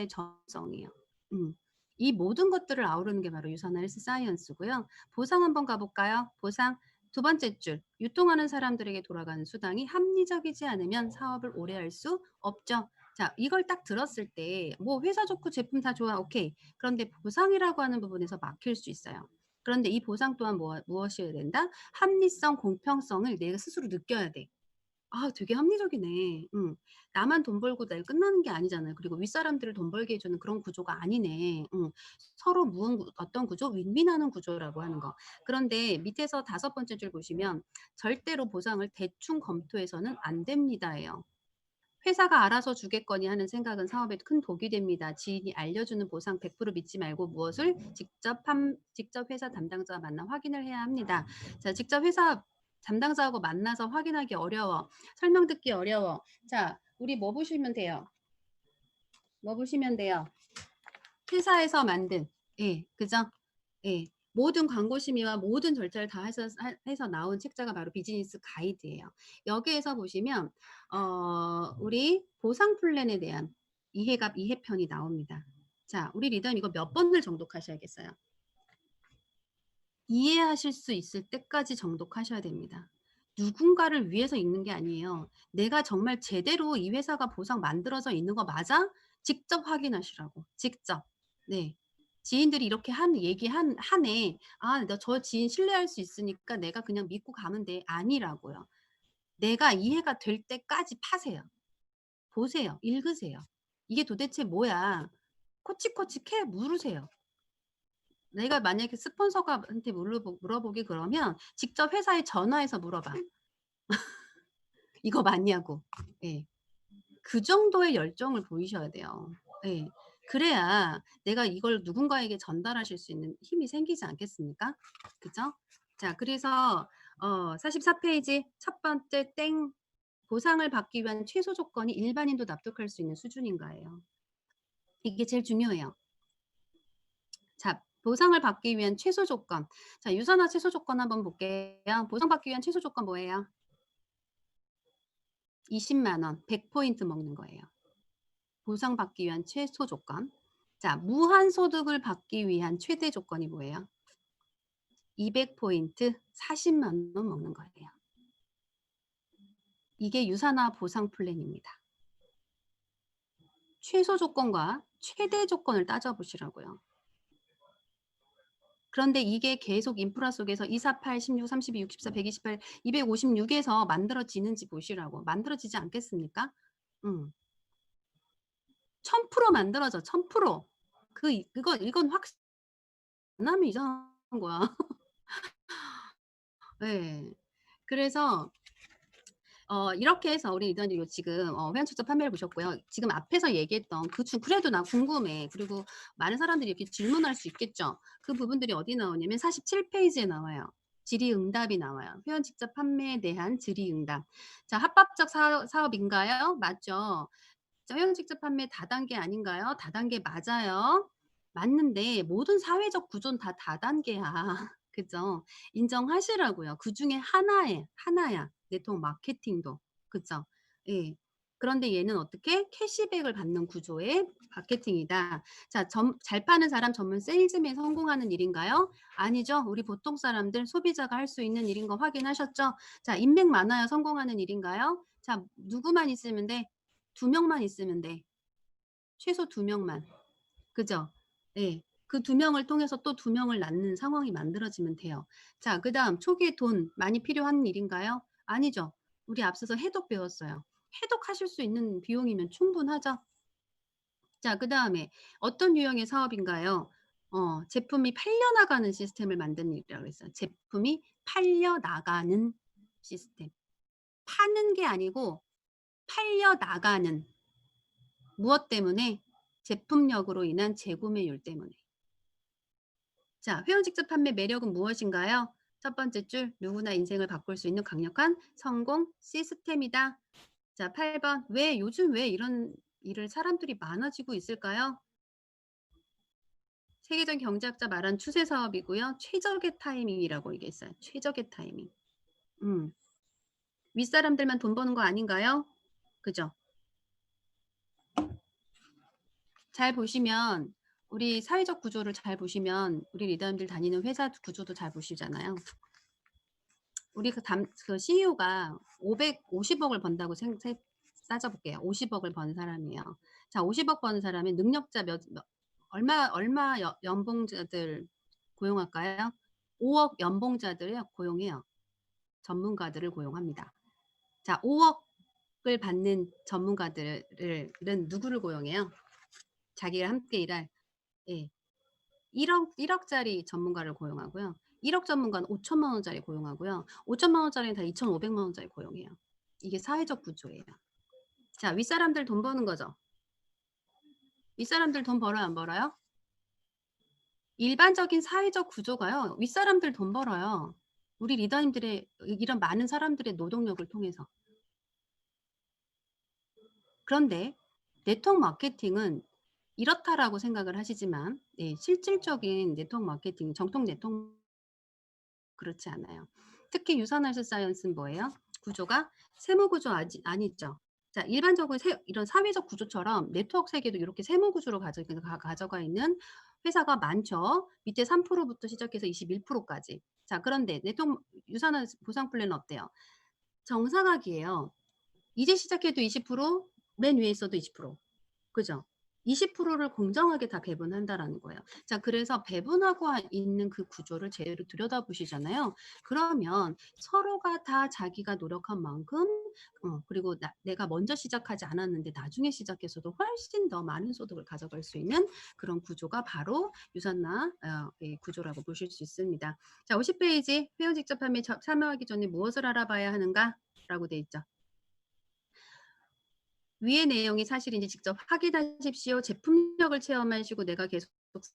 전문성이에요. 이 모든 것들을 아우르는 게 바로 유산화 헬스 사이언스고요. 보상 한번 가볼까요? 보상 두 번째 줄, 유통하는 사람들에게 돌아가는 수당이 합리적이지 않으면 사업을 오래 할 수 없죠. 자, 이걸 딱 들었을 때 뭐 회사 좋고 제품 다 좋아, 오케이. 그런데 보상이라고 하는 부분에서 막힐 수 있어요. 그런데 이 보상 또한 무엇이어야 된다? 합리성, 공평성을 내가 스스로 느껴야 돼. 아, 되게 합리적이네. 나만 돈 벌고 내일 끝나는 게 아니잖아요. 그리고 윗사람들을 돈 벌게 해주는 그런 구조가 아니네. 서로 어떤 구조? 윈윈하는 구조라고 하는 거. 그런데 밑에서 5번째 줄 보시면 절대로 보상을 대충 검토해서는 안 됩니다예요. 회사가 알아서 주겠거니 하는 생각은 사업에 큰 독이 됩니다. 지인이 알려주는 보상 100% 믿지 말고 무엇을 직접 회사 담당자와 만나 확인을 해야 합니다. 자, 직접 회사 담당자하고 만나서 확인하기 어려워. 설명 듣기 어려워. 자, 우리 뭐 보시면 돼요? 뭐 보시면 돼요? 회사에서 만든, 예, 그죠? 예, 모든 광고 심의와 모든 절차를 다 해서 나온 책자가 바로 비즈니스 가이드예요. 여기에서 보시면 우리 보상 플랜에 대한 이해갑 이해편이 나옵니다. 자, 우리 리더님 이거 몇 번을 정독하셔야겠어요? 이해하실 수 있을 때까지 정독하셔야 됩니다. 누군가를 위해서 읽는 게 아니에요. 내가 정말 제대로 이 회사가 보상 만들어져 있는 거 맞아? 직접 확인하시라고. 직접. 네. 지인들이 이렇게 하네. 아, 나 저 지인 신뢰할 수 있으니까 내가 그냥 믿고 가면 돼. 아니라고요. 내가 이해가 될 때까지 파세요. 보세요. 읽으세요. 이게 도대체 뭐야? 코치코치 물으세요. 내가 만약에 스폰서한테 물어보기 그러면 직접 회사에 전화해서 물어봐. 이거 맞냐고. 예. 그 정도의 열정을 보이셔야 돼요. 예. 그래야 내가 이걸 누군가에게 전달하실 수 있는 힘이 생기지 않겠습니까? 그죠? 자, 그래서 44페이지 첫 번째 땡. 보상을 받기 위한 최소 조건이 일반인도 납득할 수 있는 수준인가예요. 이게 제일 중요해요. 자, 보상을 받기 위한 최소 조건. 자, 유산화 최소 조건 한번 볼게요. 보상받기 위한 최소 조건 뭐예요? 20만 원, 100포인트 먹는 거예요. 보상받기 위한 최소 조건. 자, 무한 소득을 받기 위한 최대 조건이 뭐예요? 200포인트, 40만 원 먹는 거예요. 이게 유산화 보상 플랜입니다. 최소 조건과 최대 조건을 따져보시라고요. 그런데 이게 계속 인프라 속에서 248, 16, 32, 64, 128, 256에서 만들어지는지 보시라고. 만들어지지 않겠습니까? 1000% 만들어져. 1000%. 이건 확실히 안 하면 이상한 거야. 네. 그래서 이렇게 해서 우리 리더님 지금 회원 출자 판매를 보셨고요. 지금 앞에서 얘기했던 그래도 나 궁금해. 그리고 많은 사람들이 이렇게 질문할 수 있겠죠. 그 부분들이 어디 나오냐면 47페이지에 나와요. 질의응답이 나와요. 회원 직접 판매에 대한 질의응답. 자, 합법적 사업인가요? 맞죠. 자, 회원 직접 판매 다단계 아닌가요? 다단계 맞아요. 맞는데 모든 사회적 구조는 다 다단계야. 그죠? 인정하시라고요. 그 중에 하나야. 네트워크 마케팅도. 그죠? 예. 그런데 얘는 어떻게? 캐시백을 받는 구조의 마케팅이다. 자, 잘 파는 사람 전문 세일즈맨 성공하는 일인가요? 아니죠. 우리 보통 사람들 소비자가 할 수 있는 일인 거 확인하셨죠? 자, 인맥 많아야 성공하는 일인가요? 자, 누구만 있으면 돼? 2명만 있으면 돼. 최소 2명만. 그죠? 예. 그 2명을 통해서 또 2명을 낳는 상황이 만들어지면 돼요. 자, 그 다음 초기에 돈 많이 필요한 일인가요? 아니죠. 우리 앞서서 해독 배웠어요. 해독하실 수 있는 비용이면 충분하죠. 자, 그 다음에 어떤 유형의 사업인가요? 제품이 팔려나가는 시스템을 만드는 일이라고 했어요. 제품이 팔려나가는 시스템. 파는 게 아니고 팔려나가는. 무엇 때문에? 제품력으로 인한 재구매율 때문에. 자, 회원 직접 판매 매력은 무엇인가요? 첫 번째 줄, 누구나 인생을 바꿀 수 있는 강력한 성공 시스템이다. 자, 8번. 요즘 왜 이런 일을 사람들이 많아지고 있을까요? 세계적 경제학자 말한 추세 사업이고요. 최적의 타이밍이라고 이게 있어요. 최적의 타이밍. 윗사람들만 돈 버는 거 아닌가요? 그죠? 잘 보시면 우리 사회적 구조를 잘 보시면 우리 리더님들 다니는 회사 구조도 잘 보시잖아요. 우리 그 CEO가 550억을 번다고 따져볼게요. 50억을 번 사람이에요. 자, 50억 버는 사람이 능력자 얼마 연봉자들 고용할까요? 5억 연봉자들을 고용해요. 전문가들을 고용합니다. 자, 5억을 받는 전문가들은 누구를 고용해요? 자기가 함께 일할 1억짜리 전문가를 고용하고요. 1억 전문가는 5천만 원짜리 고용하고요. 5천만 원짜리는 다 2,500만 원짜리 고용해요. 이게 사회적 구조예요. 자, 윗사람들 돈 버는 거죠. 윗사람들 돈 벌어요, 안 벌어요? 일반적인 사회적 구조가요. 윗사람들 돈 벌어요. 우리 리더님들의 이런 많은 사람들의 노동력을 통해서. 그런데 네트워크 마케팅은 이렇다라고 생각을 하시지만 실질적인 네트워크 마케팅, 정통 네트워크 그렇지 않아요. 특히 유산화수 사이언스는 뭐예요? 구조가 세무 구조 아니죠. 자, 일반적으로 이런 사회적 구조처럼 네트워크 세계도 이렇게 세무 구조로 가져가 있는 회사가 많죠. 밑에 3%부터 시작해서 21%까지. 자, 그런데 네트워크 유산화 보상 플랜은 어때요? 정상학이에요. 이제 시작해도 20%, 맨 위에 있어도 20%. 그죠? 20%를 공정하게 다 배분한다라는 거예요. 자, 그래서 배분하고 있는 그 구조를 제대로 들여다보시잖아요. 그러면 서로가 다 자기가 노력한 만큼 그리고 내가 먼저 시작하지 않았는데 나중에 시작해서도 훨씬 더 많은 소득을 가져갈 수 있는 그런 구조가 바로 유산화 구조라고 보실 수 있습니다. 자, 50페이지 회원 직접 판매 참여하기 전에 무엇을 알아봐야 하는가? 라고 돼 있죠. 위의 내용이 사실인지 직접 확인하십시오. 제품력을 체험하시고 내가 계속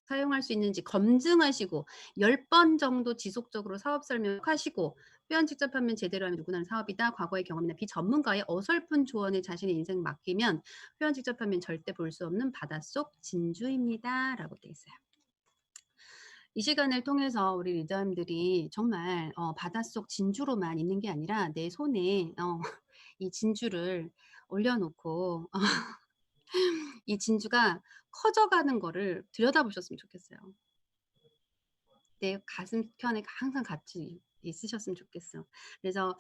사용할 수 있는지 검증하시고 10번 정도 지속적으로 사업 설명하시고 회원 직접 하면 제대로 하면 누구나 사업이다. 과거의 경험이나 비전문가의 어설픈 조언에 자신의 인생 맡기면 회원 직접 하면 절대 볼 수 없는 바닷속 진주입니다. 라고 되어 있어요. 이 시간을 통해서 우리 리더님들이 정말 바닷속 진주로만 있는 게 아니라 내 손에 이 진주를 올려놓고 이 진주가 커져가는 거를 들여다보셨으면 좋겠어요. 내 가슴편에 항상 같이 있으셨으면 좋겠어. 그래서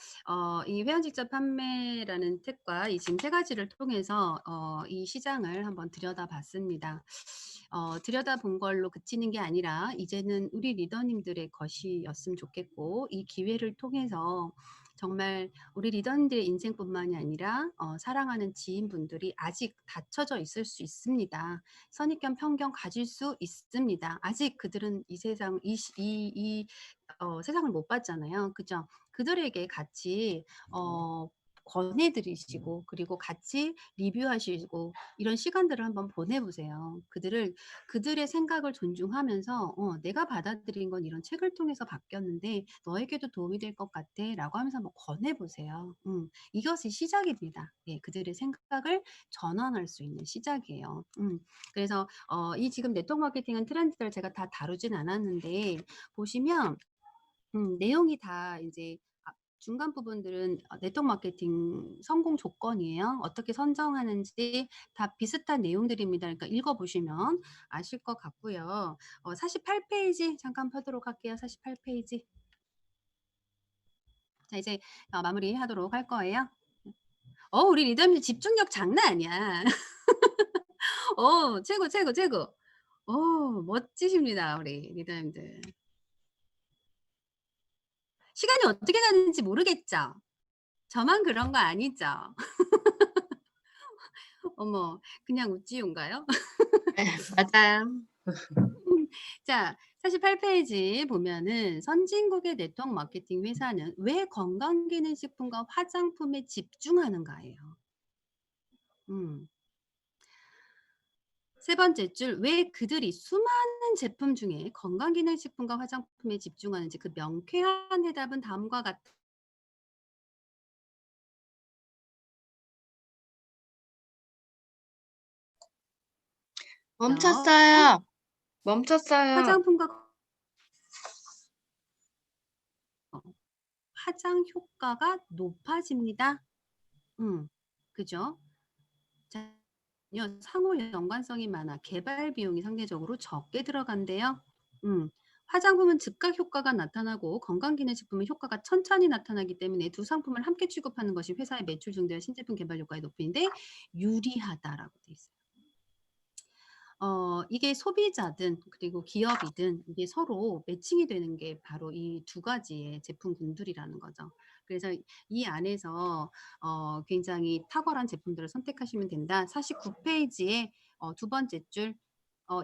이 회원 직접 판매라는 책과 이 지금 3가지를 통해서 이 시장을 한번 들여다봤습니다. 들여다본 걸로 그치는 게 아니라 이제는 우리 리더님들의 것이었으면 좋겠고 이 기회를 통해서 정말 우리 리더님들의 인생뿐만이 아니라 사랑하는 지인분들이 아직 닫혀져 있을 수 있습니다. 선입견, 편견 가질 수 있습니다. 아직 그들은 이 세상, 세상을 못 봤잖아요. 그죠? 그들에게 같이 권해드리시고 그리고 같이 리뷰하시고 이런 시간들을 한번 보내보세요. 그들의 생각을 존중하면서 내가 받아들인 건 이런 책을 통해서 바뀌었는데 너에게도 도움이 될 것 같아 라고 하면서 한번 권해보세요. 이것이 시작입니다. 예, 그들의 생각을 전환할 수 있는 시작이에요. 그래서 이 지금 네트워크 마케팅은 트렌드를 제가 다 다루진 않았는데 보시면 내용이 다 이제 중간 부분들은 네트워크 마케팅 성공 조건이에요. 어떻게 선정하는지 다 비슷한 내용들입니다. 그러니까 읽어보시면 아실 것 같고요. 48페이지 잠깐 펴도록 할게요. 48페이지. 자, 이제 마무리하도록 할 거예요. 우리 리더님들 집중력 장난 아니야. 최고, 최고, 최고. 멋지십니다. 우리 리더님들. 시간이 어떻게 가는지 모르겠죠? 저만 그런 거 아니죠? 어머, 그냥 우찌운가요? 네, 맞아요. 자, 48페이지 보면은 선진국의 네트워크 마케팅 회사는 왜 건강기능식품과 화장품에 집중하는가예요. 세 번째 줄, 왜 그들이 수많은 제품 중에 건강기능식품과 화장품에 집중하는지 그 명쾌한 해답은 다음과 같다. 멈췄어요. 멈췄어요. 화장품과 화장 효과가 높아집니다. 그죠? 자, 상호 연관성이 많아 개발 비용이 상대적으로 적게 들어간대요. 화장품은 즉각 효과가 나타나고 건강기능식품은 효과가 천천히 나타나기 때문에 두 상품을 함께 취급하는 것이 회사의 매출 증대와 신제품 개발 효과에 높이는데 유리하다라고 돼 있어요. 이게 소비자든 그리고 기업이든 이게 서로 매칭이 되는 게 바로 이 두 가지의 제품군들이라는 거죠. 그래서 이 안에서 굉장히 탁월한 제품들을 선택하시면 된다. 49페이지에 두 번째 줄,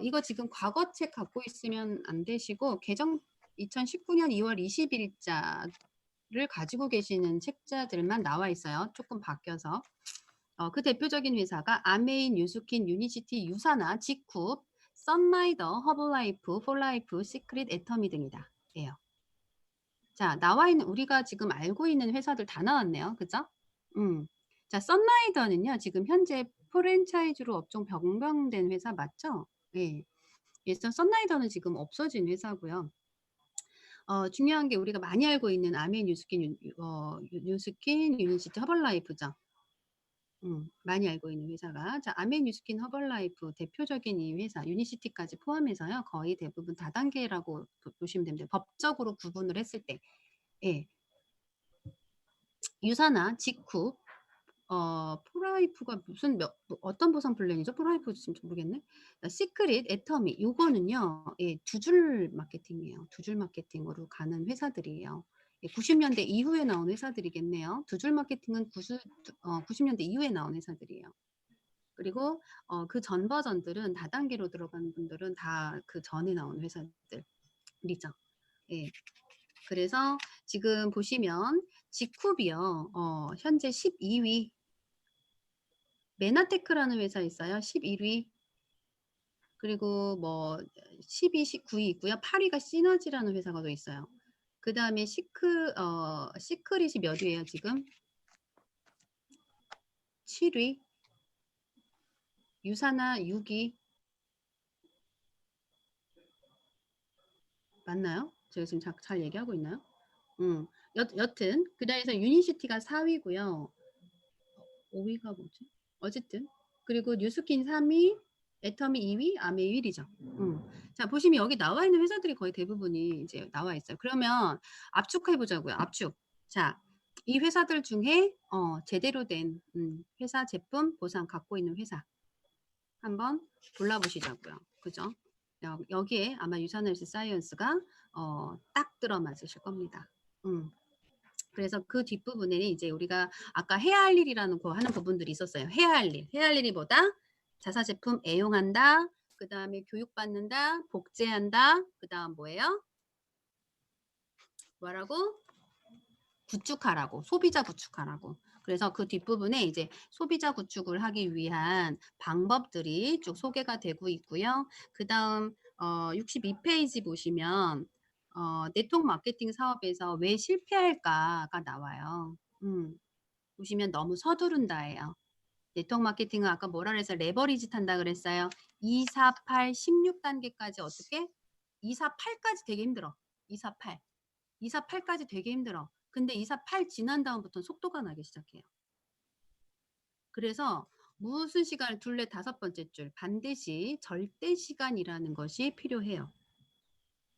이거 지금 과거책 갖고 있으면 안 되시고 개정 2019년 2월 20일자를 가지고 계시는 책자들만 나와 있어요. 조금 바뀌어서. 그 대표적인 회사가 아메인, 유스킨, 유니시티, 유사나, 직쿱, 선라이더, 허블라이프, 폴라이프, 시크릿, 애터미 등이다. 예요. 자, 나와 있는 우리가 지금 알고 있는 회사들 다 나왔네요. 그죠? 자, 선라이더는요. 지금 현재 프랜차이즈로 업종 변경된 회사 맞죠? 예. 그래서 선라이더는 지금 없어진 회사고요. 중요한 게 우리가 많이 알고 있는 아메인, 유스킨, 유스킨, 유니시티, 허블라이프죠. 많이 알고 있는 회사가 자 아메인, 유스킨, 허벌라이프 대표적인 이 회사 유니시티까지 포함해서요 거의 대부분 다단계라고 보시면 됩니다. 법적으로 구분을 했을 때 예. 유사나 직후 프라이프가 무슨 어떤 보상 플랜이죠? 프라이프 지금 모르겠네. 시크릿, 애터미 요거는요 예, 두 줄 마케팅이에요. 두 줄 마케팅으로 가는 회사들이에요. 90년대 이후에 나온 회사들이겠네요. 두 줄 마케팅은 90년대 이후에 나온 회사들이에요. 그리고 그 전 버전들은 다단계로 들어가는 분들은 다 그 전에 나온 회사들이죠. 예. 그래서 지금 보시면 직쿱이요. 현재 12위. 메나테크라는 회사 있어요. 11위. 그리고 뭐 12, 19위 있고요. 8위가 시너지라는 회사가 더 있어요. 그 다음에 시크릿이 몇 위예요 지금? 7위. 유사나 6위. 맞나요? 제가 지금 잘 얘기하고 있나요? 여튼 그 다음에서 유니시티가 4위고요. 5위가 뭐지? 어쨌든 그리고 뉴스킨 3위, 애터미 2위, 아메 1위죠. 자 보시면 여기 나와 있는 회사들이 거의 대부분이 이제 나와 있어요. 그러면 압축해 보자고요. 압축. 자, 이 회사들 중에 제대로 된 회사 제품 보상 갖고 있는 회사 한번 골라보시자고요. 그죠? 여기에 아마 유산헬스 사이언스가 딱 들어맞으실 겁니다. 그래서 그 뒷부분에 이제 우리가 아까 해야 할 일이라는 거 하는 부분들이 있었어요. 해야 할 일. 해야 할 일이 뭐다? 자사 제품 애용한다. 그 다음에 교육받는다. 복제한다. 그 다음 뭐예요? 뭐라고? 구축하라고. 소비자 구축하라고. 그래서 그 뒷부분에 이제 소비자 구축을 하기 위한 방법들이 쭉 소개가 되고 있고요. 그 다음 62페이지 보시면 네트워크 마케팅 사업에서 왜 실패할까가 나와요. 보시면 너무 서두른다예요. 네트워크 마케팅은 아까 뭐라 그래서 레버리지 탄다 그랬어요. 2, 4, 8, 16단계까지 어떻게? 2, 4, 8까지 되게 힘들어. 2, 4, 8. 2, 4, 8까지 되게 힘들어. 근데 2, 4, 8 지난 다음부터는 속도가 나기 시작해요. 그래서 무슨 시간을 둘레 다섯 번째 줄 반드시 절대 시간이라는 것이 필요해요.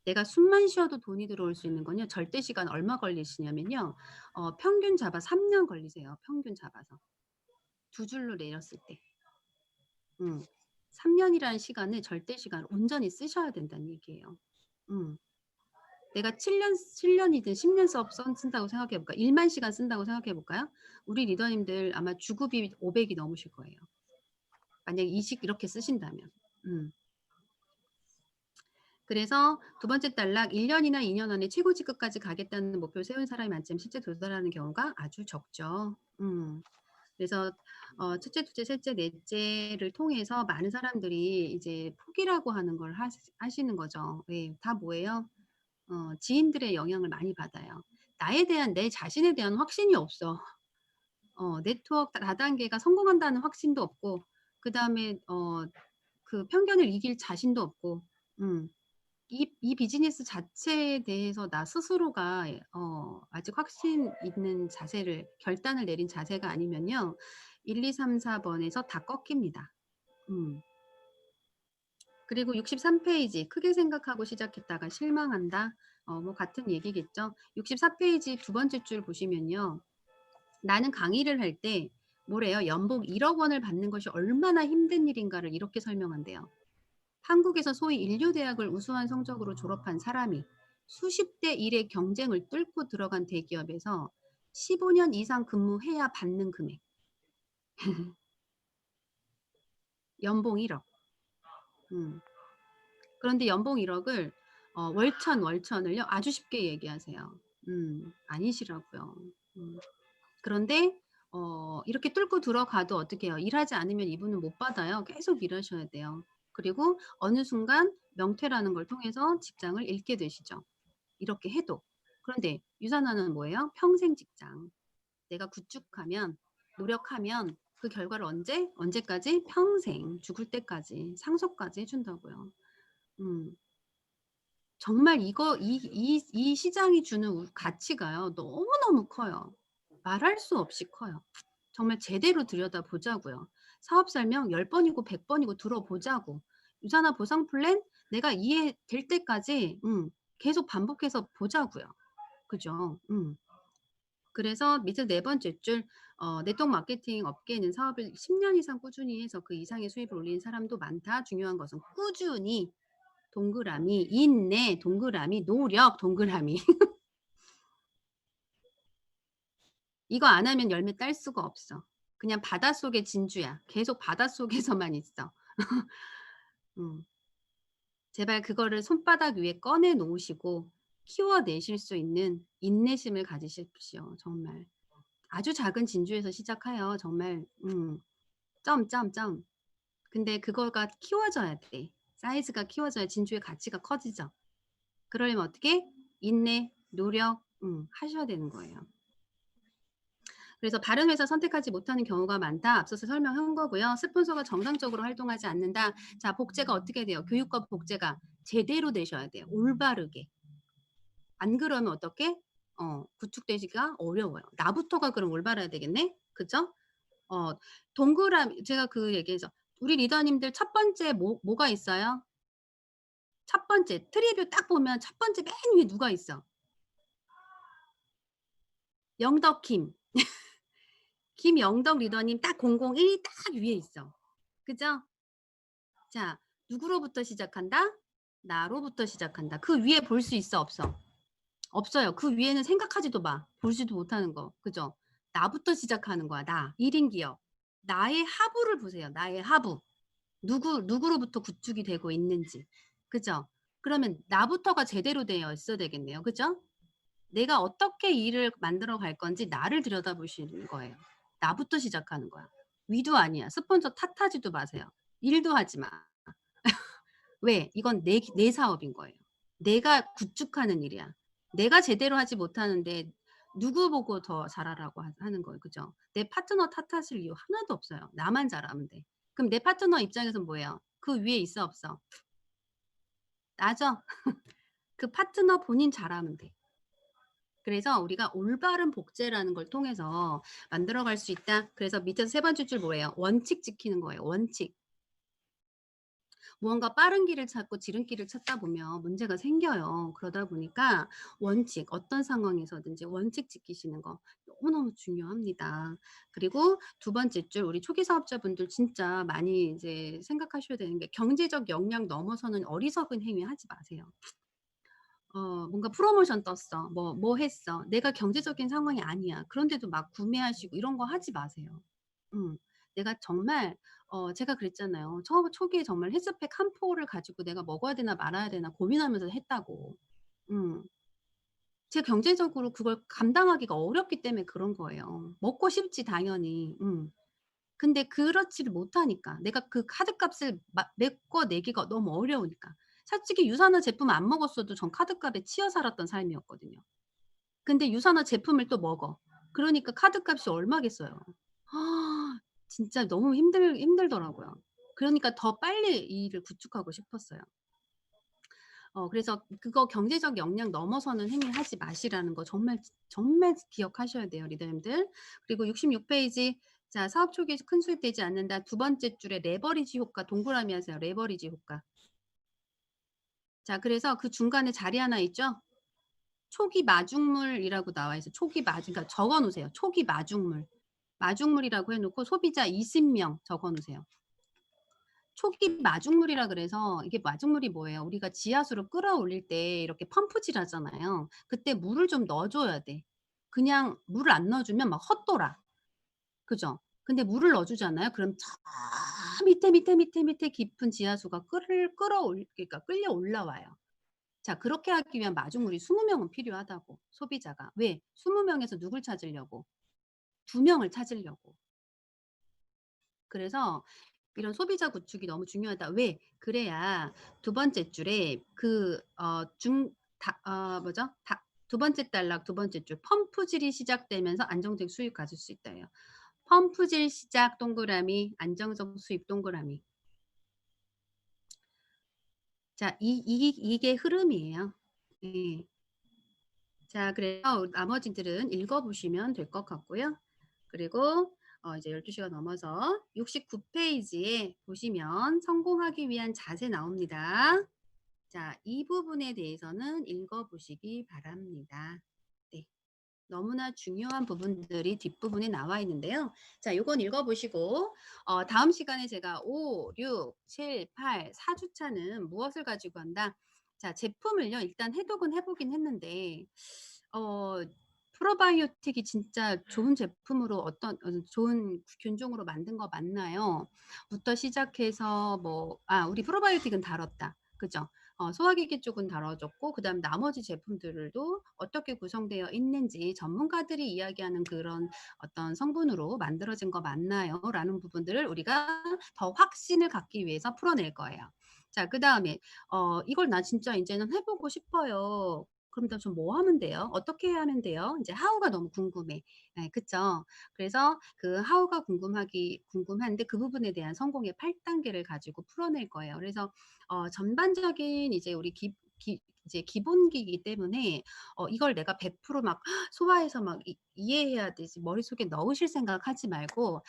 내가 숨만 쉬어도 돈이 들어올 수 있는 건요. 절대 시간 얼마 걸리시냐면요. 평균 잡아 3년 걸리세요. 평균 잡아서. 두 줄로 내렸을 때. 3년이라는 시간을 절대 시간을 온전히 쓰셔야 된다는 얘기예요. 내가 7년이든 10년 수업 쓴다고 생각해 볼까요? 1만 시간 쓴다고 생각해 볼까요? 우리 리더님들 아마 주급이 500이 넘으실 거예요. 만약에 이렇게 쓰신다면. 그래서 두 번째 단락 1년이나 2년 안에 최고 직급까지 가겠다는 목표를 세운 사람이 많지만 실제 도달하는 경우가 아주 적죠. 그래서 첫째, 둘째, 셋째, 넷째를 통해서 많은 사람들이 이제 포기라고 하는 걸 하시는 거죠. 왜? 다 뭐예요? 지인들의 영향을 많이 받아요. 내 자신에 대한 확신이 없어. 네트워크 다단계가 성공한다는 확신도 없고, 그 다음에 그 편견을 이길 자신도 없고, 이 비즈니스 자체에 대해서 나 스스로가 아직 확신 있는 자세를, 결단을 내린 자세가 아니면요, 1, 2, 3, 4번에서 다 꺾입니다. 그리고 63페이지, 크게 생각하고 시작했다가 실망한다. 뭐 같은 얘기겠죠. 64페이지 두 번째 줄 보시면요, 나는 강의를 할 때 뭐래요? 연봉 1억 원을 받는 것이 얼마나 힘든 일인가를 이렇게 설명한대요. 한국에서 소위 인류대학을 우수한 성적으로 졸업한 사람이 수십 대 1의 경쟁을 뚫고 들어간 대기업에서 15년 이상 근무해야 받는 금액. 연봉 1억. 그런데 연봉 1억을 월천을요 아주 쉽게 얘기하세요. 아니시라고요. 그런데 이렇게 뚫고 들어가도 어떻게 해요? 일하지 않으면 이분은 못 받아요. 계속 일하셔야 돼요. 그리고 어느 순간 명퇴라는 걸 통해서 직장을 잃게 되시죠. 이렇게 해도. 그런데 유산화는 뭐예요? 평생 직장. 내가 구축하면, 노력하면 그 결과를 언제까지? 평생, 죽을 때까지, 상속까지 해준다고요. 정말 이 시장이 주는 가치가요, 너무너무 커요. 말할 수 없이 커요. 정말 제대로 들여다보자고요. 사업 설명 10번이고 100번이고 들어보자고. 유산화 보상 플랜 내가 이해될 때까지 계속 반복해서 보자고요. 그죠? 그래서 밑에 네 번째 줄, 네트워크 마케팅 업계는 사업을 10년 이상 꾸준히 해서 그 이상의 수입을 올리는 사람도 많다. 중요한 것은 꾸준히, 동그라미, 인내, 동그라미, 노력, 동그라미. 이거 안 하면 열매 딸 수가 없어. 그냥 바닷속의 진주야. 계속 바닷속에서만 있어. 제발 그거를 손바닥 위에 꺼내 놓으시고 키워내실 수 있는 인내심을 가지십시오. 정말. 아주 작은 진주에서 시작해요. 정말 점점점. 근데 그거가 키워져야 돼. 사이즈가 키워져야 진주의 가치가 커지죠. 그러려면 어떻게? 인내, 노력 하셔야 되는 거예요. 그래서 다른 회사 선택하지 못하는 경우가 많다. 앞서서 설명한 거고요. 스폰서가 정상적으로 활동하지 않는다. 자, 복제가 어떻게 돼요? 교육과 복제가 제대로 되셔야 돼요. 올바르게. 안 그러면 어떻게? 구축되기가 어려워요. 나부터가 그럼 올바라야 되겠네? 그죠? 동그라미, 제가 그 얘기해서 우리 리더님들 첫 번째 뭐가 있어요? 첫 번째 트리뷰 딱 보면 첫 번째 맨 위에 누가 있어? 영덕킴. 김영덕 리더님 딱 001이 딱 위에 있어. 그죠? 자, 누구로부터 시작한다? 나로부터 시작한다. 그 위에 볼 수 있어, 없어? 없어요. 그 위에는 생각하지도 마. 보지도 못하는 거. 그죠? 나부터 시작하는 거야. 나. 1인 기업. 나의 하부를 보세요. 나의 하부. 누구로부터 구축이 되고 있는지. 그죠? 그러면 나부터가 제대로 되어 있어야 되겠네요. 그죠? 내가 어떻게 일을 만들어 갈 건지 나를 들여다보시는 거예요. 나부터 시작하는 거야. 위도 아니야. 스폰서 탓하지도 마세요. 일도 하지 마. 왜? 이건 내 사업인 거예요. 내가 구축하는 일이야. 내가 제대로 하지 못하는데 누구 보고 더 잘하라고 하는 거예요. 그죠? 내 파트너 탓하실 이유 하나도 없어요. 나만 잘하면 돼. 그럼 내 파트너 입장에서는 뭐예요? 그 위에 있어 없어? 나죠? 그 파트너 본인 잘하면 돼. 그래서 우리가 올바른 복제라는 걸 통해서 만들어갈 수 있다. 그래서 밑에서 세 번째 줄 뭐예요? 원칙 지키는 거예요. 원칙. 무언가 빠른 길을 찾고 지름길을 찾다 보면 문제가 생겨요. 그러다 보니까 원칙, 어떤 상황에서든지 원칙 지키시는 거 너무너무 중요합니다. 그리고 두 번째 줄, 우리 초기 사업자분들 진짜 많이 이제 생각하셔야 되는 게 경제적 역량 넘어서는 어리석은 행위 하지 마세요. 뭔가 프로모션 떴어. 뭐 했어. 내가 경제적인 상황이 아니야. 그런데도 막 구매하시고 이런 거 하지 마세요. 내가 정말 제가 그랬잖아요. 초기에 정말 헬스팩 한 포를 가지고 내가 먹어야 되나 말아야 되나 고민하면서 했다고. 제가 경제적으로 그걸 감당하기가 어렵기 때문에 그런 거예요. 먹고 싶지 당연히. 근데 그렇지를 못하니까. 내가 그 카드값을 메꿔 내기가 너무 어려우니까. 솔직히 유산화 제품 안 먹었어도 전 카드값에 치여 살았던 삶이었거든요. 근데 유산화 제품을 또 먹어. 그러니까 카드값이 얼마겠어요. 진짜 너무 힘들더라고요. 그러니까 더 빨리 이 일을 구축하고 싶었어요. 그래서 그거 경제적 역량 넘어서는 행위하지 마시라는 거 정말 기억하셔야 돼요, 리더님들. 그리고 66페이지. 자, 사업 초기에 큰 수입 되지 않는다. 두 번째 줄에 레버리지 효과 동그라미 하세요. 레버리지 효과. 자, 그래서 그 중간에 자리 하나 있죠? 초기 마중물이라고 나와 있어요. 초기 마중, 그러니까 적어 놓으세요. 초기 마중물. 마중물이라고 해놓고 소비자 20명 적어 놓으세요. 초기 마중물이라 그래서 이게 마중물이 뭐예요? 우리가 지하수로 끌어올릴 때 이렇게 펌프질 하잖아요. 그때 물을 좀 넣어줘야 돼. 그냥 물을 안 넣어주면 막 헛돌아. 그죠? 근데 물을 넣어주잖아요. 그럼 저 밑에 깊은 지하수가 그러니까 끌려 올라와요. 자, 그렇게 하기 위한 마중물이 20명은 필요하다고, 소비자가. 왜? 20명에서 누굴 찾으려고? 2명을 찾으려고. 그래서 이런 소비자 구축이 너무 중요하다. 왜? 그래야 두 번째 줄에 두 번째 단락 두 번째 줄 펌프질이 시작되면서 안정적 수익 가질 수 있다예요. 펌프질 시작 동그라미, 안정적 수입 동그라미. 자, 이게 흐름이에요. 예. 자, 그래서 나머지들은 읽어보시면 될 것 같고요. 그리고 이제 12시가 넘어서 69페이지에 보시면 성공하기 위한 자세 나옵니다. 자, 이 부분에 대해서는 읽어보시기 바랍니다. 네. 너무나 중요한 부분들이 뒷부분에 나와 있는데요. 자, 요건 읽어보시고 다음 시간에 제가 5, 6, 7, 8, 4주차는 무엇을 가지고 한다? 자, 제품을요. 일단 해독은 해보긴 했는데 프로바이오틱이 진짜 좋은 제품으로 좋은 균종으로 만든 거 맞나요? 부터 시작해서 우리 프로바이오틱은 다뤘다. 그죠? 소화기기 쪽은 다뤄졌고 그다음 나머지 제품들도 어떻게 구성되어 있는지 전문가들이 이야기하는 그런 어떤 성분으로 만들어진 거 맞나요? 라는 부분들을 우리가 더 확신을 갖기 위해서 풀어낼 거예요. 자, 그다음에 이걸 나 진짜 이제는 해보고 싶어요. 그럼 나 좀 뭐 하면 돼요? 어떻게 해야 하면 돼요? 이제 how가 너무 궁금해. 네, 그쵸? 그래서 그 how가 궁금한데 그 부분에 대한 성공의 8단계를 가지고 풀어낼 거예요. 그래서 전반적인 이제 우리 이제 기본기이기 때문에 이걸 내가 100% 막 소화해서 막 이해해야 되지 머릿속에 넣으실 생각하지 말고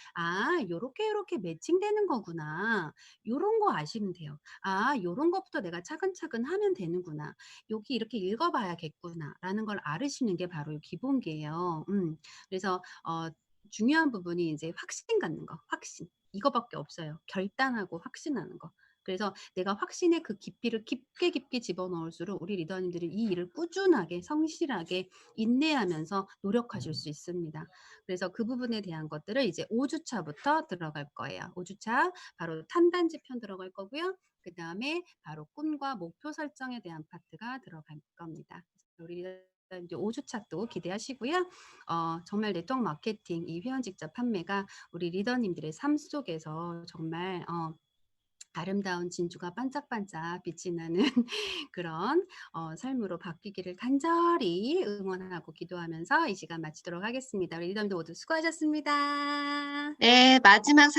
요렇게 매칭되는 거구나. 요런 거 아시면 돼요. 요런 것부터 내가 차근차근 하면 되는구나. 여기 이렇게 읽어봐야겠구나 라는 걸 알으시는 게 바로 기본기예요. 그래서 중요한 부분이 이제 확신 갖는 거. 확신. 이거밖에 없어요. 결단하고 확신하는 거. 그래서 내가 확신의 그 깊이를 깊게 집어넣을수록 우리 리더님들이 이 일을 꾸준하게 성실하게 인내하면서 노력하실 수 있습니다. 그래서 그 부분에 대한 것들을 이제 5주차부터 들어갈 거예요. 5주차 바로 탄단지 편 들어갈 거고요. 그 다음에 바로 꿈과 목표 설정에 대한 파트가 들어갈 겁니다. 우리 이제 5주차 또 기대하시고요. 정말 네트워크 마케팅, 이 회원 직접 판매가 우리 리더님들의 삶 속에서 정말 아름다운 진주가 반짝반짝 빛이 나는 그런 삶으로 바뀌기를 간절히 응원하고 기도하면서 이 시간 마치도록 하겠습니다. 우리 리더님들 모두 수고하셨습니다. 네, 마지막